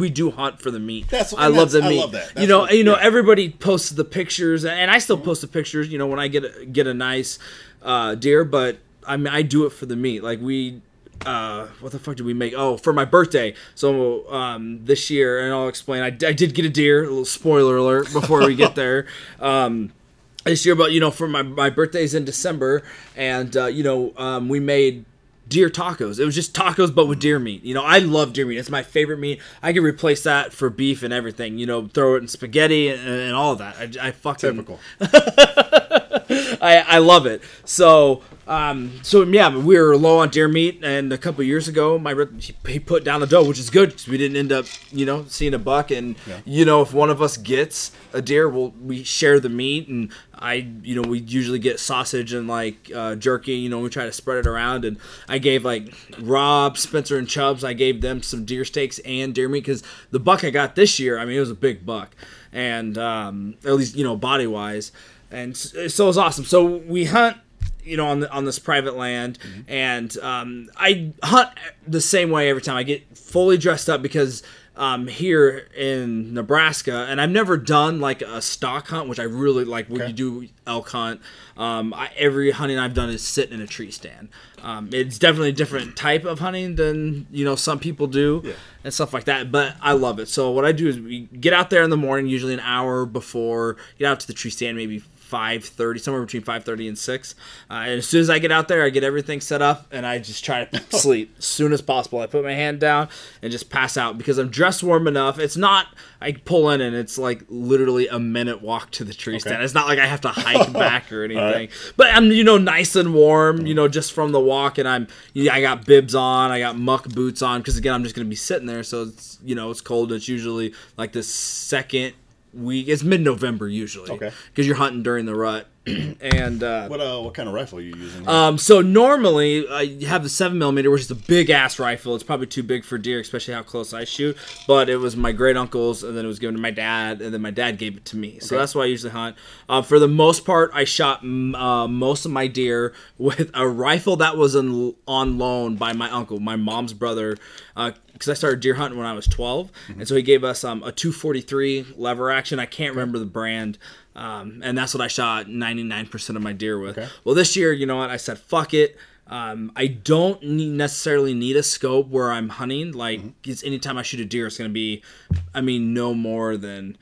do hunt for the meat. I love the meat. I love that. Everybody posts the pictures, and I still post the pictures, when I get a nice deer, but I mean, I do it for the meat. Like, what the fuck did we make? Oh, for my birthday. So this year, and I'll explain. I did get a deer. A little spoiler alert before we get there. This year, but for my birthday's in December, and we made deer tacos. It was just tacos, but with deer meat. I love deer meat. It's my favorite meat. I could replace that for beef and everything. Throw it in spaghetti and all of that. I fucking typical. I love it. So yeah, we were low on deer meat, and a couple years ago, he put down the doe, which is good because we didn't end up, seeing a buck. And if one of us gets a deer, we share the meat, and we usually get sausage and like jerky. We try to spread it around, and I gave like Rob, Spencer, and Chubbs. I gave them some deer steaks and deer meat because the buck I got this year, I mean, it was a big buck, and at least body wise. And so it was awesome. So we hunt, on this private land, and I hunt the same way every time. I get fully dressed up because here in Nebraska, and I've never done like a stock hunt, which I really like. When you do elk hunt, every hunting I've done is sitting in a tree stand. It's definitely a different type of hunting than some people do and stuff like that. But I love it. So what I do is we get out there in the morning, usually an hour before, get out to the tree stand, maybe 5:30, somewhere between 5:30 and 6. And as soon as I get out there, I get everything set up, and I just try to sleep as soon as possible. I put my hand down and just pass out because I'm dressed warm enough. It's not, I pull in and it's like literally a minute walk to the tree stand. It's not like I have to hike back or anything. Right. But I'm, nice and warm, just from the walk, and I got bibs on, I got muck boots on, because again, I'm just going to be sitting there, so it's, it's cold. It's usually like the second week. It's mid-November usually, because you're hunting during the rut. And what kind of rifle are you using? So normally I have the 7mm, which is a big ass rifle. It's probably too big for deer, especially how close I shoot. But it was my great uncle's, and then it was given to my dad, and then my dad gave it to me. So that's why I usually hunt. For the most part, I shot most of my deer with a rifle that was on loan by my uncle, my mom's brother. Because I started deer hunting when I was 12, and so he gave us a 243 lever action. I can't remember the brand. And that's what I shot 99% of my deer with. Well, this year, you know what? I said, fuck it. I don't necessarily need a scope where I'm hunting. Like, it's anytime I shoot a deer, it's going to be, no more than...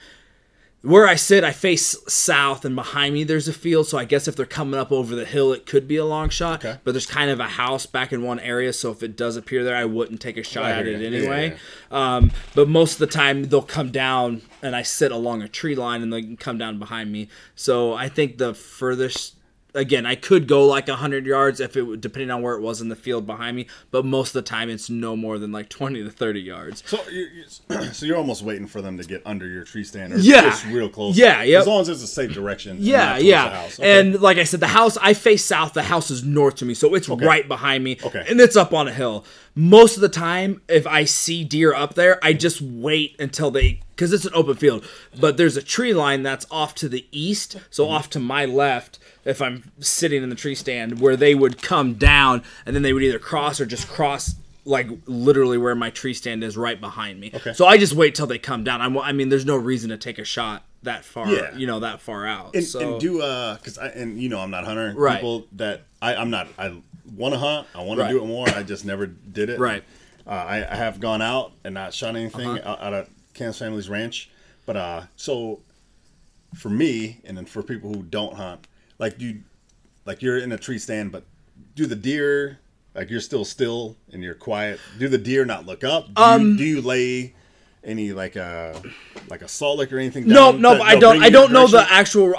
Where I sit, I face south, and behind me there's a field, so I guess if they're coming up over the hill, it could be a long shot. But there's kind of a house back in one area, so if it does appear there, I wouldn't take a shot at it anyway. But most of the time, they'll come down, and I sit along a tree line, and they can come down behind me. So I think the furthest... Again, I could go like 100 yards if it depending on where it was in the field behind me, but most of the time it's no more than like 20 to 30 yards. So you're almost waiting for them to get under your tree stand, or just real close. As long as it's a safe direction. The house. And like I said, the house, I face south. The house is north to me, so it's right behind me, and it's up on a hill. Most of the time, if I see deer up there, I just wait until because it's an open field, but there's a tree line that's off to the east, so off to my left, if I'm sitting in the tree stand, where they would come down, and then they would either cross or just cross, like literally where my tree stand is right behind me. So I just wait till they come down. There's no reason to take a shot that far, that far out. And do, because I'm not a hunter. People that I'm not, I want to hunt, I want to do it more, I just never did it. I have gone out and not shot anything out of Kansas Family's ranch. But so for me, and then for people who don't hunt, you're in a tree stand, but do the deer, like you're still and you're quiet, do the deer not look up? Do you lay any like a salt lick or anything down? No, I don't know the actual,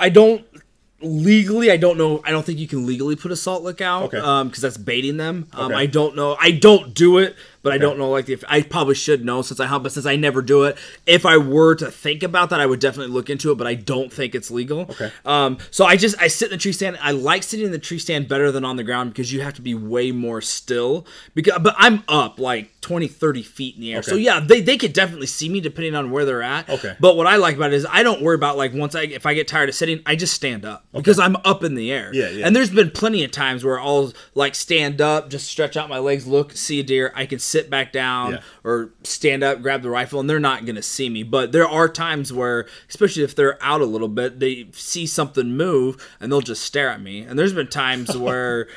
legally, I don't know. I don't think you can legally put a salt lick out because that's baiting them. I don't know. I don't do it, but I don't know. I probably should know since I hunt, but since I never do it, if I were to think about that, I would definitely look into it. But I don't think it's legal. So I sit in the tree stand. I like sitting in the tree stand better than on the ground because you have to be way more still. But I'm up like 20, 30 feet in the air. So yeah, they could definitely see me depending on where they're at. But what I like about it is I don't worry about if I get tired of sitting, I just stand up because I'm up in the air. And there's been plenty of times where I'll like stand up, just stretch out my legs, look, see a deer. I can sit back down or stand up, grab the rifle, and they're not going to see me. But there are times where, especially if they're out a little bit, they see something move and they'll just stare at me. And there's been times where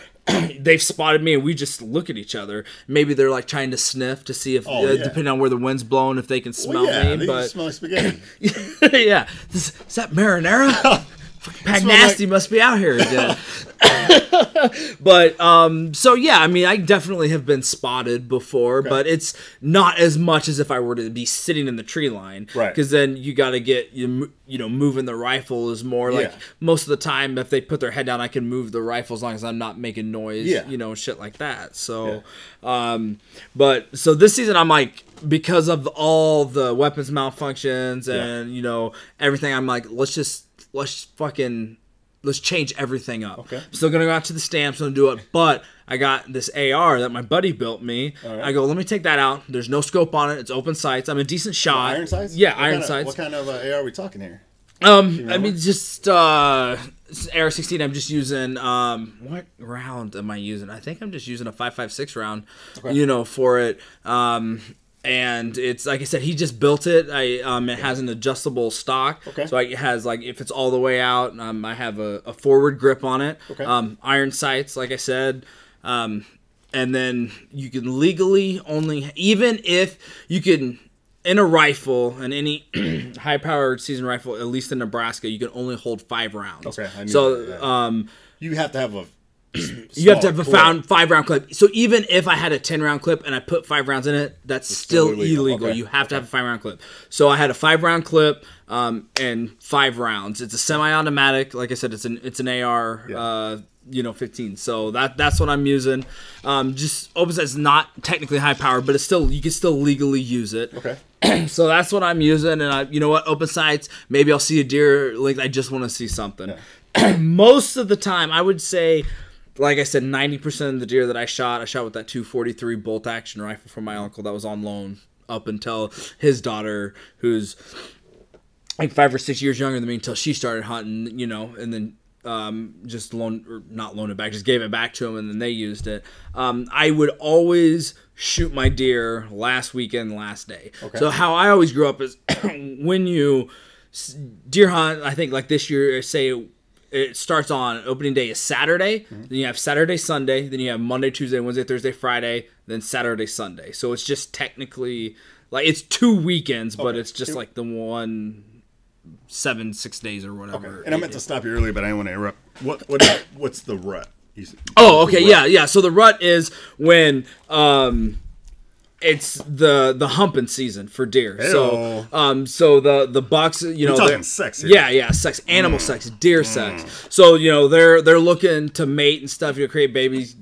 they've spotted me and we just look at each other. Maybe they're like trying to sniff to see if, depending on where the wind's blowing, if they can smell me. But smell like spaghetti. Is that marinara? Pagnasty must be out here again. But so yeah, I definitely have been spotted before, but it's not as much as if I were to be sitting in the tree line, because then you got to get moving the rifle is more like most of the time if they put their head down, I can move the rifle as long as I'm not making noise, shit like that. So but so this season I'm like, because of all the weapons malfunctions and everything, I'm like, let's change everything up. Still gonna go out to the stamps and do it, but I got this AR that my buddy built me. I go, let me take that out. There's no scope on it. It's open sights. I'm a decent shot. Iron sights? Yeah, iron sights. What kind of AR are we talking here? Just AR-16. I'm just using what round am I using? I think I'm just using a 5.56 round. For it. And it's like I said, he just built it. It has an adjustable stock, so it has like if it's all the way out, I have a forward grip on it. Iron sights, like I said, and then you can legally only, even if you can in a rifle and any high-powered season rifle, at least in Nebraska, you can only hold 5 rounds. You have to have a. You have to have a 5-round clip. So even if I had a 10-round clip and I put 5 rounds in it, that's still illegal. You have to have a 5-round clip. So I had a 5-round clip and 5 rounds. It's a semi-automatic. Like I said, it's an AR. 15. So that's what I'm using. Just open sight is not technically high power, but you can still legally use it. So that's what I'm using. And you know what? Open sights. Maybe I'll see a deer. Like I just want to see something. Most of the time, I would say. Like I said, 90% of the deer that I shot with that 243 bolt action rifle from my uncle that was on loan up until his daughter, who's like 5 or 6 years younger than me, until she started hunting, and then just not loaned it back, just gave it back to him, and then they used it. I would always shoot my deer last weekend, last day. So how I always grew up is when you deer hunt, I think like this year, say it starts on opening day is Saturday. Then you have Saturday, Sunday. Then you have Monday, Tuesday, Wednesday, Thursday, Friday. Then Saturday, Sunday. So it's just technically like it's 2 weekends, but it's just like the 6 days or whatever. And I meant to stop you earlier, but I didn't want to interrupt. What's the rut? Yeah. So the rut is when it's the humping season for deer. Hey-o. So the bucks, You're talking sex here. Yeah, sex, animal sex, deer sex. So they're looking to mate and stuff, create babies,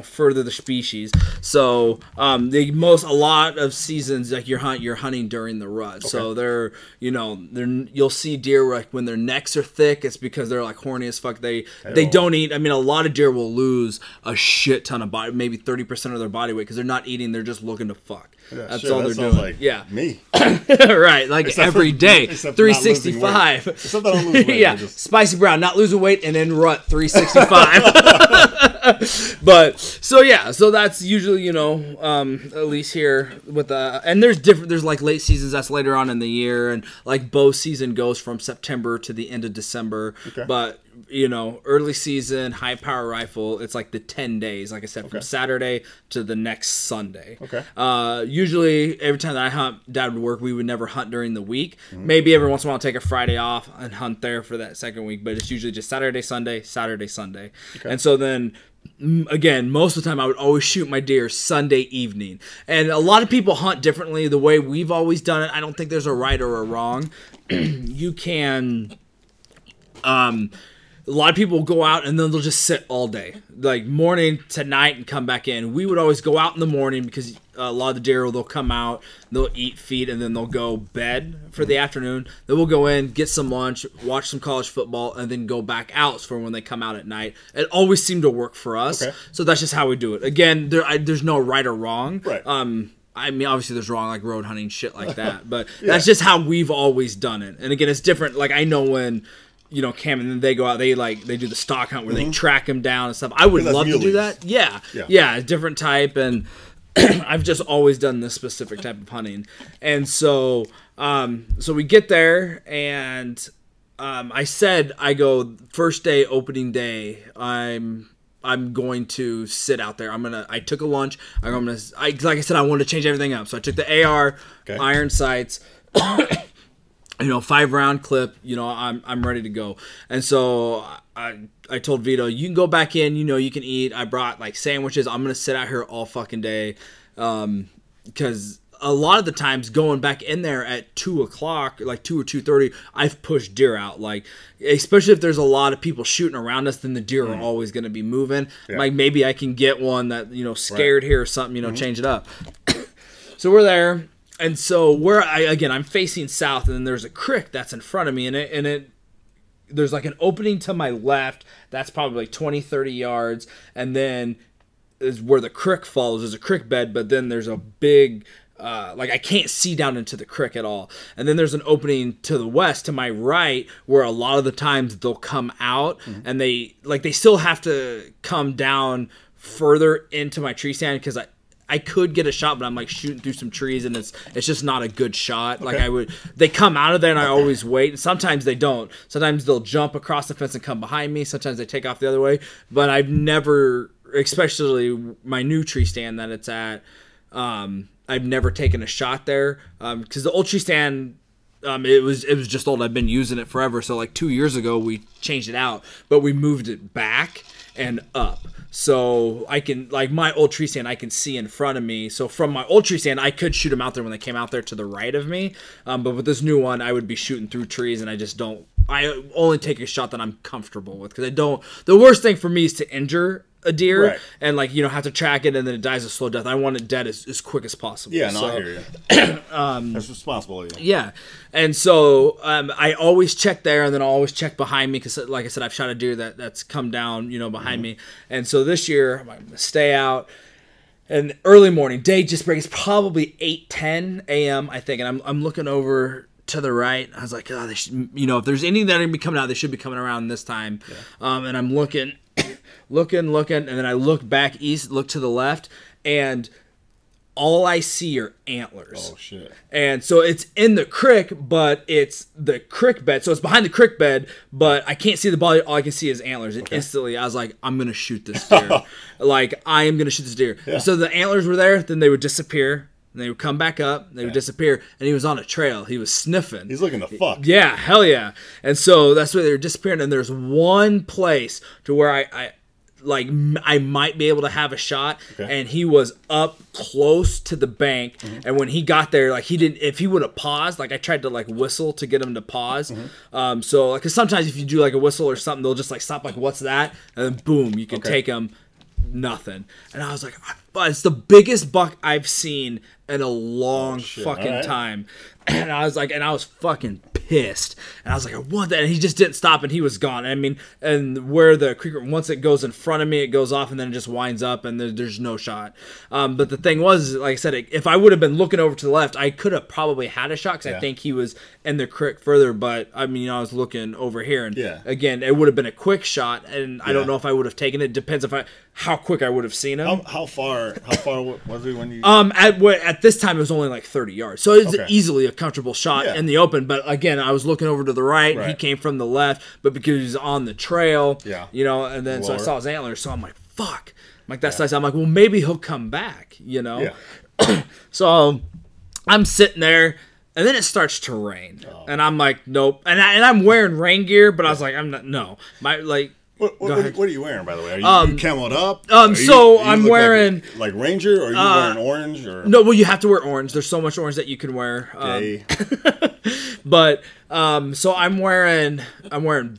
further the species. So a lot of seasons like you're hunting during the rut. So they're you'll see deer like when their necks are thick, it's because they're like horny as fuck. They don't eat. I mean, a lot of deer will lose a shit ton of body, maybe 30% of their body weight because they're not eating. They're just looking to fuck. That's all they're doing. Like me. Right, like except every day. 365. Except I don't lose weight. Yeah, Spicy Brown, not losing weight, and then rut 365. But so that's usually at least here with and there's like late seasons that's later on in the year, and like bow season goes from September to the end of December. But early season high power rifle, it's like the 10 days, like I said, from Saturday to the next Sunday. Usually every time that I hunt, Dad would work, we would never hunt during the week. Maybe every once in a while take a Friday off and hunt there for that second week, but it's usually just Saturday, Sunday. And so then again, most of the time I would always shoot my deer Sunday evening. And a lot of people hunt differently the way we've always done it. I don't think there's a right or a wrong. You can a lot of people will go out and then they'll just sit all day, like morning to night, and come back in. We would always go out in the morning because a lot of the deer, they'll come out, they'll eat, feed, and then they'll go bed for the afternoon. Then we'll go in, get some lunch, watch some college football, and then go back out for when they come out at night. It always seemed to work for us. So that's just how we do it. Again, there's no right or wrong. I mean, obviously there's wrong, like road hunting, shit like that. But that's just how we've always done it. And again, it's different. Like I know when Cam and then they go out, they do the stock hunt where they track them down and stuff. I would love to do that. Yeah, different type. And I've just always done this specific type of hunting. And so we get there, and I said, I go first day, opening day, I'm going to sit out there. I took a lunch. Like I said, I wanted to change everything up. So I took the AR, iron sights, 5-round clip, I'm ready to go. And so I told Vito, you can go back in, you can eat. I brought like sandwiches. I'm going to sit out here all fucking day. Because a lot of the times going back in there at 2 o'clock, like 2 or 2:30, I've pushed deer out. Like, especially if there's a lot of people shooting around us, then the deer are always going to be moving. Like maybe I can get one that, scared here or something, change it up. So we're there. And so I'm facing south, and then there's a creek that's in front of me, and there's like an opening to my left that's probably like 20, 30 yards, and then is where the creek falls. There's a creek bed, but then there's a big I can't see down into the creek at all. And then there's an opening to the west, to my right, where a lot of the times they'll come out, and they still have to come down further into my tree stand because I could get a shot, but I'm like shooting through some trees, and it's just not a good shot. Like they come out of there, and I always wait. And sometimes they don't. Sometimes they'll jump across the fence and come behind me. Sometimes they take off the other way. But I've never, especially my new tree stand that it's at, I've never taken a shot there because the old tree stand. It was just old. I've been using it forever. So like 2 years ago, we changed it out, but we moved it back and up. So I can, like my old tree stand, I can see in front of me. So from my old tree stand, I could shoot them out there when they came out there to the right of me. But with this new one, I would be shooting through trees, and I just don't. I only take a shot that I'm comfortable with because I don't. The worst thing for me is to injure a deer and like have to track it and then it dies a slow death. I want it dead as quick as possible. Yeah, no, I hear you. That's responsible. Yeah, and so I always check there, and then I'll always check behind me because, like I said, I've shot a deer that's come down, behind me. And so this year I'm gonna stay out. And early morning, day just breaks, probably 8:10 a.m. I think, and I'm looking over to the right. I was like, oh, they should, if there's any that are gonna be coming out, they should be coming around this time. Yeah. And I'm looking, and then I look back east, look to the left, and all I see are antlers. Oh shit! And so it's in the creek, but it's the creek bed, so it's behind the creek bed, but I can't see the body. All I can see is antlers. And instantly, I was like, I'm gonna shoot this deer. I am gonna shoot this deer. Yeah. So the antlers were there, then they would disappear. And they would come back up, they would disappear, and he was on a trail. He was sniffing. He's looking to fuck. Yeah, hell yeah. And so that's where they were disappearing. And there's one place to where I might be able to have a shot, and he was up close to the bank. And when he got there, he didn't. If he would have paused, I tried to whistle to get him to pause. So because sometimes if you do a whistle or something, they'll just stop. What's that? And then boom, you can take him. Nothing. And I was like, but it's the biggest buck I've seen in a long fucking time. And I was fucking pissed. And I was like, I want that. And he just didn't stop, and he was gone. I mean, and where the creek, once it goes in front of me, it goes off, and then it just winds up, and there's no shot. But the thing was, like I said, if I would have been looking over to the left, I could have probably had a shot because I think he was in the creek further. But I mean, I was looking over here, and again, it would have been a quick shot, and I don't know if I would have taken it. Depends how quick I would have seen him. How far was he when you? At this time it was only 30 yards, so it's easily a comfortable shot in the open. But again, I was looking over to the right. He came from the left, but because he's on the trail, and then so I saw his antlers, so I'm like, fuck. I'm like, that's nice. I'm like, well, maybe he'll come back, So I'm sitting there, and then it starts to rain, and I'm like, nope. And I'm wearing rain gear, but I was like, I'm not. No, What are you wearing, by the way? Are you camoed up? I'm wearing like Ranger, or are you wearing orange? Or no? Well, you have to wear orange. There's so much orange that you can wear. But so I'm wearing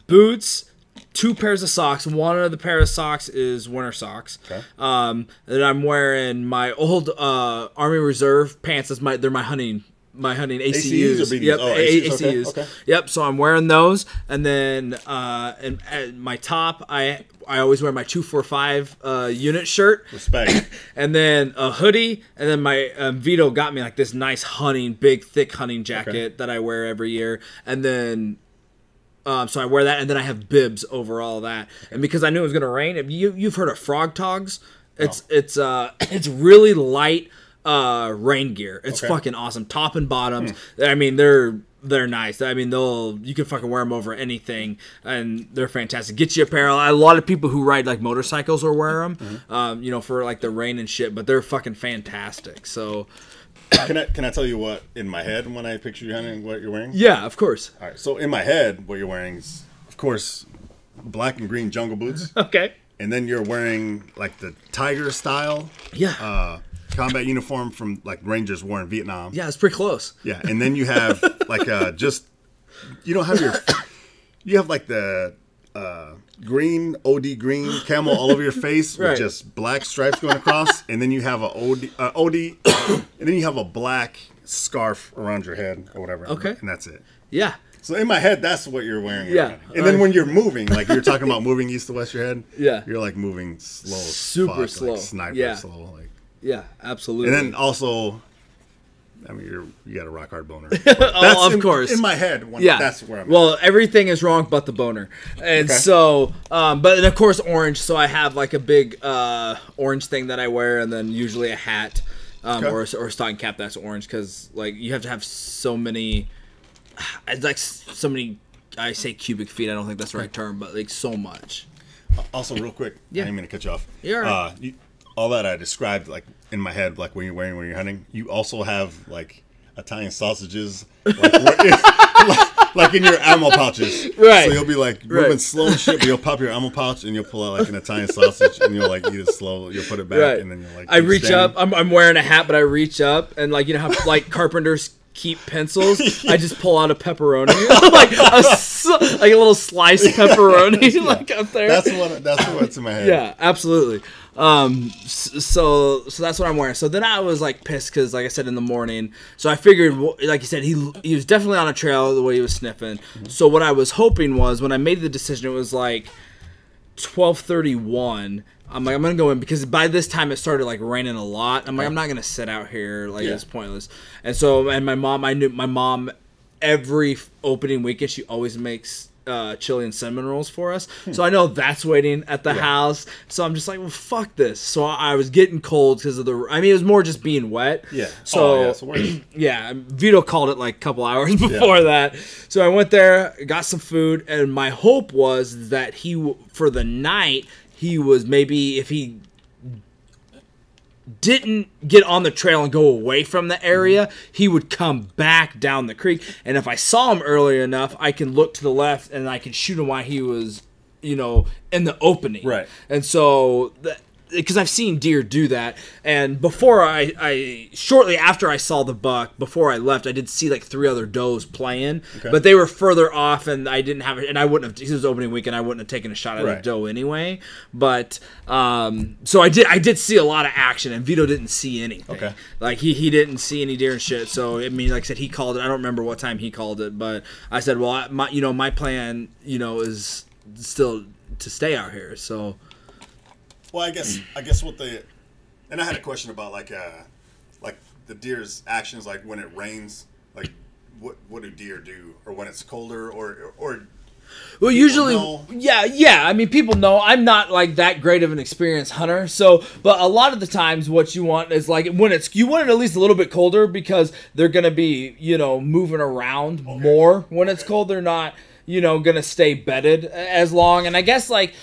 boots, 2 pairs of socks. One of the pair of socks is winter socks. And I'm wearing my old Army Reserve pants. They're my hunting ACUs. Or BDs? Yep, ACUs. Okay. Yep. So I'm wearing those, and then and my top, I always wear my 245 unit shirt. Respect. And then a hoodie, and then my Vito got me this nice big thick hunting jacket that I wear every year, and then. So I wear that, and then I have bibs over all of that. And because I knew it was gonna rain, you've heard of frog togs? It's really light. Rain gear. It's fucking awesome. Top and bottoms. I mean, they're nice. I mean, you can fucking wear them over anything, and they're fantastic. Get you apparel. A lot of people who ride motorcycles will wear them, for the rain and shit. But they're fucking fantastic. So, can I tell you what in my head when I picture you hunting what you're wearing? Yeah, of course. All right. So in my head, what you're wearing is, of course, black and green jungle boots. Okay. And then you're wearing the tiger style. Yeah. Combat uniform from Rangers wore in Vietnam. Yeah, it's pretty close. Yeah, and then you have just you don't have you have the green OD green camo all over your face with just black stripes going across, and then you have a OD and then you have a black scarf around your head or whatever. Okay, and that's it. Yeah. So in my head, that's what you're wearing. Yeah. And then when you're moving, you're talking about moving east to west your head. Yeah. You're moving slow, as super fuck, slow, sniper slow, Yeah, absolutely. And then also, I mean, you got a rock hard boner. Of course. In my head, that's where I'm Well, everything is wrong but the boner. And so, but and of course orange, so I have like a big orange thing that I wear, and then usually a hat or a stocking cap that's orange, because like you have to have so many, I say cubic feet, I don't think that's the right term, but like so much. Also, real quick, I didn't mean to cut you off. You're right. All that I described, like in my head, like when you're hunting, you also have like Italian sausages, like in your ammo pouches. Right. So you'll be like moving slow and shit, but you'll pop your ammo pouch and you'll pull out like an Italian sausage and you'll like eat it slow. You'll put it back and then you'll like. I reach up. I'm wearing a hat, but I reach up and like, you know how like carpenters keep pencils. I just pull out a pepperoni, like a little sliced pepperoni, like up there. That's what's in my head. Yeah, absolutely. So that's what I'm wearing. So then I was like pissed because, like I said, in the morning. So I figured, like you said, he was definitely on a trail the way he was sniffing. Mm-hmm. So what I was hoping was when I made the decision, it was like 12:31. I'm like, I'm gonna go in because by this time it started like raining a lot. I'm like, I'm not gonna sit out here, like it's pointless. And so, and my mom every opening weekend she always makes chili and cinnamon rolls for us. So I know that's waiting at the house. So I'm just like, well, fuck this. So I was getting cold because of it was more just being wet. Yeah. So Vito called it like a couple hours before that. So I went there, got some food, and my hope was that for the night. He was maybe, if he didn't get on the trail and go away from the area, he would come back down the creek. And if I saw him early enough, I can look to the left and I can shoot him while he was, in the opening. Right. And so, because I've seen deer do that. And before shortly after I saw the buck, before I left, I did see like 3 other does playing, but they were further off, and I didn't have it. And I wouldn't have. This was opening weekend. I wouldn't have taken a shot at a doe anyway. But so I did see a lot of action, and Vito didn't see anything. Okay. Like he didn't see any deer and shit. So I mean, like I said, he called it. I don't remember what time he called it, but I said, well, my plan, is still to stay out here. So. Well, I guess and I had a question about like the deer's actions, like when it rains, like what do deer do, or when it's colder, or well, usually, yeah. I mean, people know I'm not like that great of an experienced hunter, so but a lot of the times, what you want is like when you want it at least a little bit colder because they're gonna be moving around more when it's cold. They're not gonna stay bedded as long, and I guess like.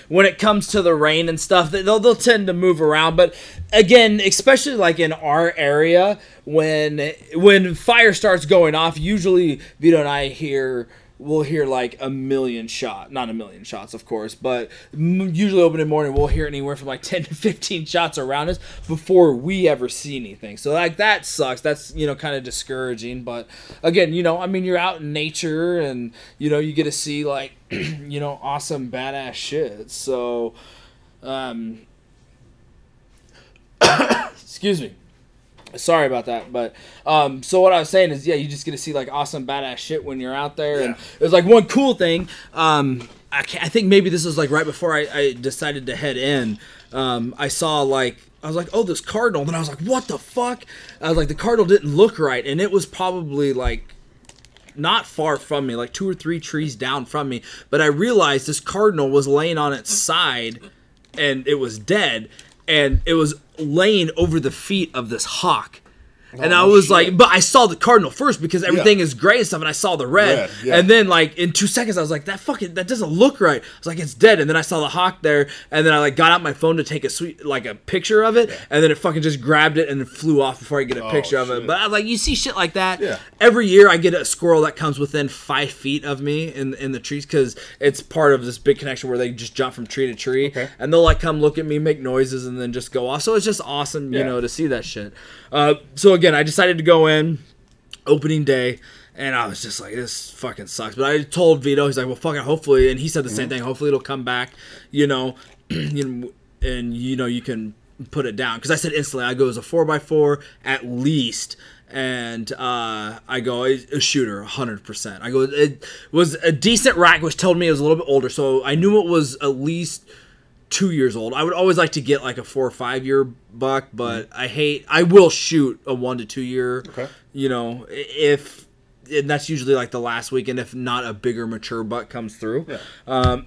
When it comes to the rain and stuff, they'll tend to move around. But again, especially like in our area, when fire starts going off, usually Vito and I we'll hear like a million shots. Not a million shots, of course, but usually opening morning, we'll hear anywhere from like 10 to 15 shots around us before we ever see anything. So like that sucks. That's, kind of discouraging. But again, I mean, you're out in nature and, you get to see like, awesome badass shit. So, excuse me. Sorry about that, but so what I was saying is, you just get to see like awesome badass shit when you're out there, and there's like one cool thing. I think maybe this was like right before I decided to head in. I saw like I was like, oh, this cardinal, and then I was like, what the fuck? I was like, the cardinal didn't look right, and it was probably like not far from me, like 2 or 3 trees down from me. But I realized this cardinal was laying on its side, and it was dead. And it was laying over the feet of this hawk. And I was like, but I saw the cardinal first because everything is gray and stuff, and I saw the red. And then, like, in 2 seconds, I was like, that doesn't look right. I was like, it's dead. And then I saw the hawk there, and then I, like, got out my phone to take a picture of it, and then it fucking just grabbed it and it flew off before I get a picture of it. But I was like, you see shit like that. Every year I get a squirrel that comes within 5 feet of me in the trees because it's part of this big connection where they just jump from tree to tree. And they'll, like, come look at me, make noises, and then just go off. So it's just awesome, to see that shit. So again, I decided to go in opening day, and I was just like, this fucking sucks. But I told Vito, he's like, well, fucking hopefully, and he said the same thing. Hopefully it'll come back, and you can put it down. Because I said instantly, I go, it's a 4x4 at least. And I go, a shooter, 100%. I go, it was a decent rack, which told me it was a little bit older. So I knew it was at least 2 years old. I would always like to get like a 4 or 5 year buck, but I will shoot a 1 to 2 year. Okay. You know, and that's usually like the last weekend, if not a bigger mature buck comes through. Yeah.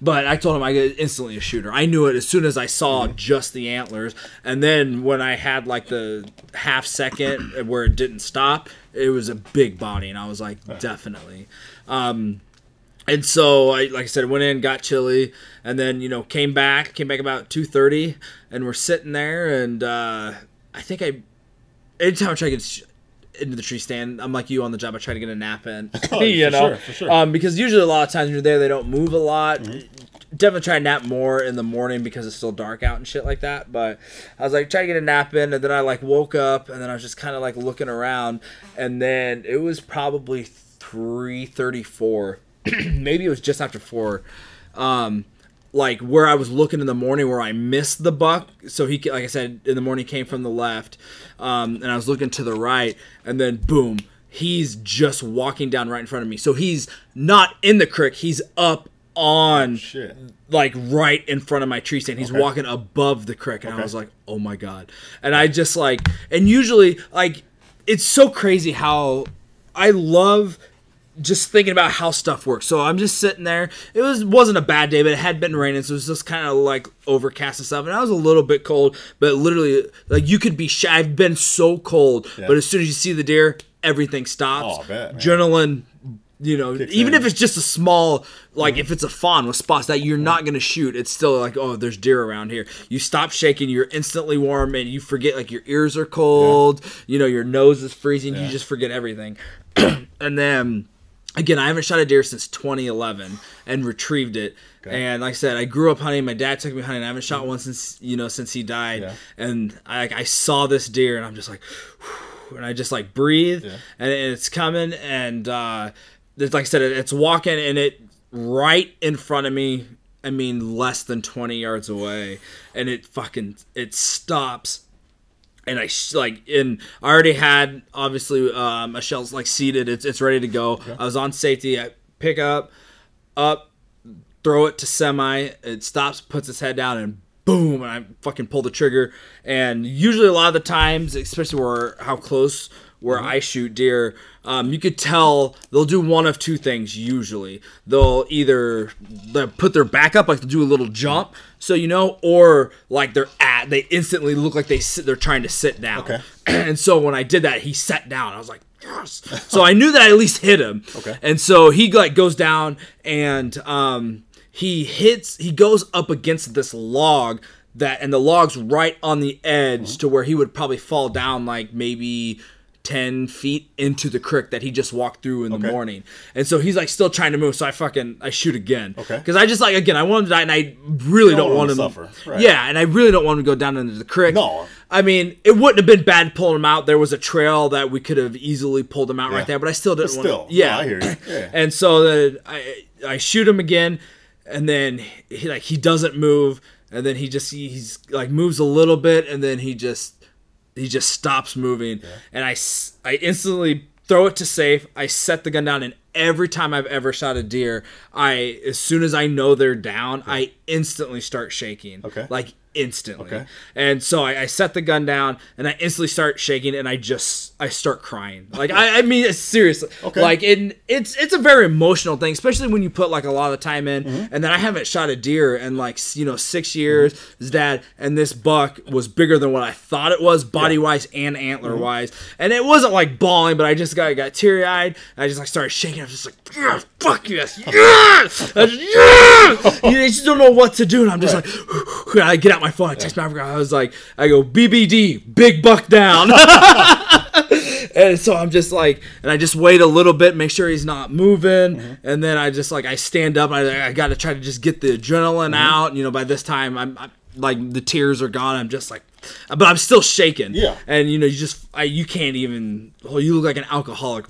But I told him I get instantly a shooter. I knew it as soon as I saw just the antlers, and then when I had like the half second where it didn't stop, it was a big body, and I was like, definitely. And so like I said, went in, got chili, and then came back about 2:30, and we're sitting there, and I think anytime I try to get into the tree stand, I'm like you on the job, I try to get a nap in. For sure. Because usually a lot of times when you're there, they don't move a lot. Definitely try to nap more in the morning because it's still dark out and shit like that. But I was like trying to get a nap in, and then I like woke up, and then I was just kind of like looking around, and then it was probably 3:34. Maybe it was just after 4. Like where I was looking in the morning where I missed the buck. So he, like I said, in the morning came from the left, and I was looking to the right, and then boom, he's just walking down right in front of me. So he's not in the creek, he's up on like right in front of my tree stand. He's walking above the creek, and I was like, oh my God. And I just like, and usually like, it's so crazy how I love just thinking about how stuff works. So I'm just sitting there. It wasn't a bad day, but it had been raining, so it was just kind of like overcast and stuff. And I was a little bit cold, but literally, like you could be shy. I've been so cold, but as soon as you see the deer, everything stops. Oh, I bet, man. Adrenaline, even if it's just a small, like if it's a fawn with spots that you're not going to shoot, it's still like, oh, there's deer around here. You stop shaking, you're instantly warm, and you forget like your ears are cold, your nose is freezing, you just forget everything. And then again, I haven't shot a deer since 2011 and retrieved it. Okay. And like I said, I grew up hunting. My dad took me hunting. I haven't shot one since he died. Yeah. And I saw this deer, and I'm just like, whew, and I just like breathe, and it's coming, and like I said, it's walking, and it right in front of me. I mean, less than 20 yards away, and it stops. And I already had obviously a shell's like seated. It's ready to go. Okay. I was on safety. I pick up, throw it to semi. It stops, puts its head down, and boom! And I fucking pull the trigger. And usually a lot of the times, especially how close I shoot deer, you could tell they'll do one of two things. Usually they'll put their back up, like they'll do a little jump, or like they instantly look like they're trying to sit down. Okay. And so when I did that, he sat down. I was like, yes. So I knew that I at least hit him. Okay. And so he like goes down, and he goes up against this log and the log's right on the edge to where he would probably fall down like maybe 10 feet into the creek that he just walked through in the morning. And so he's like still trying to move, so I shoot again. Okay. Because I just like, again, I want him to die, and I really don't want him to suffer. Right. Yeah, and I really don't want him to go down into the creek. No. I mean, it wouldn't have been bad pulling him out. There was a trail that we could have easily pulled him out right there, but I still didn't want to. Yeah. No, I hear you. Yeah. And so I shoot him again, and then he doesn't move, and then he's like moves a little bit, and then he just stops moving, and I instantly throw it to safe. I set the gun down, and every time I've ever shot a deer, as soon as I know they're down, I instantly start shaking. Okay. Like instantly. Okay. And so I set the gun down, and I instantly start shaking, and I start crying. Like I mean, seriously. Okay. Like it's a very emotional thing, especially when you put like a lot of time in, and then I haven't shot a deer in like 6 years. His dad, and this buck was bigger than what I thought it was, body wise and antler wise, and it wasn't like bawling, but I just got teary eyed. I just like started shaking. I was just like, yeah, fuck yes, yes, You just don't know what to do, and I'm just like, I get out my phone, I text my Africa. I go BBD, big buck down. And so I'm just like, and I just wait a little bit, make sure he's not moving, and then I just like I stand up, and I got to try to just get the adrenaline out. By this time I'm like the tears are gone. I'm just like, but I'm still shaking. Yeah. And you can't even. You look like an alcoholic.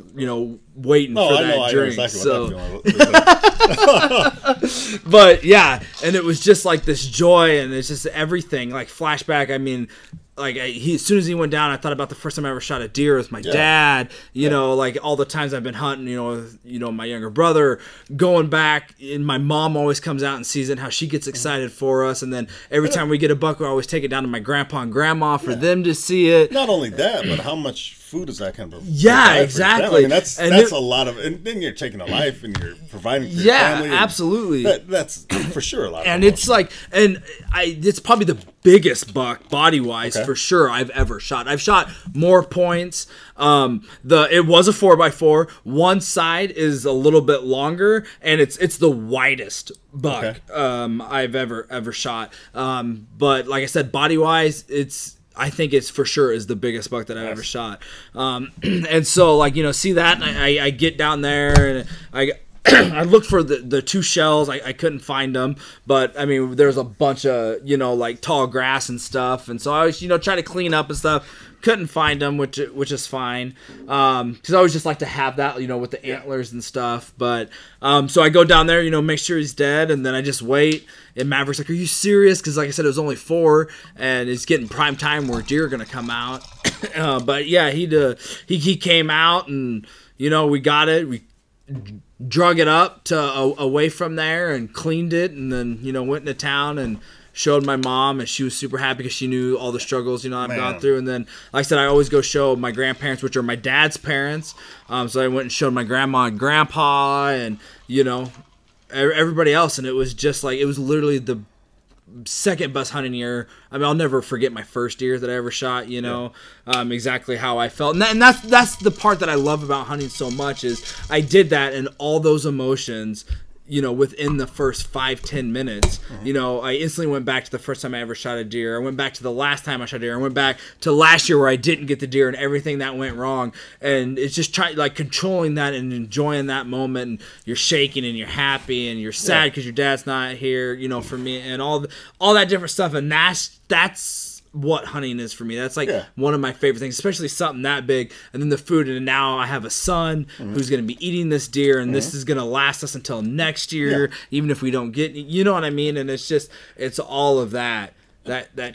Waiting for that drink. I know exactly what that But yeah, and it was just like this joy, and it's just everything like flashback. I mean, like as soon as he went down, I thought about the first time I ever shot a deer with my dad. You know, like all the times I've been hunting. With, my younger brother, going back, and my mom always comes out and sees it. How she gets excited for us, and then every time we get a buck, we always take it down to my grandpa and grandma for them to see it. Not only that, but how much food is that kind of? Yeah, exactly. I mean, that's a lot of, and then you're taking a life and you're providing for your family. Yeah, absolutely. That's for sure a lot. And it's like, it's probably the biggest buck body wise for sure I've ever shot. I've shot more points. It was a 4x4. One side is a little bit longer, and it's the widest buck I've ever shot. But like I said, body wise, I think it's for sure is the biggest buck that I've ever shot. And so like, see that, and I get down there, and I looked for the two shells. I couldn't find them, but I mean, there's a bunch of, like tall grass and stuff. And so I was, try to clean up and stuff. Couldn't find them, which is fine. Cause I always just like to have that, with the antlers and stuff. But, so I go down there, make sure he's dead. And then I just wait. And Maverick's like, are you serious? Cause like I said, it was only 4 and it's getting prime time where deer are going to come out. But yeah, he came out, and, we got it. We drug it up to away from there and cleaned it, and then went into town and showed my mom, and she was super happy because she knew all the struggles I've gone through. And then, like I said, I always go show my grandparents, which are my dad's parents. So I went and showed my grandma and grandpa, and everybody else, and it was just like, it was literally the second best hunting year. I mean, I'll never forget my first deer that I ever shot, exactly how I felt. And that's the part that I love about hunting so much, is I did that, and all those emotions, within the first 5-10 minutes, I instantly went back to the first time I ever shot a deer. I went back to the last time I shot a deer. I went back to last year where I didn't get the deer and everything that went wrong. And it's just controlling that and enjoying that moment. And you're shaking and you're happy and you're sad because your dad's not here, for me, and all that different stuff. And that's what hunting is for me. That's one of my favorite things, especially something that big. And then the food, and now I have a son who's going to be eating this deer, and this is going to last us until next year, even if we don't get, what I mean? And it's all of that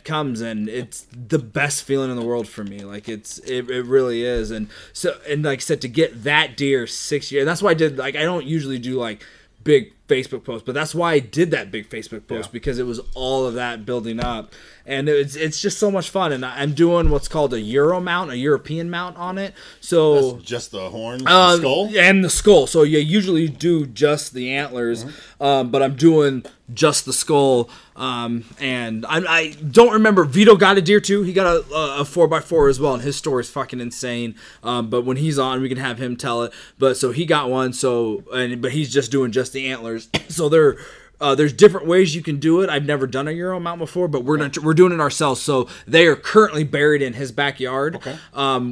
comes, and it's the best feeling in the world for me. Like it really is. And so, and like I said, to get that deer 6 years, and that's why I did, I don't usually do big Facebook posts, but that's why I did that big Facebook post, because it was all of that building up, and it's just so much fun. And I'm doing what's called a European mount on it. So that's just the horns, the skull, and the skull. So you usually do just the antlers, but I'm doing just the skull. And I don't remember. Vito got a deer too. He got a 4x4 as well, and his story is fucking insane. But when he's on, we can have him tell it. But so he got one. But he's just doing just the antlers. So there's different ways you can do it. I've never done a Euro mount before, but we're doing it ourselves. So they are currently buried in his backyard. Okay.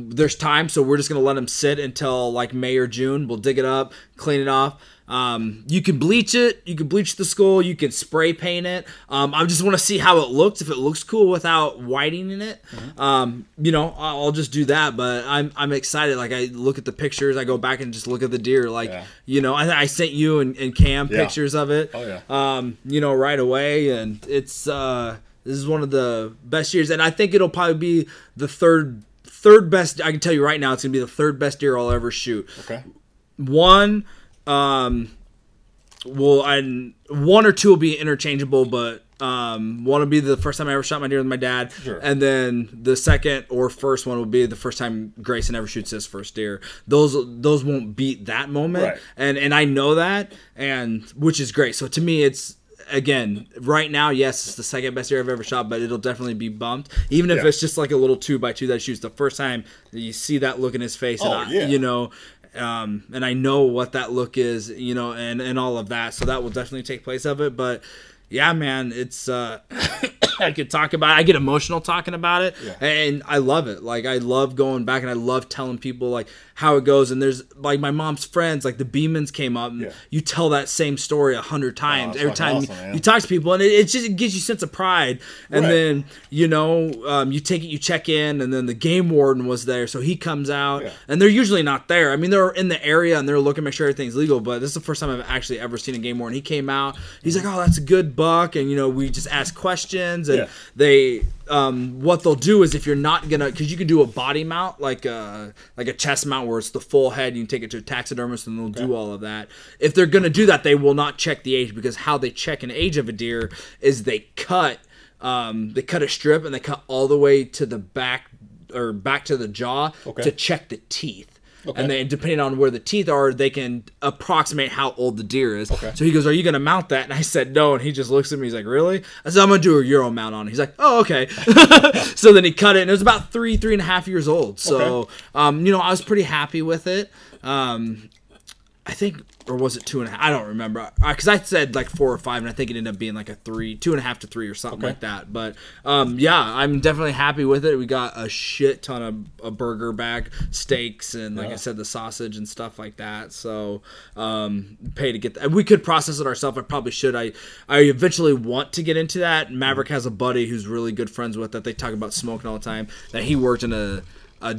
There's time, so we're just gonna let them sit until May or June. We'll dig it up, clean it off. You can bleach it. You can bleach the skull. You can spray paint it. I just want to see how it looks. If it looks cool without whitening it, I'll just do that. But I'm excited. I look at the pictures. I go back and just look at the deer. I sent you and Cam pictures of it. Oh yeah. Right away, and it's this is one of the best years, and I think it'll probably be the third best. I can tell you right now, it's gonna be the third best deer I'll ever shoot. Okay. One or two will be interchangeable, but one will be the first time I ever shot my deer with my dad, and then the second or first one will be the first time Grayson ever shoots his first deer. Those won't beat that moment, and I know that, and which is great. So to me, it's, again, right now, yes, it's the second best deer I've ever shot, but it'll definitely be bumped, even if it's just a little 2x2 that shoots. The first time that you see that look in his face, and I know what that look is, and all of that. So that will definitely take place of it. But yeah, man, it's I could talk about it. I get emotional talking about it, and I love it. I love going back, and I love telling people how it goes. And there's my mom's friends, the Beemans came up, and you tell that same story 100 times every time you talk to people, and it gives you a sense of pride. And then you take it, you check in, and then the game warden was there, so he comes out, and they're usually not there. I mean, they're in the area and they're looking to make sure everything's legal, but this is the first time I've actually ever seen a game warden. He came out, he's like, "Oh, that's a good buck," and we just ask questions, and they what they'll do is if you're not gonna, because you can do a body mount like a chest mount where it's the full head, you can take it to a taxidermist and they'll do all of that. If they're gonna do that, they will not check the age, because how they check an age of a deer is they cut a strip and they cut all the way to the back or back to the jaw to check the teeth. Okay. And then depending on where the teeth are, they can approximate how old the deer is. Okay. So he goes, "Are you going to mount that?" And I said, "No." And he just looks at me. He's like, "Really?" I said, "I'm going to do a Euro mount on it." He's like, "Oh, okay." So then he cut it, and it was about 3.5 years old. So, I was pretty happy with it. I think, or was it 2.5? I don't remember, because I said like 4 or 5, and I think it ended up being like a 2.5 to 3 or something like that. But I'm definitely happy with it. We got a shit ton of a burger bag, steaks, and like I said, the sausage and stuff like that. So pay to get that. We could process it ourselves. I probably should. I eventually want to get into that. Maverick has a buddy who's really good friends with that. They talk about smoking all the time. That he worked in a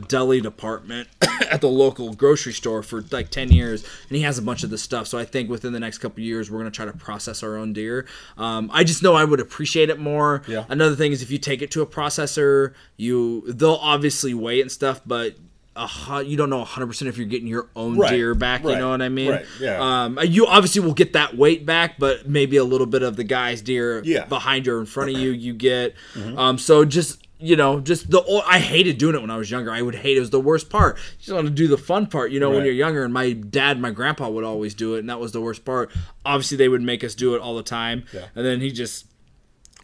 deli department at the local grocery store for like 10 years, and he has a bunch of this stuff. So I think within the next couple of years, we're going to try to process our own deer. I just know I would appreciate it more. Yeah. Another thing is if you take it to a processor, they'll obviously weigh it and stuff, but you don't know 100% if you're getting your own deer back. You know what I mean? Right. Yeah. You obviously will get that weight back, but maybe a little bit of the guy's deer behind you or in front of you, you get. So just I hated doing it when I was younger. I would hate it. It was the worst part. You just want to do the fun part, when you're younger. And my dad, my grandpa would always do it, and that was the worst part. Obviously, they would make us do it all the time. Yeah. And then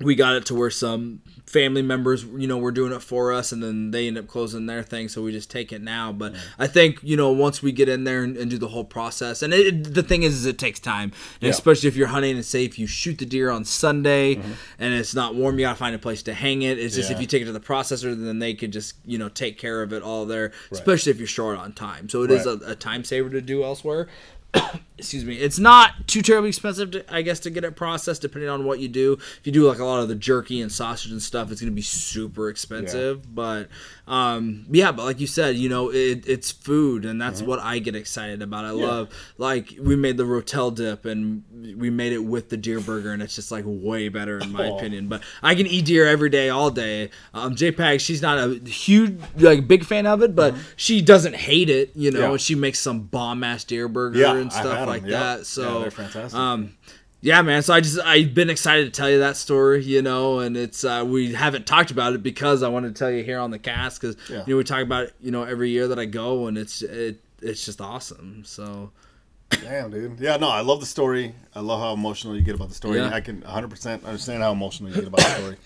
we got it to where some family members, were doing it for us, and then they end up closing their thing, so we just take it now. But I think, once we get in there and do the whole process, and the thing is it takes time, and especially if you're hunting, and say if you shoot the deer on Sunday and it's not warm, you gotta find a place to hang it. It's just if you take it to the processor, then they could just take care of it all there, especially if you're short on time. So it is a time saver to do elsewhere. Excuse me. It's not too terribly expensive, to get it processed, depending on what you do. If you do like a lot of the jerky and sausage and stuff, it's going to be super expensive. Yeah. But like you said, it's food, and that's what I get excited about. I love, like, we made the Rotel dip, and we made it with the deer burger, and it's just like way better in my opinion. But I can eat deer every day, all day. JPEG, she's not a huge, big fan of it, but she doesn't hate it, and she makes some bomb-ass deer burger and stuff like that. So they're fantastic. Yeah, man. So I've been excited to tell you that story, and it's we haven't talked about it because I wanted to tell you here on the cast, because we talk about it, every year that I go, and it's just awesome. So damn, dude. Yeah, no, I love the story. I love how emotional you get about the story. Yeah. I can 100% understand how emotional you get about the story.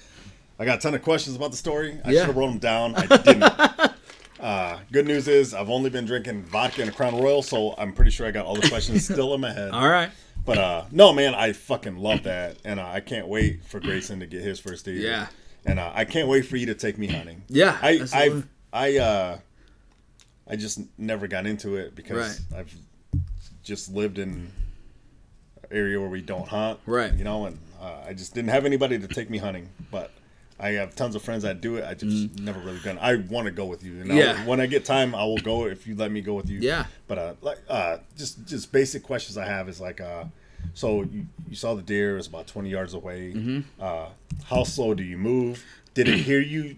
I got a ton of questions about the story. I should have wrote them down. I didn't. Good news is I've only been drinking vodka and a Crown Royal, so I'm pretty sure I got all the questions still in my head. All right. But no, man, I fucking love that, and I can't wait for Grayson to get his first deer. Yeah. And I can't wait for you to take me hunting. Yeah. I just never got into it because I've just lived in an area where we don't hunt. Right. And I just didn't have anybody to take me hunting, but I have tons of friends that do it. I just never really done. I want to go with you. When I get time, I will go if you let me go with you. Yeah. But just basic questions I have is like, so you saw the deer. It was about 20 yards away. How slow do you move? Did it hear you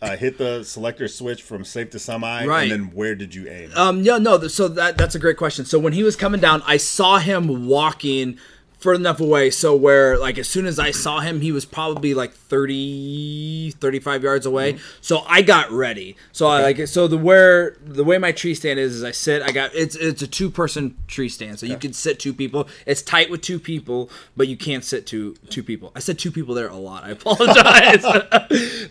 hit the selector switch from safe to semi? Right. And then where did you aim? So that's a great question. So when he was coming down, I saw him walking far enough away, so where, like, as soon as I saw him, he was probably like 35 yards away. So I got ready. So the way my tree stand is I sit. It's a 2-person tree stand, so you can sit 2 people. It's tight with 2 people, but you can't sit two people. I said 2 people there a lot. I apologize.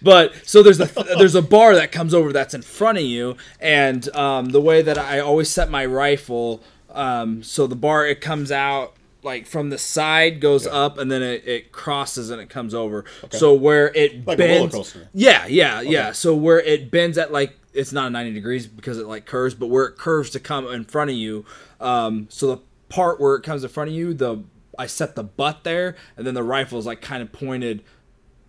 But so there's a bar that comes over that's in front of you, and the way that I always set my rifle, so the bar, it comes out like from the side, goes up, and then it crosses and it comes over. Okay. So where it like bends, a roller coaster. Yeah. So where it bends at, like, it's not 90 degrees because it like curves, but where it curves to come in front of you. So the part where it comes in front of you, I set the butt there, and then the rifle is like kind of pointed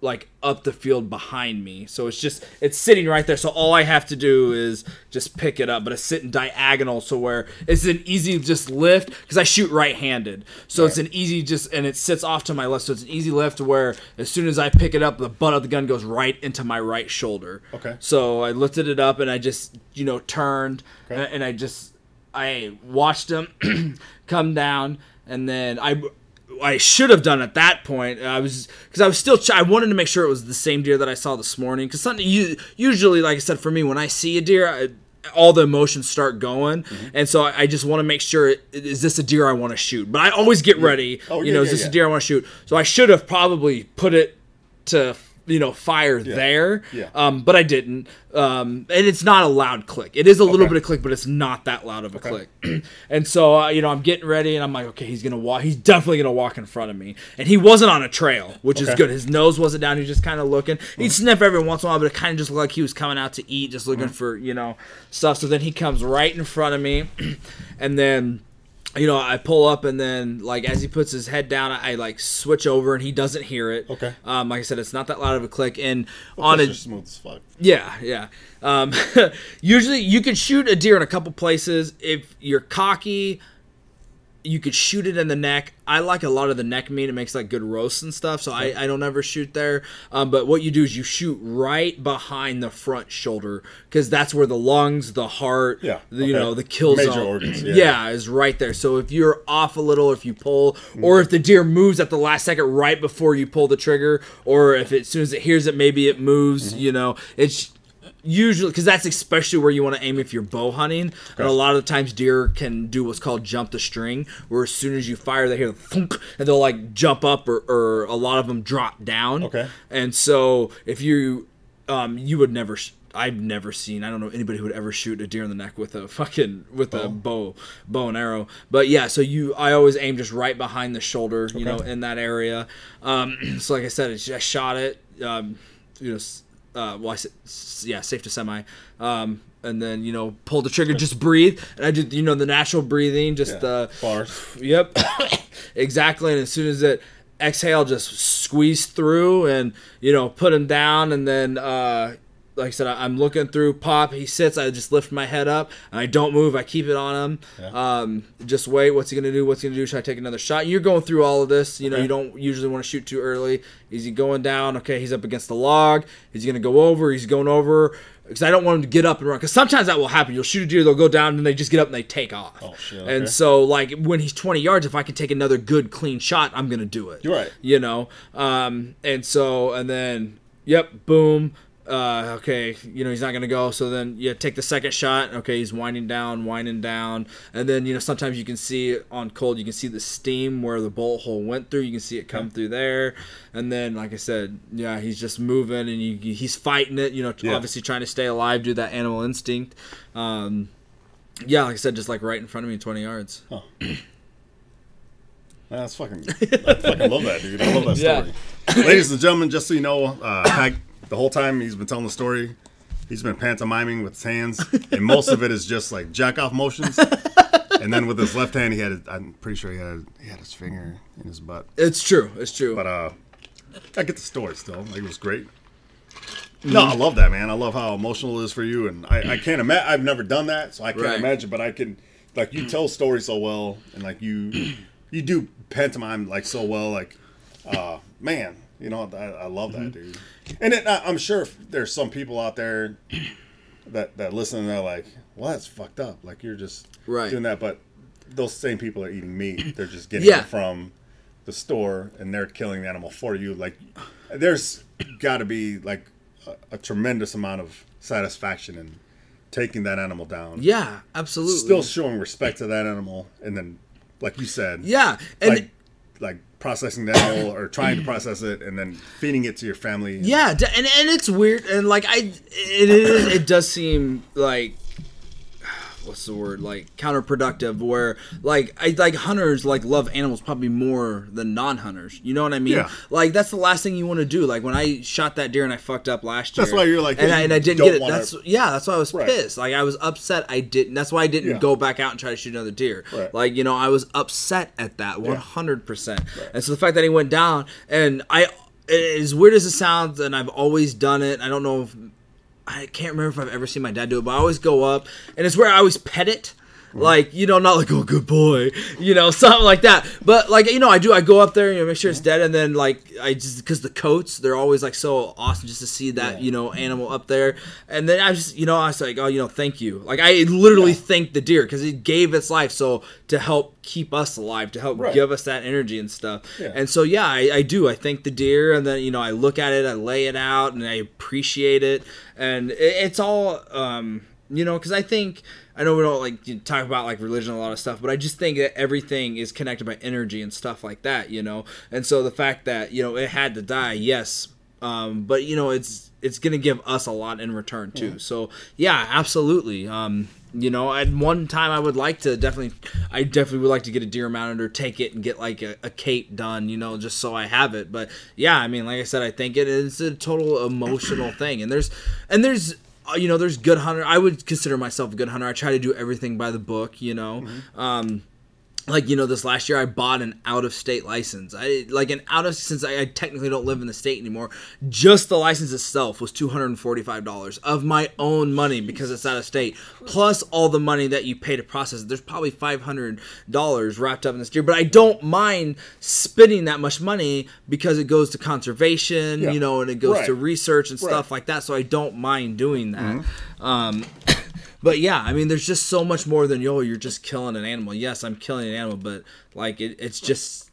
like up the field behind me. So it's sitting right there. So all I have to do is just pick it up, but it's sitting diagonal. So where it's an easy just lift because I shoot right-handed. So it's an easy and it sits off to my left. So it's an easy lift where as soon as I pick it up, the butt of the gun goes right into my right shoulder. Okay. So I lifted it up and I just, turned and I watched him come down, and then I should have done at that point. I wanted to make sure it was the same deer that I saw this morning. Because usually, like I said, for me, when I see a deer, all the emotions start going, and so I just want to make sure: is this a deer I want to shoot? But I always get ready. Is this a deer I want to shoot? So I should have probably put it to fire there. But I didn't. And it's not a loud click. It is a little bit of click, but it's not that loud of a click. And so, I'm getting ready, and I'm like, okay, he's going to walk. He's definitely going to walk in front of me. And he wasn't on a trail, which is good. His nose wasn't down. He was just kind of looking. He'd sniff every once in a while, but it kind of just looked like he was coming out to eat, just looking for, stuff. So then he comes right in front of me, and then I pull up, and then, like, as he puts his head down, I like, switch over, and he doesn't hear it. Okay. Like I said, it's not that loud of a click. And you're smooth as fuck. Yeah. Usually, you can shoot a deer in a couple places. If you're cocky, you could shoot it in the neck. I like a lot of the neck meat. It makes, like, good roasts and stuff, so I don't ever shoot there. But what you do is you shoot right behind the front shoulder, because that's where the lungs, the heart, the kill major zone organs, is right there. So if you're off a little, if you pull, or if the deer moves at the last second right before you pull the trigger, or if as soon as it hears it, maybe it moves, it's usually, because that's especially where you want to aim if you're bow hunting. And a lot of the times deer can do what's called jump the string, where as soon as you fire, they hear the thunk, and they'll like jump up, or a lot of them drop down. And so if you would never I've never seen, I don't know anybody who would ever shoot a deer in the neck with a bow and arrow. But yeah, so I always aim just right behind the shoulder, in that area. So like I said, I shot it, safe to semi, and then pull the trigger, just breathe, and I did the natural breathing, just bars. Yep, exactly. And as soon as it exhale, just squeeze through and put him down, and then like I said, I'm looking through, pop, he sits, I just lift my head up, and I don't move, I keep it on him, just wait, what's he going to do, should I take another shot? You're going through all of this, you don't usually want to shoot too early. Is he going down? Okay, he's up against the log, he's going to go over, he's going over, because I don't want him to get up and run, because sometimes that will happen. You'll shoot a deer, they'll go down, and they just get up and they take off. Oh, shit, And so, like, when he's 20 yards, if I can take another good, clean shot, I'm going to do it. You're right. And so, and then, boom, okay, he's not gonna go. So then you take the second shot. Okay, he's winding down, and then sometimes you can see on cold, you can see the steam where the bullet hole went through. You can see it come through there, and then like I said, he's just moving, and he's fighting it. Obviously trying to stay alive, do that animal instinct. Like I said, just like right in front of me, 20 yards. Huh. That's I fucking love that, dude. I love that story. Ladies and gentlemen, just so you know, the whole time he's been telling the story, he's been pantomiming with his hands, and most of it is just like jack off motions. And then with his left hand, I'm pretty sure he had his finger in his butt. It's true. But I get the story still. Like, it was great. No, I love that, man. I love how emotional it is for you, and I can't imagine. I've never done that, so I can't imagine. But I can, like, you tell stories so well, and like you do pantomime like so well. Like, man, I love that, dude. And I'm sure there's some people out there that listen and they're like, well, that's fucked up. Like, you're just doing that. But those same people are eating meat. They're just getting it from the store, and they're killing the animal for you. Like, there's got to be, like, a tremendous amount of satisfaction in taking that animal down. Yeah, absolutely. Still showing respect to that animal. And then, like you said. Yeah. And like processing the animal, or trying to process it, and then feeding it to your family. And it's weird, and like it does seem like, what's the word, like counterproductive, where like hunters like love animals probably more than non-hunters, you know what I mean? Yeah. Like, that's the last thing you want to do. Like, when I shot that deer and I fucked up last year, that's why you're like, and I didn't get it. That's why I was pissed. Like, I was upset. That's why I didn't go back out and try to shoot another deer. Like, I was upset at that 100%. And so the fact that he went down, and as weird as it sounds, and I've always done it. I don't know if I can't remember if I've ever seen my dad do it, but I always go up, and it's where I always pet it. Like, you know, not like, oh, good boy, you know, something like that. But, like, you know, I go up there, you know, make sure it's dead. And then, like, because the coats, they're always, like, so awesome just to see that, you know, animal up there. And then I was like, oh, you know, thank you. Like, I literally thank the deer because it gave its life to help keep us alive, to help give us that energy and stuff. Yeah. And so, yeah, I do. I thank the deer. And then, you know, I look at it, I lay it out, and I appreciate it. And it's all, you know, because I know we don't like talk about like religion and a lot of stuff, but I just think that everything is connected by energy and stuff like that, you know. And so the fact that, you know, it had to die, yes, but you know it's gonna give us a lot in return too. So yeah, absolutely. You know, at one time I definitely would like to get a deer mounted or take it and get like a cape done, you know, just so I have it. But yeah, I mean, like I said, I think it is a total emotional thing, and there's you know, there's good hunter. I would consider myself a good hunter. I try to do everything by the book, you know. Like, you know, this last year I bought an out-of-state license. Since I technically don't live in the state anymore, just the license itself was $245 of my own money because it's out of state, plus all the money that you pay to process it. There's probably $500 wrapped up in this deer, but I don't mind spending that much money because it goes to conservation, you know, and it goes to research and stuff like that, so I don't mind doing that. But yeah, I mean, there's just so much more than, you're just killing an animal. Yes, I'm killing an animal, but like it's just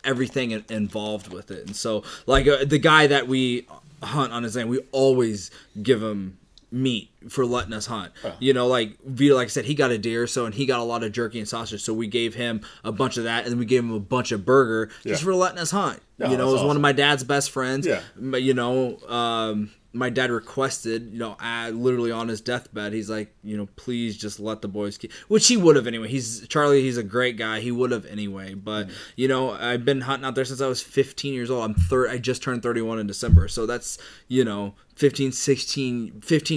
everything involved with it. And so, like the guy that we hunt on his land, we always give him meat for letting us hunt. You know, like Vito, like I said, he got a deer, and he got a lot of jerky and sausage, so we gave him a bunch of that, and then we gave him a bunch of burger just for letting us hunt. You know, it was awesome. One of my dad's best friends. You know, my dad requested, you know, literally on his deathbed, he's like, you know, please just let the boys keep, which he would have anyway. He's a great guy. He would have anyway. But, you know, I've been hunting out there since I was 15 years old. I just turned 31 in December. So that's, you know, 15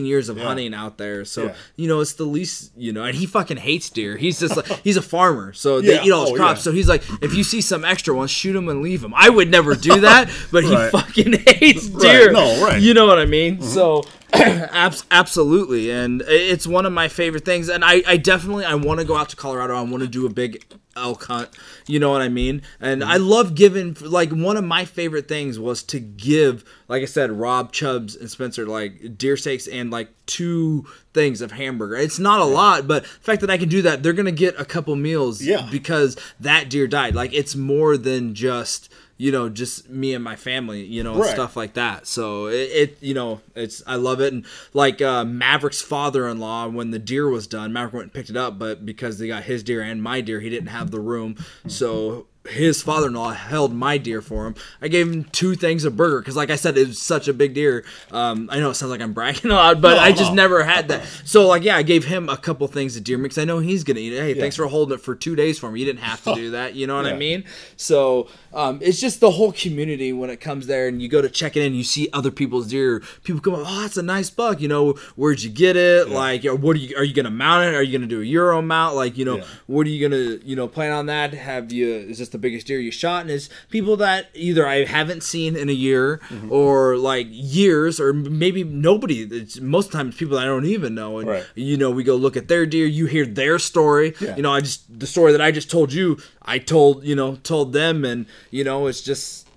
years of hunting out there. So, you know, it's the least, you know, and he fucking hates deer. He's just like, he's a farmer. So they eat all his crops. So he's like, if you see some extra ones, shoot them and leave them. I would never do that, but he fucking hates deer. You know what I mean? So absolutely. And it's one of my favorite things. And I definitely want to go out to Colorado. I want to do a big elk hunt, you know what I mean? And I love giving, like, one of my favorite things was to give, like I said, Rob, Chubbs, and Spencer, like, deer steaks and, like, 2 things of hamburger. It's not a lot, but the fact that I can do that, they're going to get a couple meals because that deer died. Like, it's more than just, you know, just me and my family, you know, and stuff like that. So you know, I love it. And like Maverick's father-in-law, when the deer was done, Maverick went and picked it up, but because they got his deer and my deer, he didn't have the room. So his father-in-law held my deer for him. I gave him 2 things of burger because, like I said, it was such a big deer. I know it sounds like I'm bragging a lot, but I just never had that. So, like, yeah, I gave him a couple things of deer meat because I know he's gonna eat it. Hey, thanks for holding it for 2 days for me. You didn't have to do that. You know what I mean? So it's just the whole community when it comes there, and you go to check it in, you see other people's deer. People come up, oh, that's a nice buck. You know, where'd you get it? Like, what are you gonna mount it? Are you gonna do a Euro mount? Like, you know, what are you gonna, you know, plan on that? Is this the biggest deer you shot? And it's people that either I haven't seen in a year or like years, or maybe nobody. It's most times people that I don't even know. And you know, we go look at their deer, you hear their story. You know, the story that I just told you, I told them, and you know, it's just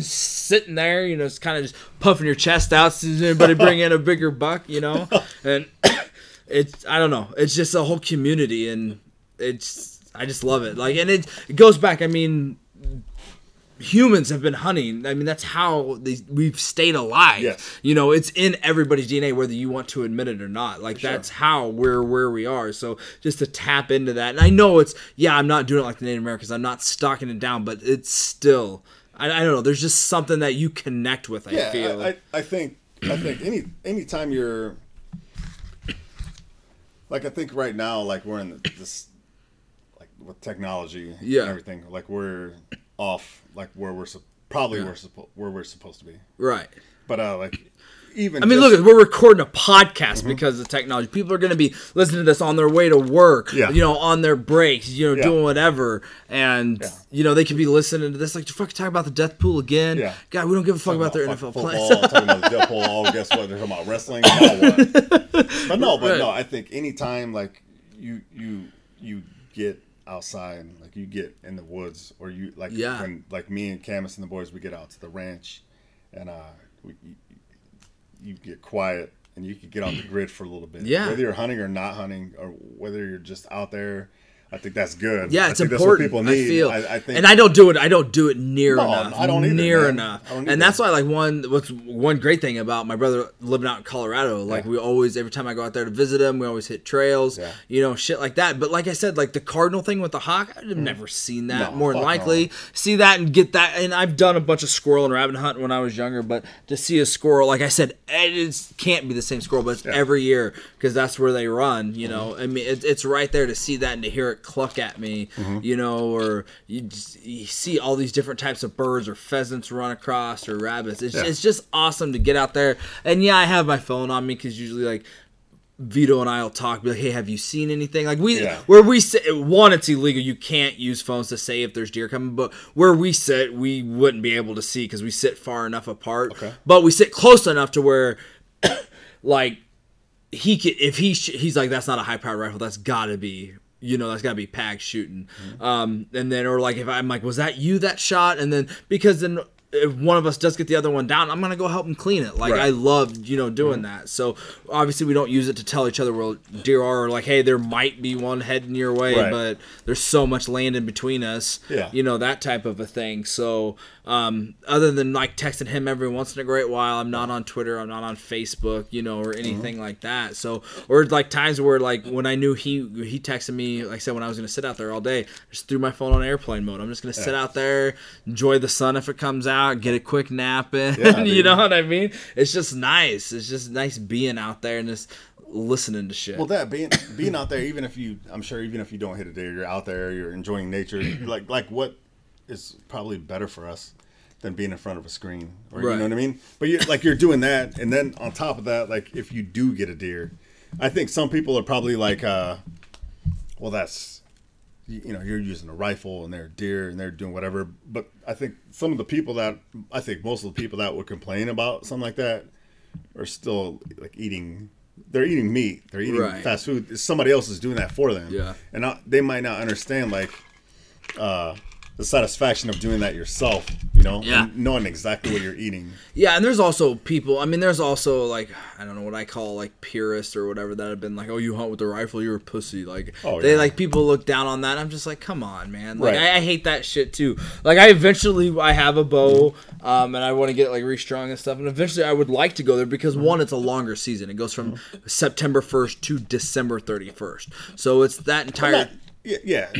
sitting there, you know, it's kind of just puffing your chest out. Does anybody bring in a bigger buck, you know? And I don't know, it's just a whole community, and I just love it. Like, and it goes back, I mean, humans have been hunting. I mean, that's how we've stayed alive. You know, it's in everybody's DNA, whether you want to admit it or not. Like, that's how we're where we are. So just to tap into that. And I know I'm not doing it like the Native Americans. I'm not stalking it down, but it's still, I don't know. There's just something that you connect with, I feel. I think any time you're, like, I think right now, like, we're in this, like, with technology and everything, like, we're off, like, where we're supposed to be, right? But like, even I mean, look, we're recording a podcast because of technology. People are going to be listening to this on their way to work, on their breaks, doing whatever. And, they could be listening to this like, you fucking talk about the death pool again? Yeah. God, we don't give a fuck about their NFL plays. Talking about the death pool. Oh, guess what? They're talking about wrestling. What? No, I think anytime, like, you get outside, like, you get in the woods, or you, like, when, like, me and Camus and the boys, we get out to the ranch, and you get quiet and you can get off the grid for a little bit. Yeah. Whether you're hunting or not hunting, or whether you're just out there, I think that's good. Yeah, it's important. That's what people need. I feel. I think, and I don't do it near enough. I don't either, near enough. And that's why, like, one great thing about my brother living out in Colorado, like, we always, every time I go out there to visit him, we always hit trails, shit like that. But like I said, like the cardinal thing with the hawk, I've never seen that. More than likely, see that and get that. And I've done a bunch of squirrel and rabbit hunting when I was younger, but to see a squirrel, like I said, it can't be the same squirrel, but it's every year because that's where they run. I mean, it's right there to see that and to hear it cluck at me, or you see all these different types of birds or pheasants run across or rabbits. It's just awesome to get out there. And I have my phone on me because usually, like, Vito and I will talk, be like, hey, have you seen anything? Like, where we sit, it's illegal. You can't use phones to say if there's deer coming, but where we sit, we wouldn't be able to see because we sit far enough apart. Okay. But we sit close enough to where, like, he could, if he's like, that's not a high-powered rifle, that's gotta be, that's gotta be Pag shooting. And then, or like, if I'm like, was that you that shot? And then, because then if one of us does get the other one down, I'm gonna go help him clean it. Like, I love, doing that. So obviously we don't use it to tell each other where deer are, or like, hey, there might be one heading your way, but there's so much land in between us. That type of a thing. So other than like texting him every once in a great while, I'm not on Twitter, I'm not on Facebook, or anything like that. So, or like times where, like, when I knew he texted me, like I said, when I was gonna sit out there all day, just threw my phone on airplane mode. I'm just gonna sit out there, enjoy the sun if it comes out, get a quick nap in. You know what I mean? It's just nice. It's just nice being out there and just listening to shit. Well, that being out there, even if you don't hit a deer, you're out there, you're enjoying nature. like what is probably better for us than being in front of a screen, or you know what I mean? But you're doing that, and then on top of that, like, if you do get a deer, I think some people are probably like, well, that's, you're using a rifle and they're deer and they're doing whatever. But I think most of the people that would complain about something like that are still, like, they're eating meat, they're eating fast food. Somebody else is doing that for them. Yeah. And they might not understand, like, the satisfaction of doing that yourself, and knowing exactly what you're eating. Yeah, and there's also people, there's also, like, I don't know what I call, like, purists or whatever that have been like, oh, you hunt with a rifle, you're a pussy. Like, like, people look down on that. I'm just like, come on, man. Like, I hate that shit too. Like, I have a bow, and I want to get it, like, restrung and stuff, and eventually I would like to go there because, one, it's a longer season. It goes from September 1st to December 31st. So it's that entire... Yeah.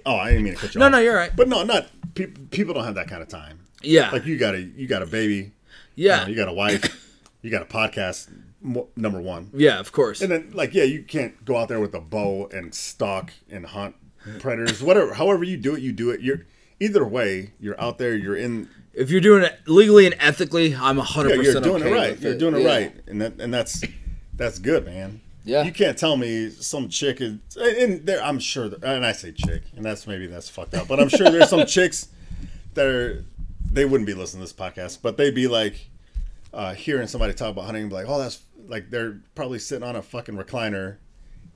Oh, I didn't mean to cut you off. No, you're right. But no, not people don't have that kind of time. Yeah. Like, you got a baby. Yeah. You got a wife. You got a podcast. Number one. Yeah, of course. And then, like, you can't go out there with a bow and stalk and hunt predators. Whatever, however you do it. Either way, you're out there. You're in. If you're doing it legally and ethically, I'm 100%. You're doing it right. You're doing it right, and that's good, man. Yeah. You can't tell me some chick is, and there, I'm sure, and I say chick, and that's fucked up, but I'm sure there's some chicks that they wouldn't be listening to this podcast, but they'd be like, hearing somebody talk about hunting and be like, oh, that's, like, they're probably sitting on a fucking recliner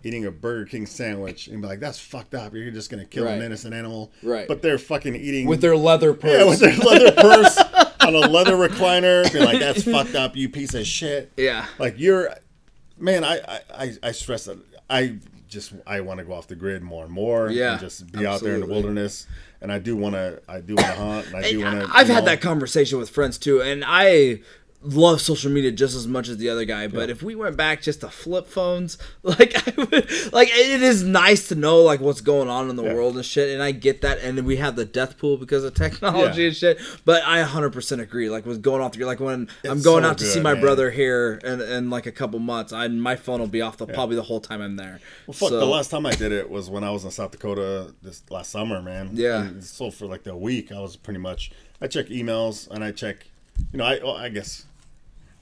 eating a Burger King sandwich and be like, that's fucked up. You're just going to kill an innocent animal. Right. But they're fucking eating. With their leather purse. Yeah, with their leather purse on a leather recliner. Be like, that's fucked up, you piece of shit. Yeah. Like, man, I stress that. I want to go off the grid more and more. Yeah. And just be out there in the wilderness. And I do want to hunt. And I do want to. I've had that conversation with friends too. And I love social media just as much as the other guy, but if we went back just to flip phones, like, it is nice to know, like, what's going on in the world and shit, and I get that, and then we have the death pool because of technology and shit, but I 100% agree, like, with going off the, like, when I'm going out to see my brother here in like a couple months, my phone will be off probably the whole time I'm there. Well, fuck, the last time I did it was when I was in South Dakota this last summer, man. Yeah. And so for like the week, I was pretty much, I check emails and I check, I guess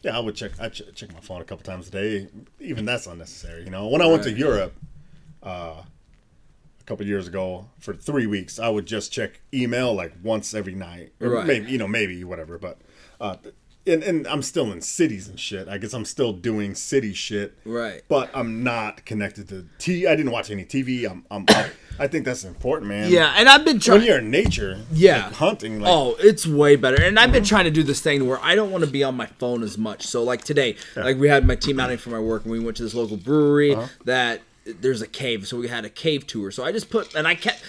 Yeah, I would check. I check my phone a couple times a day. Even that's unnecessary. You know, when I went to Europe a couple years ago for 3 weeks, I would just check email like once every night, or maybe whatever. But and I'm still in cities and shit. I guess I'm still doing city shit. Right. But I'm not connected to I didn't watch any TV. I think that's important, man. Yeah, and I've been trying. When you're in nature, like hunting. Like, oh, it's way better. And I've been trying to do this thing where I don't want to be on my phone as much. So, like today, like we had my team outing for my work, and we went to this local brewery that there's a cave. So we had a cave tour. So I just I kept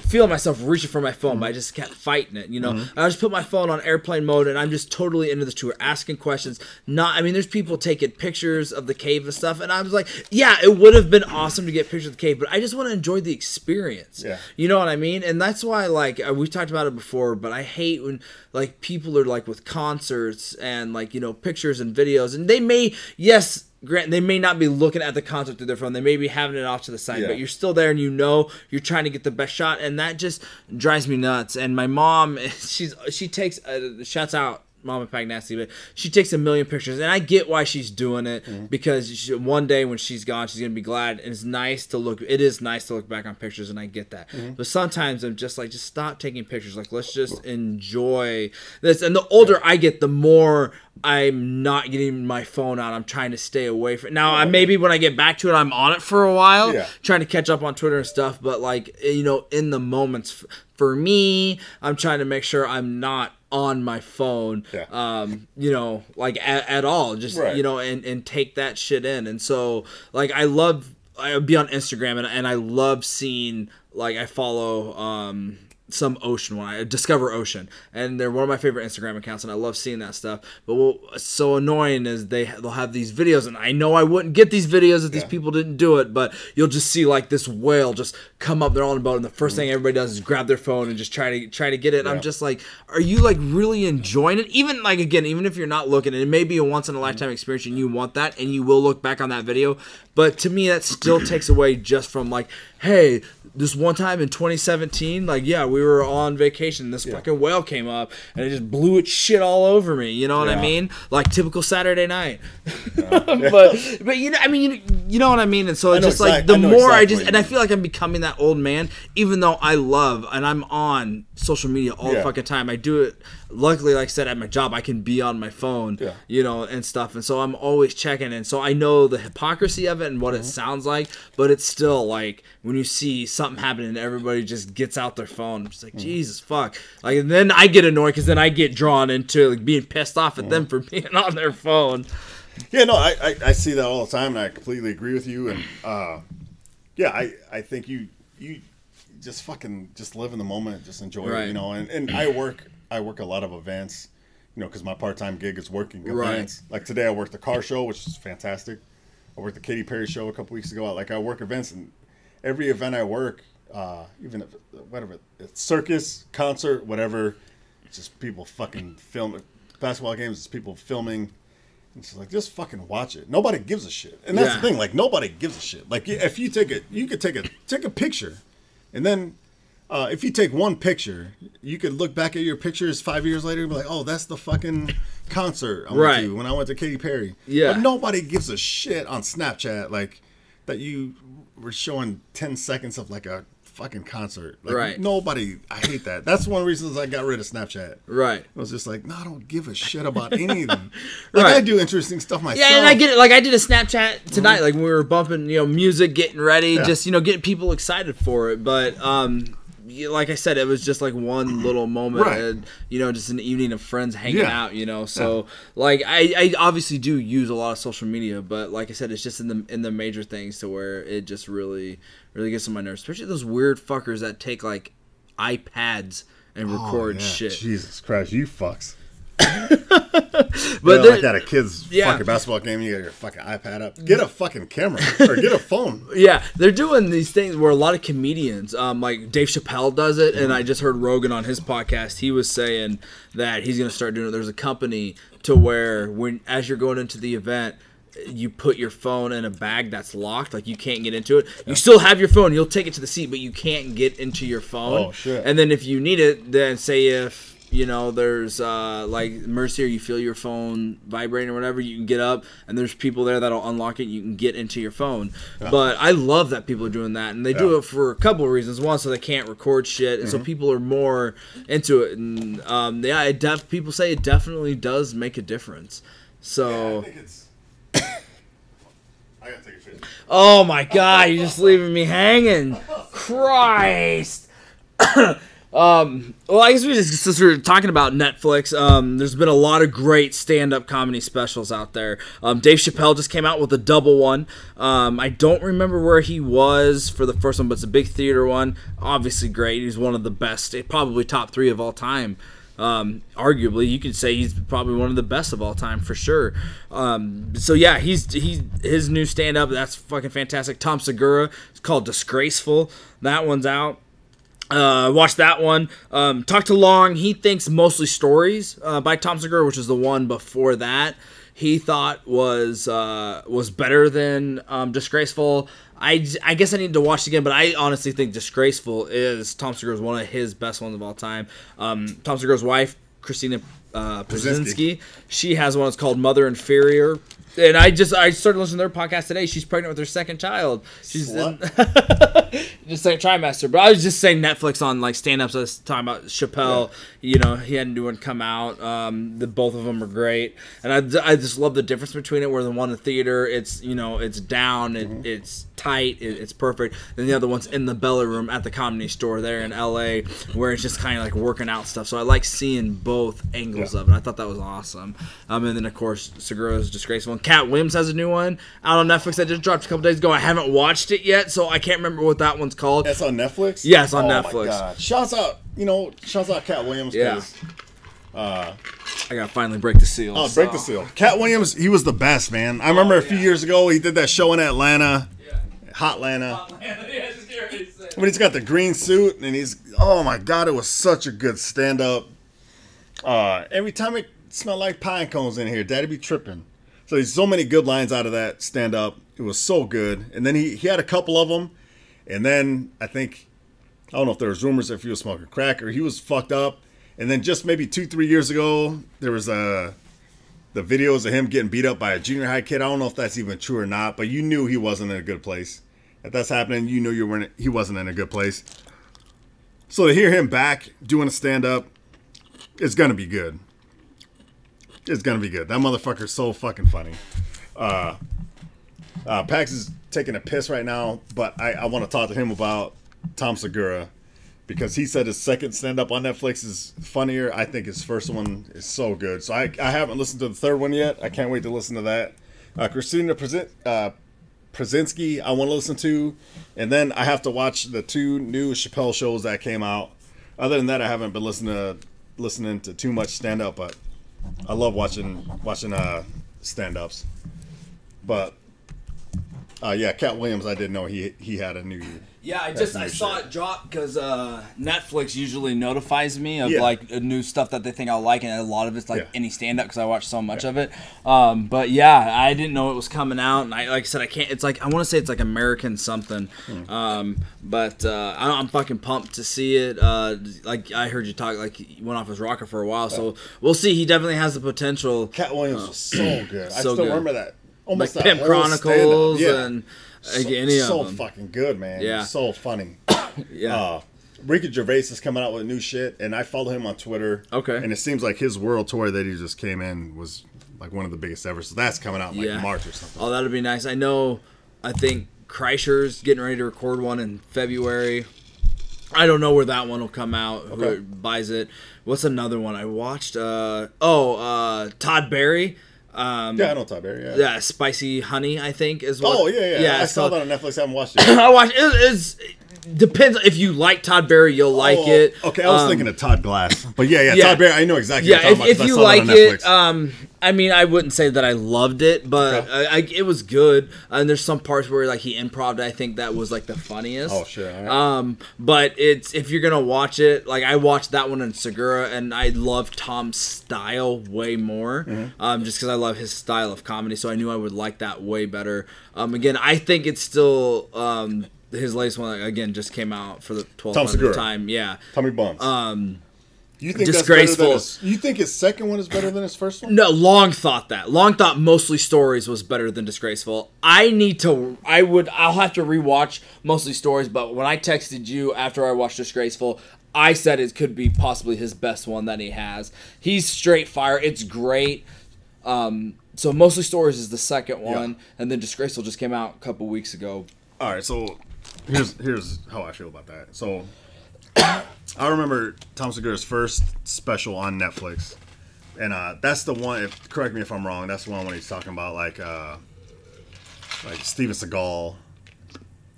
feeling myself reaching for my phone, but I just kept fighting it, you know. I just put my phone on airplane mode, and I'm just totally into this tour, asking questions. There's people taking pictures of the cave and stuff, and I was like, yeah, it would have been awesome to get pictures of the cave, but I just want to enjoy the experience. Yeah. You know what I mean? And that's why, like, we've talked about it before, but I hate when, like, people are, like, with concerts and, like, you know, pictures and videos, and they may, they may not be looking at the concert through their phone. They may be having it off to the side, but you're still there and you know you're trying to get the best shot, and that just drives me nuts. And my mom, she takes, shouts out Mama Pagnasty, but she takes a million pictures, and I get why she's doing it because one day when she's gone, she's gonna be glad. And it's nice to look. It is nice to look back on pictures, and I get that. But sometimes I'm just like, just stop taking pictures. Like, let's just enjoy this. And the older I get, the more I'm not getting my phone out. I'm trying to stay away from it. Now, maybe when I get back to it, I'm on it for a while, trying to catch up on Twitter and stuff. But, like, you know, in the moments, for me, I'm trying to make sure I'm not on my phone, you know, like at all, just, you know, and take that shit in. And so, like, I would be on Instagram and I love seeing, like, I follow, some ocean one. I Discover Ocean, and they're one of my favorite Instagram accounts, and I love seeing that stuff. But what's so annoying is they'll have these videos, and I know I wouldn't get these videos if these people didn't do it, but you'll just see like this whale just come up, they're on a boat, and the first thing everybody does is grab their phone and just try to get it. And I'm just like, are you like really enjoying it? Even like, again, even if you're not looking, and it may be a once in a lifetime experience and you want that, and you will look back on that video, but to me that still takes away just from like, hey, this one time in 2017, like, yeah, we were on vacation, this fucking whale came up, and it just blew its shit all over me, you know what I mean? Like, typical Saturday night. But you know, I mean, you know what I mean? And so it's just like, the more and I feel like I'm becoming that old man, even though I love, and I'm on social media all the fucking time. I do it, luckily, like I said, at my job, I can be on my phone, you know, and stuff, and so I'm always checking, and so I know the hypocrisy of it and what it sounds like, but it's still like, when you see something happening and everybody just gets out their phone, it's like, Jesus fuck, like, and then I get annoyed because then I get drawn into like being pissed off at them for being on their phone. Yeah, no, I see that all the time, and I completely agree with you. And I think you just fucking just live in the moment, just enjoy it, you know. And I work a lot of events, you know, because my part-time gig is working events. Like today, I worked the car show, which is fantastic. I worked the Katy Perry show a couple weeks ago. Like, I work events, and every event I work, even if whatever, it's circus, concert, whatever, it's just people fucking film. Basketball games, it's people filming. It's like, just fucking watch it. Nobody gives a shit, and that's the thing. Like, nobody gives a shit. Like, if you could take a picture, and then if you take one picture, you could look back at your pictures 5 years later and be like, oh, that's the fucking concert I went to when I went to Katy Perry. Yeah. But nobody gives a shit on Snapchat, like, that you were showing 10 seconds of like a fucking concert. Like, nobody, I hate that. That's one of the reasons I got rid of Snapchat. Right. I was just like, no, I don't give a shit about any of them. Like, I do interesting stuff myself. Yeah, and I get it. Like, I did a Snapchat tonight, like, when we were bumping, you know, music, getting ready, just, you know, getting people excited for it. But, like I said, it was just like one little moment, and, you know, just an evening of friends hanging out, you know. So like, I obviously do use a lot of social media, but like I said, it's just in the major things to where it just really gets on my nerves, especially those weird fuckers that take like iPads and record shit. Jesus Christ, you fucks. But like at a kid's fucking basketball game, you got your fucking iPad up. Get a fucking camera or get a phone. Yeah, they're doing these things where a lot of comedians, like Dave Chappelle does it, and I just heard Rogan on his podcast. He was saying that he's going to start doing it. There's a company to where as you're going into the event, you put your phone in a bag that's locked, like you can't get into it. You still have your phone, you'll take it to the seat, but you can't get into your phone. Oh shit! And then if you need it, then say if You know, there's like Mercy, or you feel your phone vibrating or whatever, you can get up, and there's people there that'll unlock it. You can get into your phone. Yeah. But I love that people are doing that, and they do it for a couple of reasons. One, so they can't record shit, and so people are more into it. And people say it definitely does make a difference. So. I think it's. I gotta take a shit. Oh my God! You're just leaving me hanging. Christ. Well, I guess since we were talking about Netflix, there's been a lot of great stand-up comedy specials out there. Dave Chappelle just came out with a double one. I don't remember where he was for the first one, but it's a big theater one. Obviously great. He's one of the best, probably top 3 of all time. Arguably, you could say he's probably one of the best of all time for sure. So yeah, his new stand-up, that's fucking fantastic. Tom Segura, it's called Disgraceful. That one's out. Watch that one. Talk to Long. He thinks Mostly Stories by Tom Segura, which is the one before that, he thought was better than Disgraceful. I guess I need to watch it again, but I honestly think Disgraceful is Tom Segura's one of his best ones of all time. Tom Segura's wife, Christina Prusinski, she has one that's called Mother Inferior. And I started listening to their podcast today. She's pregnant with her second child. She's in just second trimester. But I was just saying Netflix on like stand-ups. I was talking about Chappelle. Yeah. You know, he had a new one come out. Both of them are great. And I just love the difference between it. Where the one in the theater, it's, you know, it's down, it's tight, it's perfect. Then the other one's in the Bella Room at the Comedy Store there in L.A., where it's just kind of like working out stuff. So I like seeing both angles of it. I thought that was awesome. And then of course Segura's Disgraceful. Cat Williams has a new one out on Netflix that just dropped a couple days ago. I haven't watched it yet, so I can't remember what that one's called. That's on Netflix? Yeah, it's on Netflix. Oh my God. Shouts out Cat Williams. Yeah. I gotta finally break the seal. Oh, break the seal. Cat Williams, he was the best, man. I remember a few years ago he did that show in Atlanta. Yeah. Hot Atlanta. When he's got the green suit and oh my God, it was such a good stand-up. Every time it smelled like pine cones in here, Daddy be tripping. So there's so many good lines out of that stand-up. It was so good. And then he had a couple of them. And then I don't know if there was rumors if he was smoking crack or he was fucked up. And then just maybe 2-3 years ago, there was the videos of him getting beat up by a junior high kid. I don't know if that's even true or not, but you knew he wasn't in a good place. If that's happening, you knew he wasn't in a good place. So to hear him back doing a stand-up, it's going to be good. It's going to be good. That motherfucker's so fucking funny. Pax is taking a piss right now, but I want to talk to him about Tom Segura because he said his second stand-up on Netflix is funnier. I think his first one is so good. So I haven't listened to the third one yet. I can't wait to listen to that. Christina Prusinski I want to listen to. And then I have to watch the 2 new Chappelle shows that came out. Other than that, I haven't been listening to too much stand-up, but I love watching stand-ups. But yeah, Cat Williams, I didn't know he had a new. Yeah, I saw it drop because Netflix usually notifies me of like new stuff that they think I'll like, and a lot of it's like any stand-up because I watch so much of it. But yeah, I didn't know it was coming out, and like I said, I can't. It's like I want to say it's like American something, but I'm fucking pumped to see it. Like I heard you talk, like he went off his rocker for a while, so we'll see. He definitely has the potential. Cat Williams was so good. I still remember that. Almost like Pimp Chronicles and any of them. So fucking good, man. Yeah. So funny. Yeah. Ricky Gervais is coming out with new shit, and I follow him on Twitter. Okay. And it seems like his world tour that he just came in was like one of the biggest ever. So that's coming out in like March or something. Oh, that'd be nice. I think Kreischer's getting ready to record one in February. I don't know where that one will come out. Okay. Who buys it? What's another one I watched? Todd Barry. Yeah, I know Todd Barry. Yeah, Spicy Honey, I think is what. Oh yeah. I saw that on Netflix. I haven't watched it. I watched it. Depends if you like Todd Barry, you'll like it. Okay, I was thinking of Todd Glass, but yeah, Todd Barry. I know exactly. Yeah, if you like it, I mean, I wouldn't say that I loved it, but it was good. And there's some parts where like he improv, I think that was like the funniest. Oh sure. Right. But if you're gonna watch it, like I watched that one in Segura, and I loved Tom's style way more, just because I love his style of comedy. So I knew I would like that way better. Again, I think it's still. His latest one again just came out for the 12th time. Yeah, Tommy Bums. You think disgraceful. That's better than you think his second one is better than his first one? No, Long thought that. Long thought Mostly Stories was better than Disgraceful. I'll have to rewatch Mostly Stories, but when I texted you after I watched Disgraceful, I said it could be possibly his best one that he has. He's straight fire. It's great. So Mostly Stories is the second one, and then Disgraceful just came out a couple weeks ago. All right, so here's how I feel about that. So I remember Tom Segura's first special on Netflix, and that's the one. Correct me if I'm wrong. That's the one when he's talking about like Steven Seagal.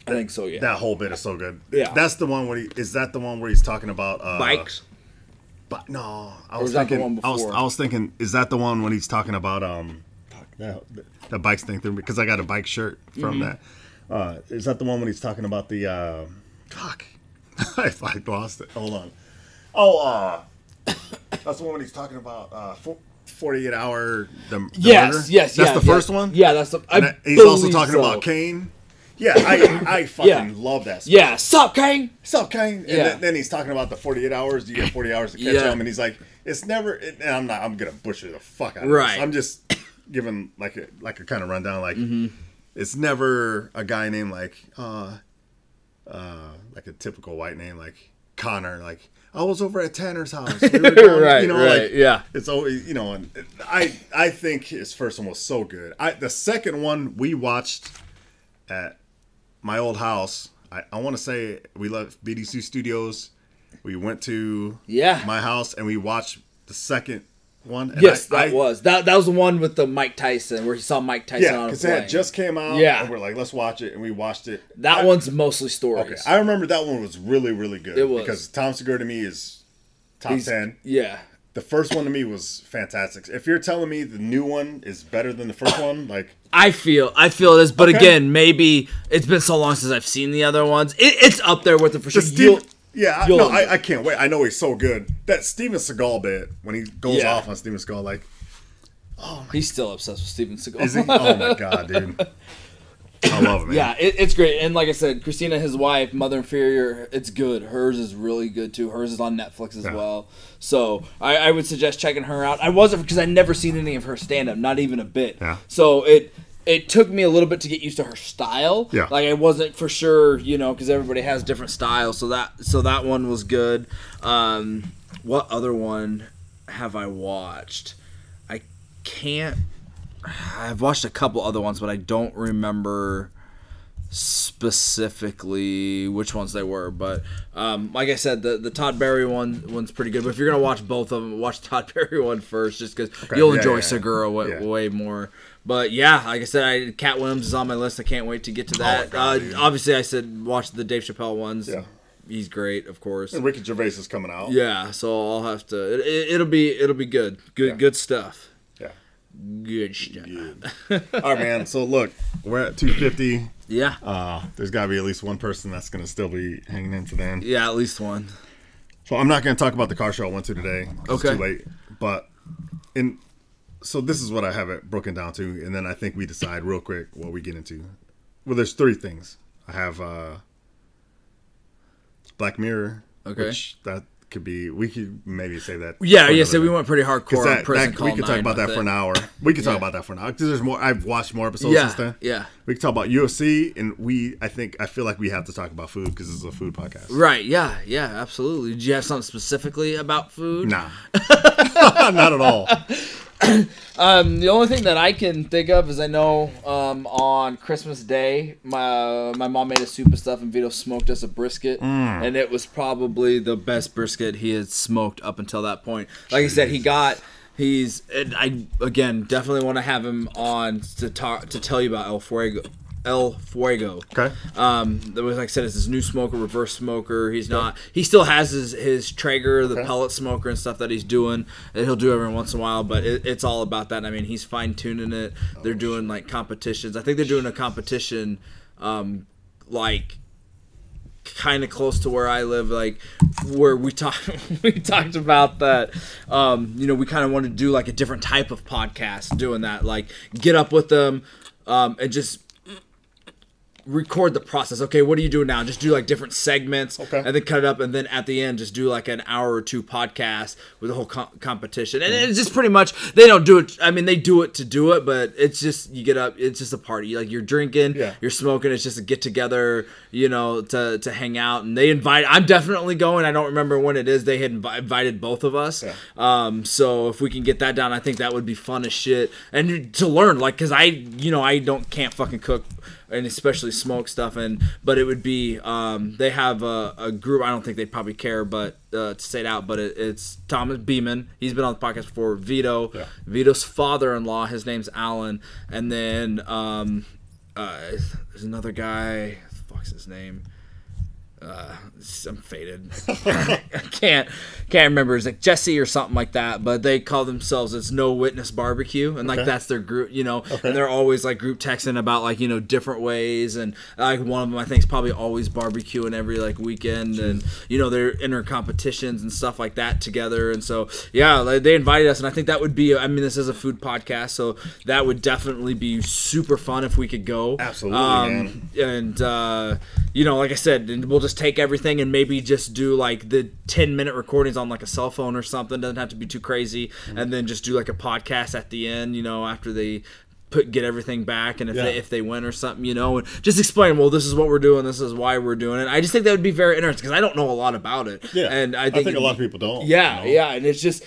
I think so. Yeah, that whole bit is so good. Yeah, that's the one where is that the one where he's talking about bikes? But no, I was thinking. I was thinking, is that the one when he's talking about the bikes thing? Because I got a bike shirt from that. Is that the one when he's talking about the fuck? I lost it. Hold on. Oh, that's the one when he's talking about 48 hour. Yes, murder? Yes. That's the first one. Yeah, that's the. He's also talking about Kane. Yeah, I fucking love that. Yeah, sup, Kane? Sup, Kane? And then he's talking about the 48 hours. You get 40 hours to catch him, and he's like, it's never. And I'm gonna butcher the fuck out of this. I'm just giving like a kind of rundown. Like it's never a guy named like a typical white name like Connor. Like I was over at Tanner's house. We were going, right. It's always And I think his first one was so good. The second one we watched at my old house. I want to say we left BDC Studios. We went to my house and we watched the second one. And that was the one with the Mike Tyson where he saw Mike Tyson on a plane. Because that just came out. Yeah, and we're like, let's watch it, and we watched it. That one's Mostly Stories. Okay, I remember that one was really, really good. It was because Tom Segura to me is top 10. Yeah. The first one to me was fantastic. If you're telling me the new one is better than the first one, like I feel it is, but again, maybe it's been so long since I've seen the other ones. It's up there with it for sure. I can't wait. I know he's so good. That Steven Seagal bit when he goes off on Steven Seagal, like, he's still obsessed with Steven Seagal. Is he? Oh my god, dude. I love it, man. Yeah, it's great. And like I said, Christina, his wife, Mother Inferior, it's good. Hers is really good, too. Hers is on Netflix as well. So I would suggest checking her out. I wasn't, because I'd never seen any of her stand-up, not even a bit. Yeah. So it took me a little bit to get used to her style. Yeah. Like, I wasn't for sure, because everybody has different styles. So that one was good. What other one have I watched? I've watched a couple other ones, but I don't remember specifically which ones they were. But like I said, the Todd Berry one's pretty good. But if you're gonna watch both of them, watch the Todd Berry one first, just because you'll enjoy Segura way more. But yeah, like I said, Cat Williams is on my list. I can't wait to get to that. Obviously, I said watch the Dave Chappelle ones. Yeah. He's great, of course. And Ricky Gervais is coming out. Yeah, so I'll have to. It'll be good. Good stuff. Good stuff. All right, man. So look, we're at 250. Yeah. There's got to be at least one person that's going to still be hanging in to the end. Yeah, at least one. So I'm not going to talk about the car show I went to today. Okay. It's too late. But so this is what I have it broken down to, and then I think we decide real quick what we get into. Well, there's 3 things. I have Black Mirror. Okay. Which we could maybe say that. Yeah, so we went pretty hardcore on we could talk about that for an hour. We could talk about that for an hour because there's more. I've watched more episodes since then. Yeah, we could talk about UFC, and I feel like we have to talk about food because this is a food podcast. Right? Yeah, absolutely. Did you have something specifically about food? Nah, not at all. The only thing that I can think of is I know on Christmas Day my mom made a soup and stuff and Vito smoked us a brisket and it was probably the best brisket he had smoked up until that point. Like I said, I definitely want to have him on to tell you about El Fuego. Okay. Like I said, it's his new smoker, reverse smoker. He still has his Traeger, the pellet smoker and stuff that he's doing that he'll do every once in a while, but it's all about that. I mean, he's fine tuning it. They're doing like competitions. I think they're doing a competition like kind of close to where I live, like where we talked about that. We kind of want to do like a different type of podcast doing that, like get up with them and just record the process. Okay, what are you doing now? Just do like different segments, Okay. and then cut it up, and then at the end, just do like an hour or two podcast with the whole competition. And it's just pretty much, they don't do it. I mean, they do it to do it, but it's just, you get up, it's just a party. Like, you're drinking, you're smoking. It's just a get together, you know, to hang out. And they invite. I'm definitely going. I don't remember when it is. They had invited both of us. Yeah. So if we can get that down, I think that would be fun as shit. And to learn, like, because I can't fucking cook, and especially smoke stuff, but it would be they have a group. I don't think they'd probably care, but to say it out, but it's Thomas Beeman. He's been on the podcast before. Vito's father-in-law. His name's Alan, and then there's another guy. Fuck's his name? I'm faded. I can't remember. It's like Jesse or something like that. But they call themselves, it's No Witness Barbecue, and like that's their group, you know. And they're always like group texting about like, you know, different ways, and like one of them I think is probably always barbecuing every like weekend, and you know, they're inter competitions and stuff like that together. And so yeah, like, they invited us, and I think that would be, I mean, this is a food podcast, so that would definitely be super fun if we could go. Absolutely, man. And you know, like I said, we'll just take everything and maybe just do like the 10-minute recordings on like a cell phone or something. Doesn't have to be too crazy. And then just do like a podcast at the end, you know, after they get everything back, and if they win or something, you know, and just explain, well, this is what we're doing, this is why we're doing it. I just think that would be very interesting, because I don't know a lot of about it. Yeah, and I think a lot of people don't. Yeah, you know? yeah, and it's just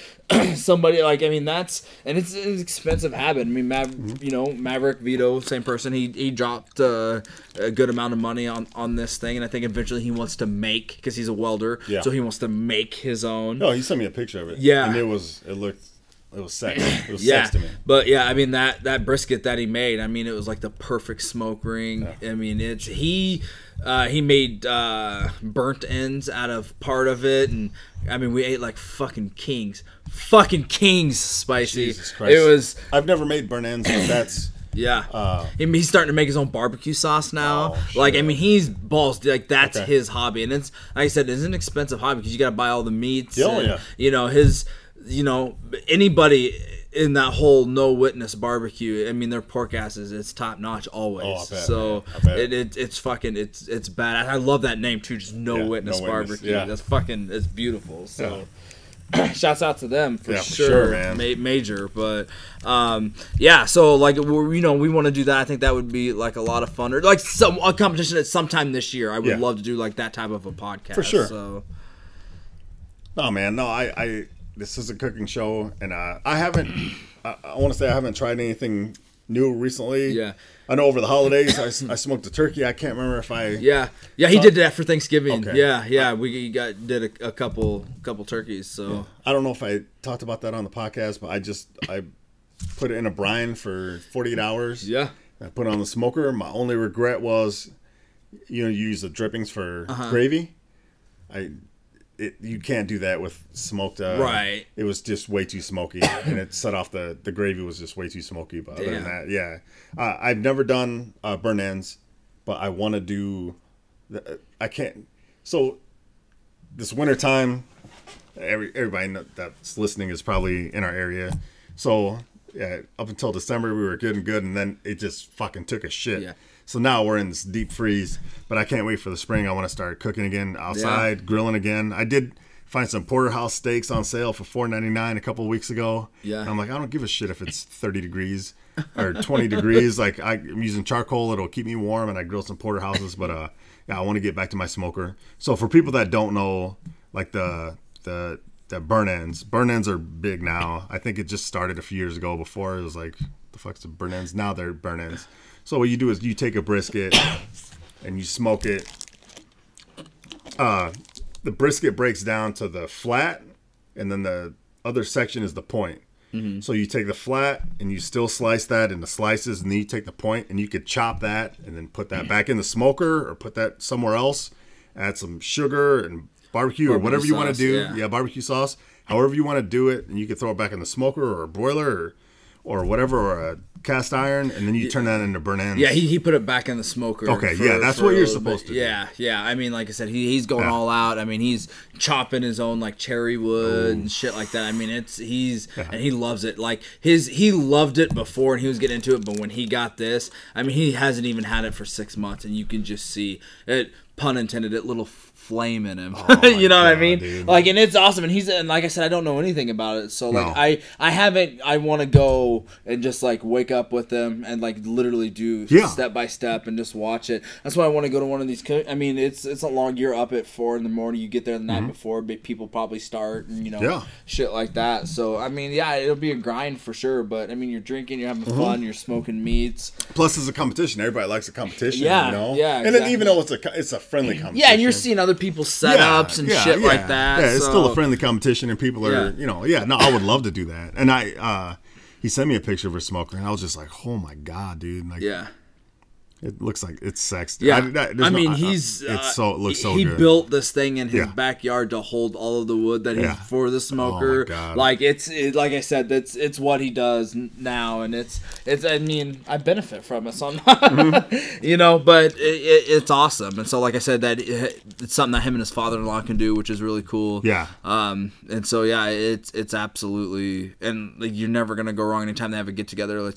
somebody like, I mean, it's an expensive habit. I mean, you know, Maverick Vito, same person. He dropped a good amount of money on this thing, and I think eventually he wants to make, because he's a welder, so he wants to make his own. No, he sent me a picture of it. Yeah, and it was sex. It was sex to me. But yeah, I mean, that brisket that he made, I mean, it was like the perfect smoke ring. I mean, he made burnt ends out of part of it, and I mean, we ate like fucking kings, Spicy. Jesus Christ. It was. I've never made burnt ends, but that's. Yeah, he's starting to make his own barbecue sauce now. Oh, like, I mean, he's balls. Like, that's his hobby, and it's, like I said, it's an expensive hobby because you got to buy all the meats. You know, you know, anybody in that whole No Witness Barbecue, I mean, their pork asses, it's top notch always. Oh, I bet, so it's fucking, it's bad. I love that name too, just No Witness Barbecue. That's fucking, it's beautiful. So shouts out to them for sure, man. Major, but yeah. So like, you know, we want to do that. I think that would be like a lot of fun, or like a competition at sometime this year. I would love to do like that type of a podcast for sure. So, oh man, no, I this is a cooking show, and I haven't. I want to say I haven't tried anything new recently. Yeah. I know over the holidays I smoked a turkey. I can't remember if I. Yeah. He did that for Thanksgiving. Okay. Yeah. We did a couple turkeys. So I don't know if I talked about that on the podcast, but I put it in a brine for 48 hours. Yeah. I put it on the smoker. My only regret was, you know, you use the drippings for gravy. You can't do that with smoked. Right. It was just way too smoky, and it set off the gravy was just way too smoky. But other than that, I've never done burn ends, but I want to do. I can't. So this winter time, everybody that's listening is probably in our area. So up until December we were good, and then it just fucking took a shit. Yeah. So now we're in this deep freeze, but I can't wait for the spring. I want to start cooking again outside, grilling again. I did find some porterhouse steaks on sale for $4.99 a couple of weeks ago. Yeah. And I'm like, I don't give a shit if it's 30 degrees or 20 degrees. Like, I'm using charcoal. It'll keep me warm, and I grill some porterhouses. But I want to get back to my smoker. So for people that don't know, like the burn ends are big now. I think it just started a few years ago. Before it was like, the fuck's the burn ends? Now they're burn ends. So what you do is you take a brisket and you smoke it. The brisket breaks down to the flat, and then the other section is the point. Mm-hmm. So you take the flat and you still slice that into slices, and then you take the point and you could chop that and then put that back in the smoker or put that somewhere else. Add some sugar and barbecue or whatever you want to do. Yeah, barbecue sauce. However you want to do it, and you can throw it back in the smoker or a broiler or whatever, or a cast iron, and then you turn that into burnt ends. Yeah, he put it back in the smoker. Okay, that's what you're supposed to do. Yeah. I mean, like I said, he's going all out. I mean, he's chopping his own like cherry wood and shit like that. I mean, and he loves it. Like he loved it before and he was getting into it, but when he got this, I mean, he hasn't even had it for 6 months, and you can just see it. Pun intended, it little flame in him. You know what I mean? Dude. Like, and it's awesome. And like I said, I don't know anything about it. So like I want to go and just like wake up with them and like literally do step by step and just watch it. That's why I want to go to one of these. I mean, it's a long. You're up at 4 a.m. You get there the night before, but people probably start and shit like that. So I mean, it'll be a grind for sure. But I mean, you're drinking, you're having fun, you're smoking meats. Plus, it's a competition. Everybody likes a competition. Yeah, you know? Yeah. And then even though it's a friendly competition. Yeah, and you're seeing other people's setups and shit like that. Yeah, it's still a friendly competition, and people are, no, I would love to do that. And he sent me a picture of her smoker, and I was just like, oh my God, dude. Like, it looks like it's sex. Yeah, I mean, it looks so good. He built this thing in his backyard to hold all of the wood that he's for the smoker. Oh my God. Like like I said, it's what he does now, and it's. I mean, I benefit from it, so I'm not, but it's awesome. And so, like I said, that it's something that him and his father-in-law can do, which is really cool. Yeah. And so it's absolutely, and like you're never gonna go wrong anytime they have a get together.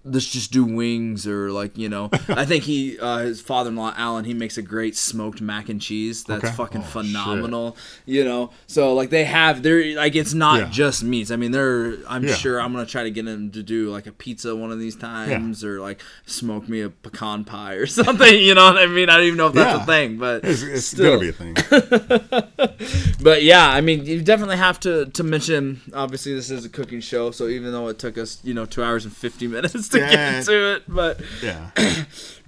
Let's just do wings, or like I think his father-in-law Alan, he makes a great smoked mac and cheese that's fucking phenomenal. Shit. So like they're like, it's not just meats. I mean, I'm sure I'm gonna try to get him to do like a pizza one of these times, or like smoke me a pecan pie or something. You know what I mean? I don't even know if that's a thing, but it's still. Gonna be a thing. But yeah, I mean, you definitely have to mention. Obviously, this is a cooking show, so even though it took us 2 hours and 50 minutes to get to it, but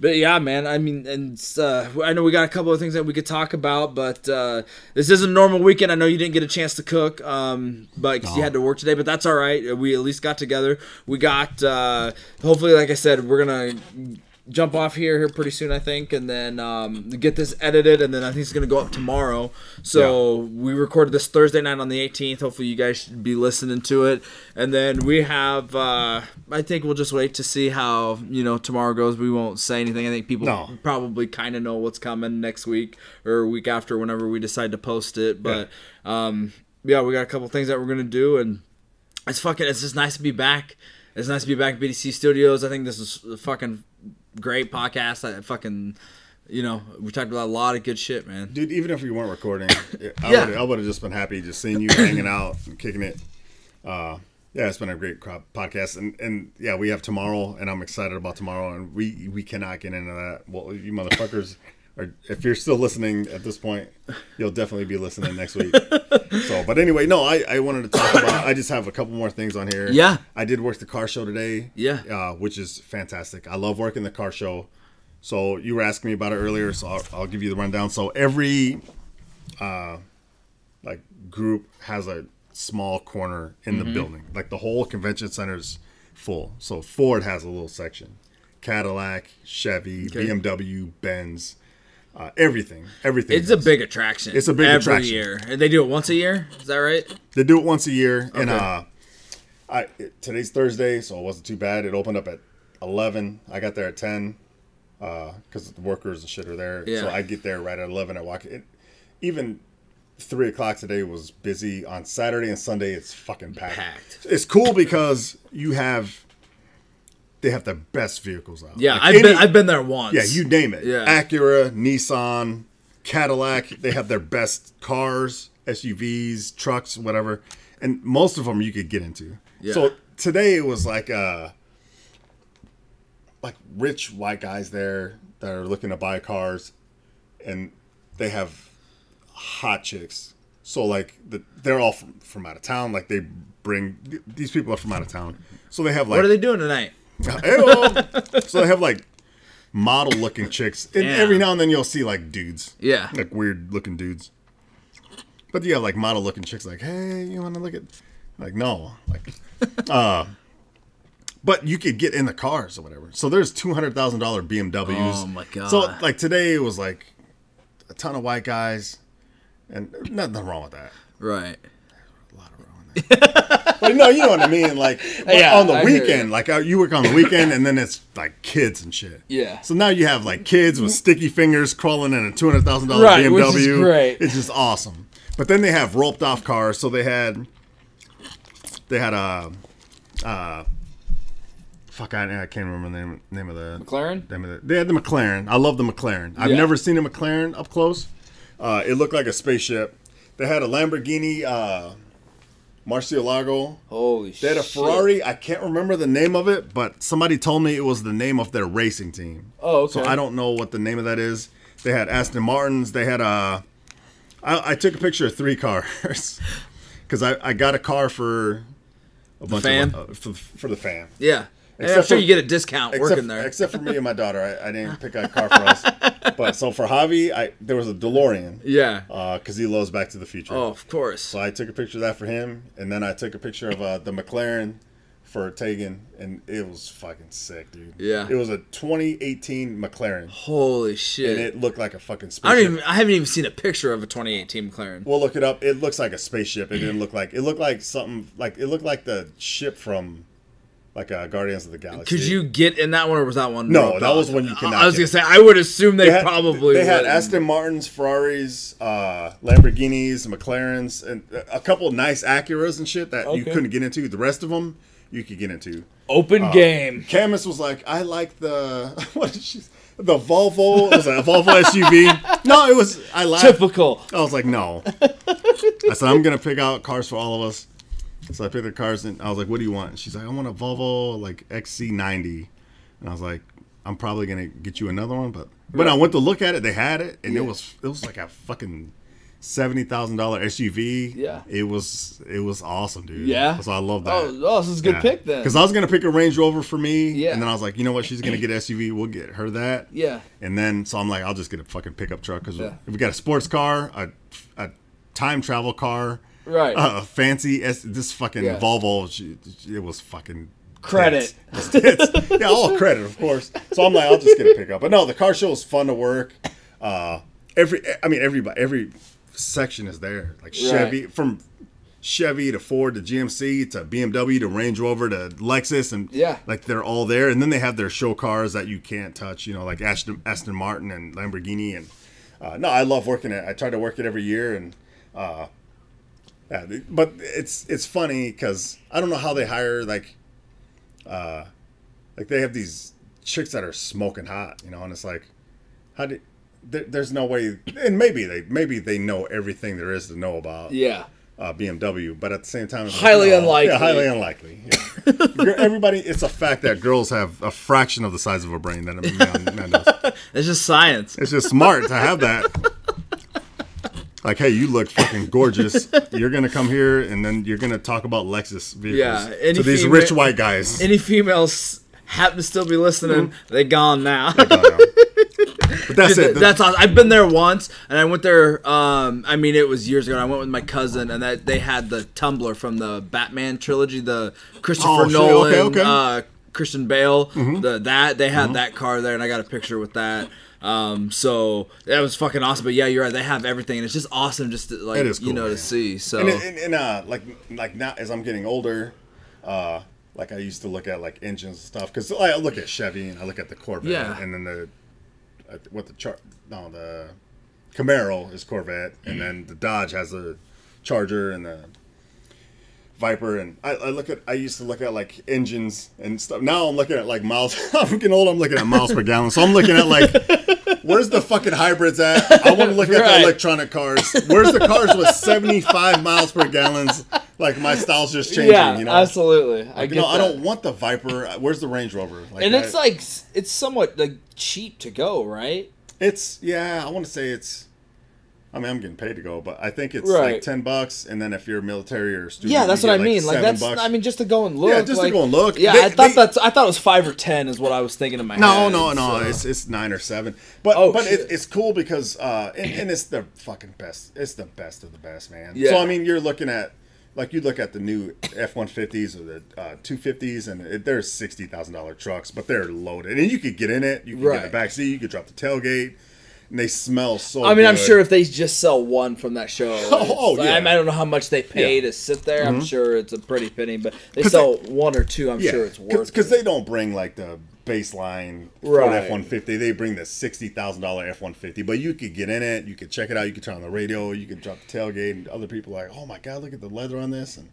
but yeah, man. I mean, and I know we got a couple of things that we could talk about, but this isn't a normal weekend. I know you didn't get a chance to cook, but because you had to work today, but that's all right. We at least got together. We got hopefully, like I said, we're gonna jump off here pretty soon, I think, and then get this edited, and then I think it's gonna go up tomorrow. So we recorded this Thursday night on the 18th. Hopefully you guys should be listening to it, and then we have I think we'll just wait to see how tomorrow goes. We won't say anything. I think people probably kind of know what's coming next week or week after, whenever we decide to post it. But we got a couple things that we're gonna do, and it's just nice to be back. It's nice to be back at BDC Studios. I think this is a fucking great podcast. We talked about a lot of good shit, man. Dude, even if we weren't recording, I would have just been happy just seeing you hanging out and kicking it. It's been a great podcast, and we have tomorrow, and I'm excited about tomorrow, and we cannot get into that. Well, you motherfuckers, if you're still listening at this point, you'll definitely be listening next week. So, but anyway, no, I wanted to talk about. I just have a couple more things on here. Yeah, I did work the car show today. Yeah, which is fantastic. I love working the car show. So you were asking me about it earlier, so I'll give you the rundown. So every group has a small corner in the building. Like the whole convention center's full. So Ford has a little section. Cadillac, Chevy, BMW, Benz. Everything. It's a big attraction. It's a big attraction every year. And they do it once a year. Is that right? They do it once a year. Okay. And today's Thursday, so it wasn't too bad. It opened up at 11. I got there at 10 because the workers and shit are there. Yeah. So I get there right at 11. I walk in. Even 3 o'clock today was busy. On Saturday and Sunday, it's fucking packed. It's cool because they have the best vehicles out. Yeah, I've been there once. Yeah, you name it. Yeah. Acura, Nissan, Cadillac. They have their best cars, SUVs, trucks, whatever. And most of them you could get into. Yeah. So today it was like rich white guys there that are looking to buy cars. And they have hot chicks. So like they're all from out of town. Like these people are from out of town. So they have like. What are they doing tonight? So they have like model looking chicks, and every now and then you'll see like dudes, like weird looking dudes. But you have like model looking chicks, like, hey, you want to look at? Like, no, like, but you could get in the cars or whatever. So there's $200,000 BMWs. Oh my god! So like today it was like a ton of white guys, and nothing wrong with that. Right. There's a lot wrong with But no, you know what I mean. Like Yeah, on the I hear weekend, you. like you work on the weekend, and then it's like kids and shit. Yeah. So now you have like kids with sticky fingers crawling in a $200,000 Right, BMW. which is great. It's just awesome. But then they have roped off cars. So they had fuck, I can't remember the name of the McLaren? They had the McLaren. I love the McLaren. I've Yeah. never seen a McLaren up close. It looked like a spaceship. They had a Lamborghini Murcielago. Holy shit. They had a Ferrari. I can't remember the name of it, but somebody told me it was the name of their racing team. Oh, okay. So I don't know what the name of that is. They had Aston Martins. They had I took a picture of 3 cars because I got a car for a bunch fam? of for the fam. Yeah. Except I'm sure for- you get a discount working there. Except for me and my daughter. I didn't pick out a car for us. But so for Javi, there was a DeLorean. Yeah. Because he loves Back to the Future. Oh, of course. So I took a picture of that for him, and then I took a picture of the McLaren for Tegan, and it was fucking sick, dude. Yeah. It was a 2018 McLaren, Holy shit. and it looked like a fucking spaceship. I haven't even seen a picture of a 2018 McLaren. We'll look it up. It looks like a spaceship. It didn't look like. It looked like something like. It looked like the ship from, like Guardians of the Galaxy. Could you get in that one, or was that one? No, roped that off? was when you cannot I was get gonna it. say I would assume they probably. They had wouldn't. Aston Martins, Ferraris, Lamborghinis, McLarens, and a couple nice Acuras and shit that you Okay. couldn't get into. The rest of them you could get into. Open game. Camus was like, I like the the Volvo. It was like a Volvo SUV. No, it was. I laughed. Typical. I was like, no. I said, I'm gonna pick out cars for all of us. So I picked the cars, and I was like, what do you want? And she's like, I want a Volvo like XC90. And I was like, I'm probably gonna get you another one, but when I went to look at it, they had it, and it was like a fucking $70,000 SUV. Yeah. It was awesome, dude. Yeah. So I love that. Oh, this is a good pick then. Because I was gonna pick a Range Rover for me, Yeah. and then I was like, you know what? She's gonna get SUV. We'll get her that. Yeah. And then so I'm like, I'll just get a fucking pickup truck because Yeah. if we got a sports car, a time travel car, Right. a fancy this fucking Yeah. Volvo, it was fucking Credit. tits. Yeah, all credit, of course. So I'm like, I'll just get a pickup. But no, the car show was fun to work. Every section is there, like Chevy, from Chevy to Ford to GMC to BMW to Range Rover to Lexus, and Yeah. like they're all there. And then they have their show cars that you can't touch, like Aston Martin and Lamborghini. And no, I love working it. I try to work it every year, and yeah, but it's funny because I don't know how they hire like they have these chicks that are smoking hot, and it's like, there's no way, and maybe they know everything there is to know about Yeah. BMW, but at the same time, it's Highly like, unlikely. Yeah, highly unlikely. Yeah. Everybody, it's a fact that girls have a fraction of the size of a brain that a man does. It's just science. It's just smart to have that. Like, hey, you look fucking gorgeous. You're gonna come here and then you're gonna talk about Lexus vehicles Yeah, to these rich white guys. Any females happen to still be listening, they're gone now. But that's it. That's awesome. I've been there once, and I went there. It was years ago. I went with my cousin, and they had the tumbler from the Batman trilogy, the Christopher Nolan, okay. Christian Bale. They had that car there, and I got a picture with that. So that was fucking awesome. But yeah, you're right. They have everything, and it's just awesome, just to, like, It is cool, to see. So like now as I'm getting older, like I used to look at like engines and stuff because I look at Chevy and I look at the Corvette, and then the Camaro is Corvette, and then the Dodge has the Charger and the Viper, and I used to look at like engines and stuff. Now I'm looking at like miles. I'm getting old. I'm looking at miles per gallon. So I'm looking at like, where's the fucking hybrids at? I want to look at the electronic cars. Where's the cars with 75 miles per gallons? Like my style's just changing. yeah, absolutely. I don't want the Viper. Where's the Range Rover? Like, and it's somewhat like cheap to go, right? I want to say it's. I mean, I'm getting paid to go, but I think it's like $10, and then if you're military or student, yeah, that's what I mean. Like that's $7. I mean, just to go and look. Yeah, just to go and look. Yeah, I thought it was 5 or 10 is what I was thinking in my head. No, So. it's 9 or 7. But it's cool because and it's the fucking best. It's the best of the best, man. Yeah. So I mean, you're looking at you look at the new F-150s or the 250s, and they're $60,000 trucks, but they're loaded, and you could get in it. You could get in the back seat. You could drop the tailgate. and they smell so. I mean, good. I'm sure if they just sell one from that show, yeah. I don't know how much they pay to sit there. I'm sure it's a pretty penny, but they sell one or two. I'm sure it's worth. Because they don't bring like the baseline Ford F-150. They bring the $60,000 F-150. But you could get in it. You could check it out. You could turn on the radio. You could drop the tailgate, and other people are like, oh my god, look at the leather on this. And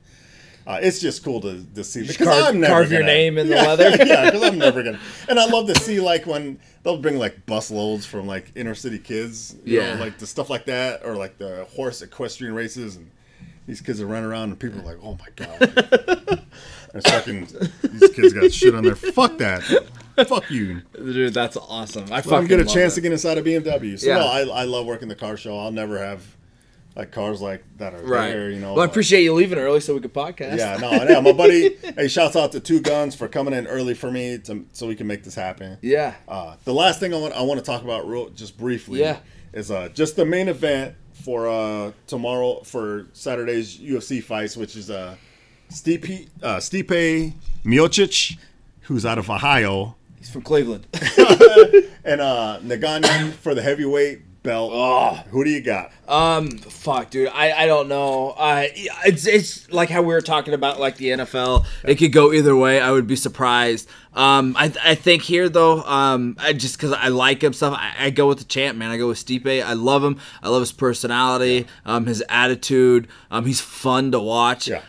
it's just cool to see. Because I'm never carve your name in the leather. Yeah, because I'm never gonna. And I love to see like when they'll bring like bus loads from like inner city kids. You know, like the stuff like that, or like the horse equestrian races, and these kids are running around, and people are like, oh my god. And fucking these kids got shit on there. Fuck that. Fuck you, dude. That's awesome. I fucking get a chance to get inside a BMW. So no, I love working the car show. I'll never have like cars like that are there. You know. Well, I appreciate you leaving early so we could podcast. Yeah, no, my buddy. Hey, shouts out to Two Guns for coming in early for me so we can make this happen. Yeah. The last thing I want to talk about just briefly. Is just the main event for tomorrow for Saturday's UFC fights, which is Stipe Miocic, who's out of Ohio. He's from Cleveland. And Nagano for the heavyweight belt. Oh, who do you got? Fuck, dude. I don't know. It's like how we were talking about like the NFL. It could go either way. I would be surprised. I think here though, I just because I like him stuff, I go with the champ, man. I go with Stipe. I love him. I love his personality, his attitude. He's fun to watch. Yeah.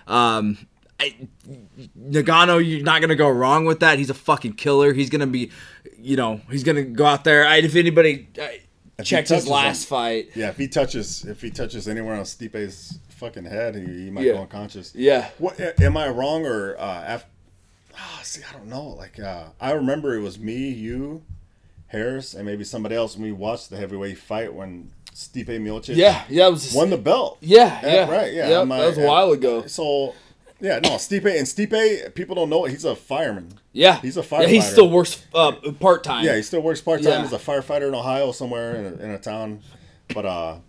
Nagano, you're not gonna go wrong with that. He's a fucking killer. He's gonna be, he's gonna go out there. If anybody checked his last fight, if he touches anywhere on Stipe's fucking head, he might go unconscious. Yeah. What am I wrong or see, I don't know. Like I remember it was me, you, Harris, and maybe somebody else when we watched the heavyweight fight when Stipe Miocic won the belt. Right. Yeah, that was a while ago. So. Yeah, no, Stipe, people don't know it. He's a fireman. Yeah. He's a firefighter. Yeah, he still works part-time. Yeah, he still works part-time as a firefighter in Ohio somewhere in a town. But,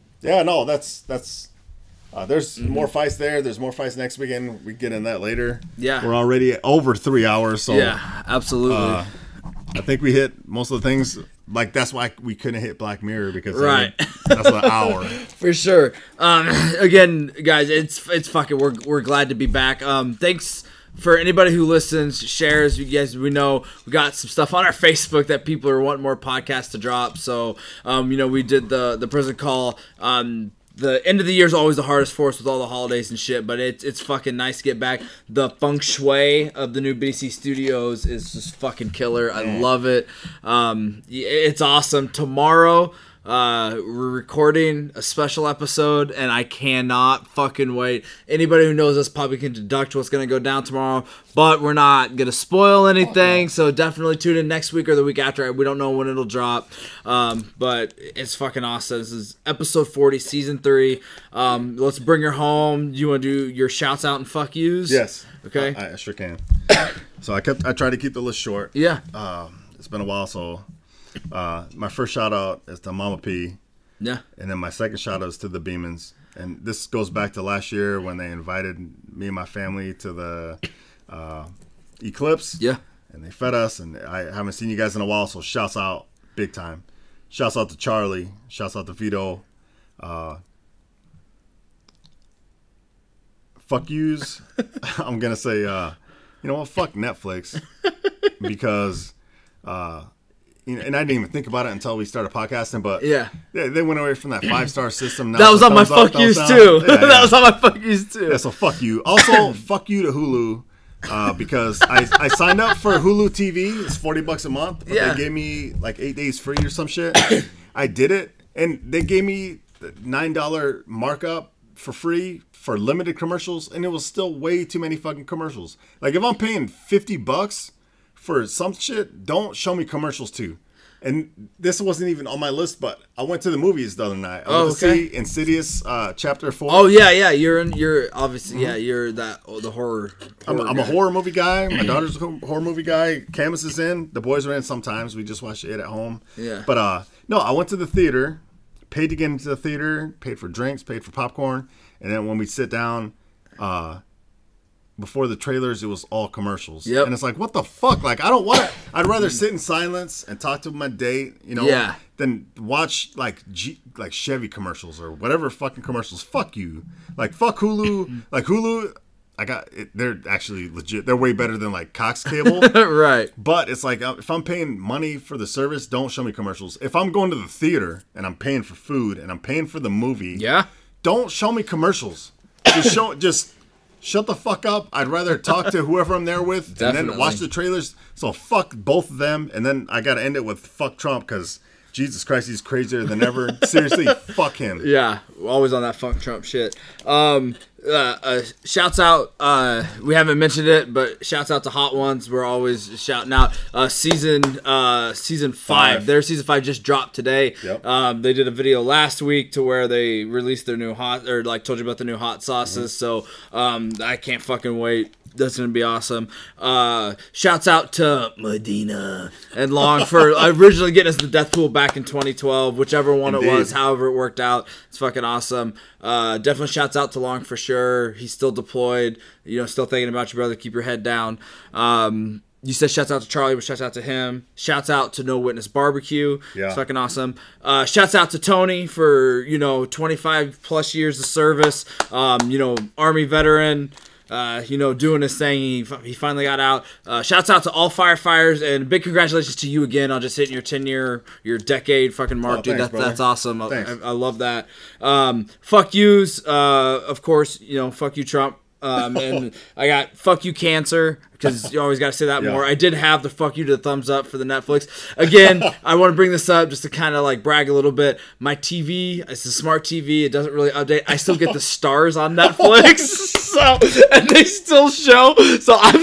there's more fights there. There's more fights next weekend. We get in that later. Yeah. We're already over 3 hours. So yeah, absolutely. I think we hit most of the things. Like, that's why we couldn't hit Black Mirror because that's an hour. For sure. Again, guys, it's fucking, we're glad to be back. Thanks for anybody who listens, shares. You guys, we know we got some stuff on our Facebook that people are wanting more podcasts to drop. So, we did the prison call. The end of the year is always the hardest for us with all the holidays and shit, but it's fucking nice to get back. The feng shui of the new BDC Studios is just fucking killer. I love it. It's awesome. Tomorrow, we're recording a special episode, and I cannot fucking wait. Anybody who knows us probably can deduct what's going to go down tomorrow, but we're not going to spoil anything, so definitely tune in next week or the week after. We don't know when it'll drop, but it's fucking awesome. This is episode 40, season 3. Let's bring her home. You want to do your shouts out and fuck yous? Yes. Okay. I sure can. So I tried to keep the list short. Yeah. It's been a while, so... my first shout out is to Mama P. Yeah. And then my second shout out is to the Beemans. And this goes back to last year when they invited me and my family to the Eclipse. Yeah. And they fed us, and I haven't seen you guys in a while, so shouts out big time. Shouts out to Charlie. Shouts out to Vito. Fuck yous. I'm going to say, you know what? Fuck Netflix. Because... and I didn't even think about it until we started podcasting, but they went away from that 5-star system. Now that was on my fuck yous too. That was on my fuck yous too. Yeah, so fuck you. Also, fuck you to Hulu, because I signed up for Hulu TV. It's $40 a month, but they gave me like 8 days free or some shit. I did it, and they gave me the $9 markup for free for limited commercials, and it was still way too many fucking commercials. Like if I'm paying $50 for some shit, don't show me commercials too. And this wasn't even on my list, but I went to the movies the other night. I went to see Insidious Chapter 4. Oh yeah. You're obviously you're the horror. I'm a horror movie guy. My daughter's a horror movie guy. Camus is in. The boys are in sometimes. We just watch it at home. Yeah. But no, I went to the theater, paid to get into the theater, paid for drinks, paid for popcorn, and then when we sit down, before the trailers, it was all commercials. Yep. And it's like, what the fuck? Like, I don't want to. I'd rather sit in silence and talk to my date, than watch like Chevy commercials or whatever fucking commercials. Fuck you. Like, fuck Hulu. Like, Hulu, I got it. They're actually legit. They're way better than like Cox Cable. Right. But it's like, if I'm paying money for the service, don't show me commercials. If I'm going to the theater and I'm paying for food and I'm paying for the movie, don't show me commercials. Just shut the fuck up. I'd rather talk to whoever I'm there with and then watch the trailers. So fuck both of them. And then I got to end it with fuck Trump because Jesus Christ, he's crazier than ever. Seriously, fuck him. Yeah, always on that fuck Trump shit. Shouts out, we haven't mentioned it, but shouts out to Hot Ones. We're always shouting out. Season 5. Their season 5 just dropped today. Yep. They did a video last week to where they released their new told you about the new hot sauces. So I can't fucking wait. That's going to be awesome. Shouts out to Medina and Long for originally getting us the death pool back in 2012, whichever one it was, however it worked out. It's fucking awesome. Definitely shouts out to Long for sure. He's still deployed. Still thinking about you, brother. Keep your head down. You said shouts out to Charlie, but shouts out to him. Shouts out to No Witness Barbecue. Yeah. It's fucking awesome. Shouts out to Tony for, 25 plus years of service. Army veteran. Doing his thing. He finally got out. Shouts out to all firefighters and big congratulations to you again on just hitting your 10-year, your decade fucking mark, dude. Thanks, That's awesome. I love that. Fuck yous, of course. Fuck you, Trump. And I got fuck you, cancer, because you always got to say that more. I did have the fuck you to the thumbs up for the Netflix. Again, I want to bring this up just to kind of like brag a little bit. My TV, it's a smart TV. It doesn't really update. I still get the stars on Netflix, and they still show. So I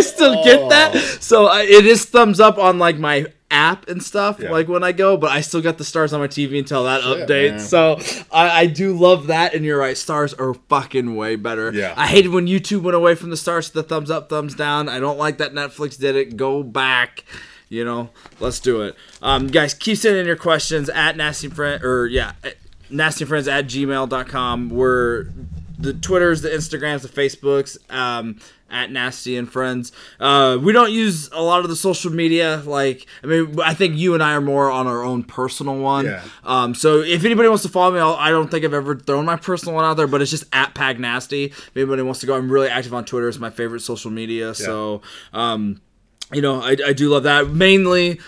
still get that. So it is thumbs up on like my app and stuff, like when I go, but I still got the stars on my TV until that updates. Man. So I do love that, and you're right, stars are fucking way better. I hated when YouTube went away from the stars to the thumbs up, thumbs down. I don't like that Netflix did it. Go back. Let's do it. Guys, keep sending in your questions at nastyandfriends, nastyandfriends@gmail.com. We're the Twitters, the Instagrams, the Facebooks, at Nasty and Friends. We don't use a lot of the social media. I think you and I are more on our own personal one. So if anybody wants to follow me, I don't think I've ever thrown my personal one out there, but it's just at Pagnasty. If anybody wants to go, I'm really active on Twitter. It's my favorite social media. So, I do love that. Mainly,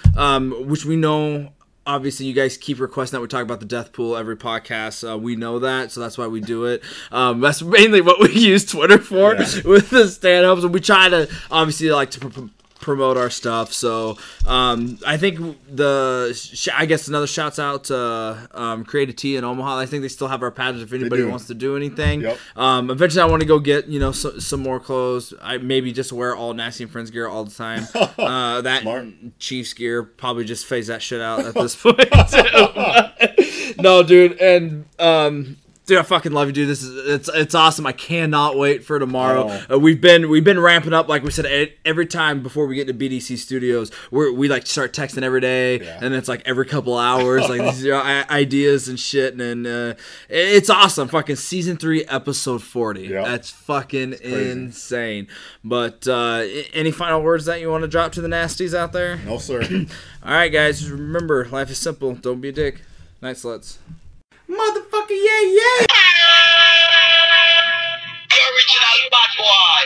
which we know, obviously, you guys keep requesting that we talk about the death pool every podcast. We know that, so that's why we do it. That's mainly what we use Twitter for with the stand-ups. And we try to, obviously, to promote our stuff. So I think I guess another shouts out to Creative Tea in Omaha. I think they still have our patches if anybody wants to do anything. Eventually I want to go get some more clothes. I maybe just wear all Nasty and Friends gear all the time. That Smart. Chiefs gear, probably just phase that shit out at this point too. No, dude, and dude, I fucking love you, dude. It's awesome. I cannot wait for tomorrow. We've been ramping up, like we said, every time before we get to BDC Studios. We start texting every day, and it's like every couple hours, like these ideas and shit, and it's awesome. Fucking season 3, episode 40. That's fucking insane. But any final words that you want to drop to the nasties out there? No, sir. All right, guys. Remember, life is simple. Don't be a dick. Night sluts. Motherfucker, yeah. Original bad boy.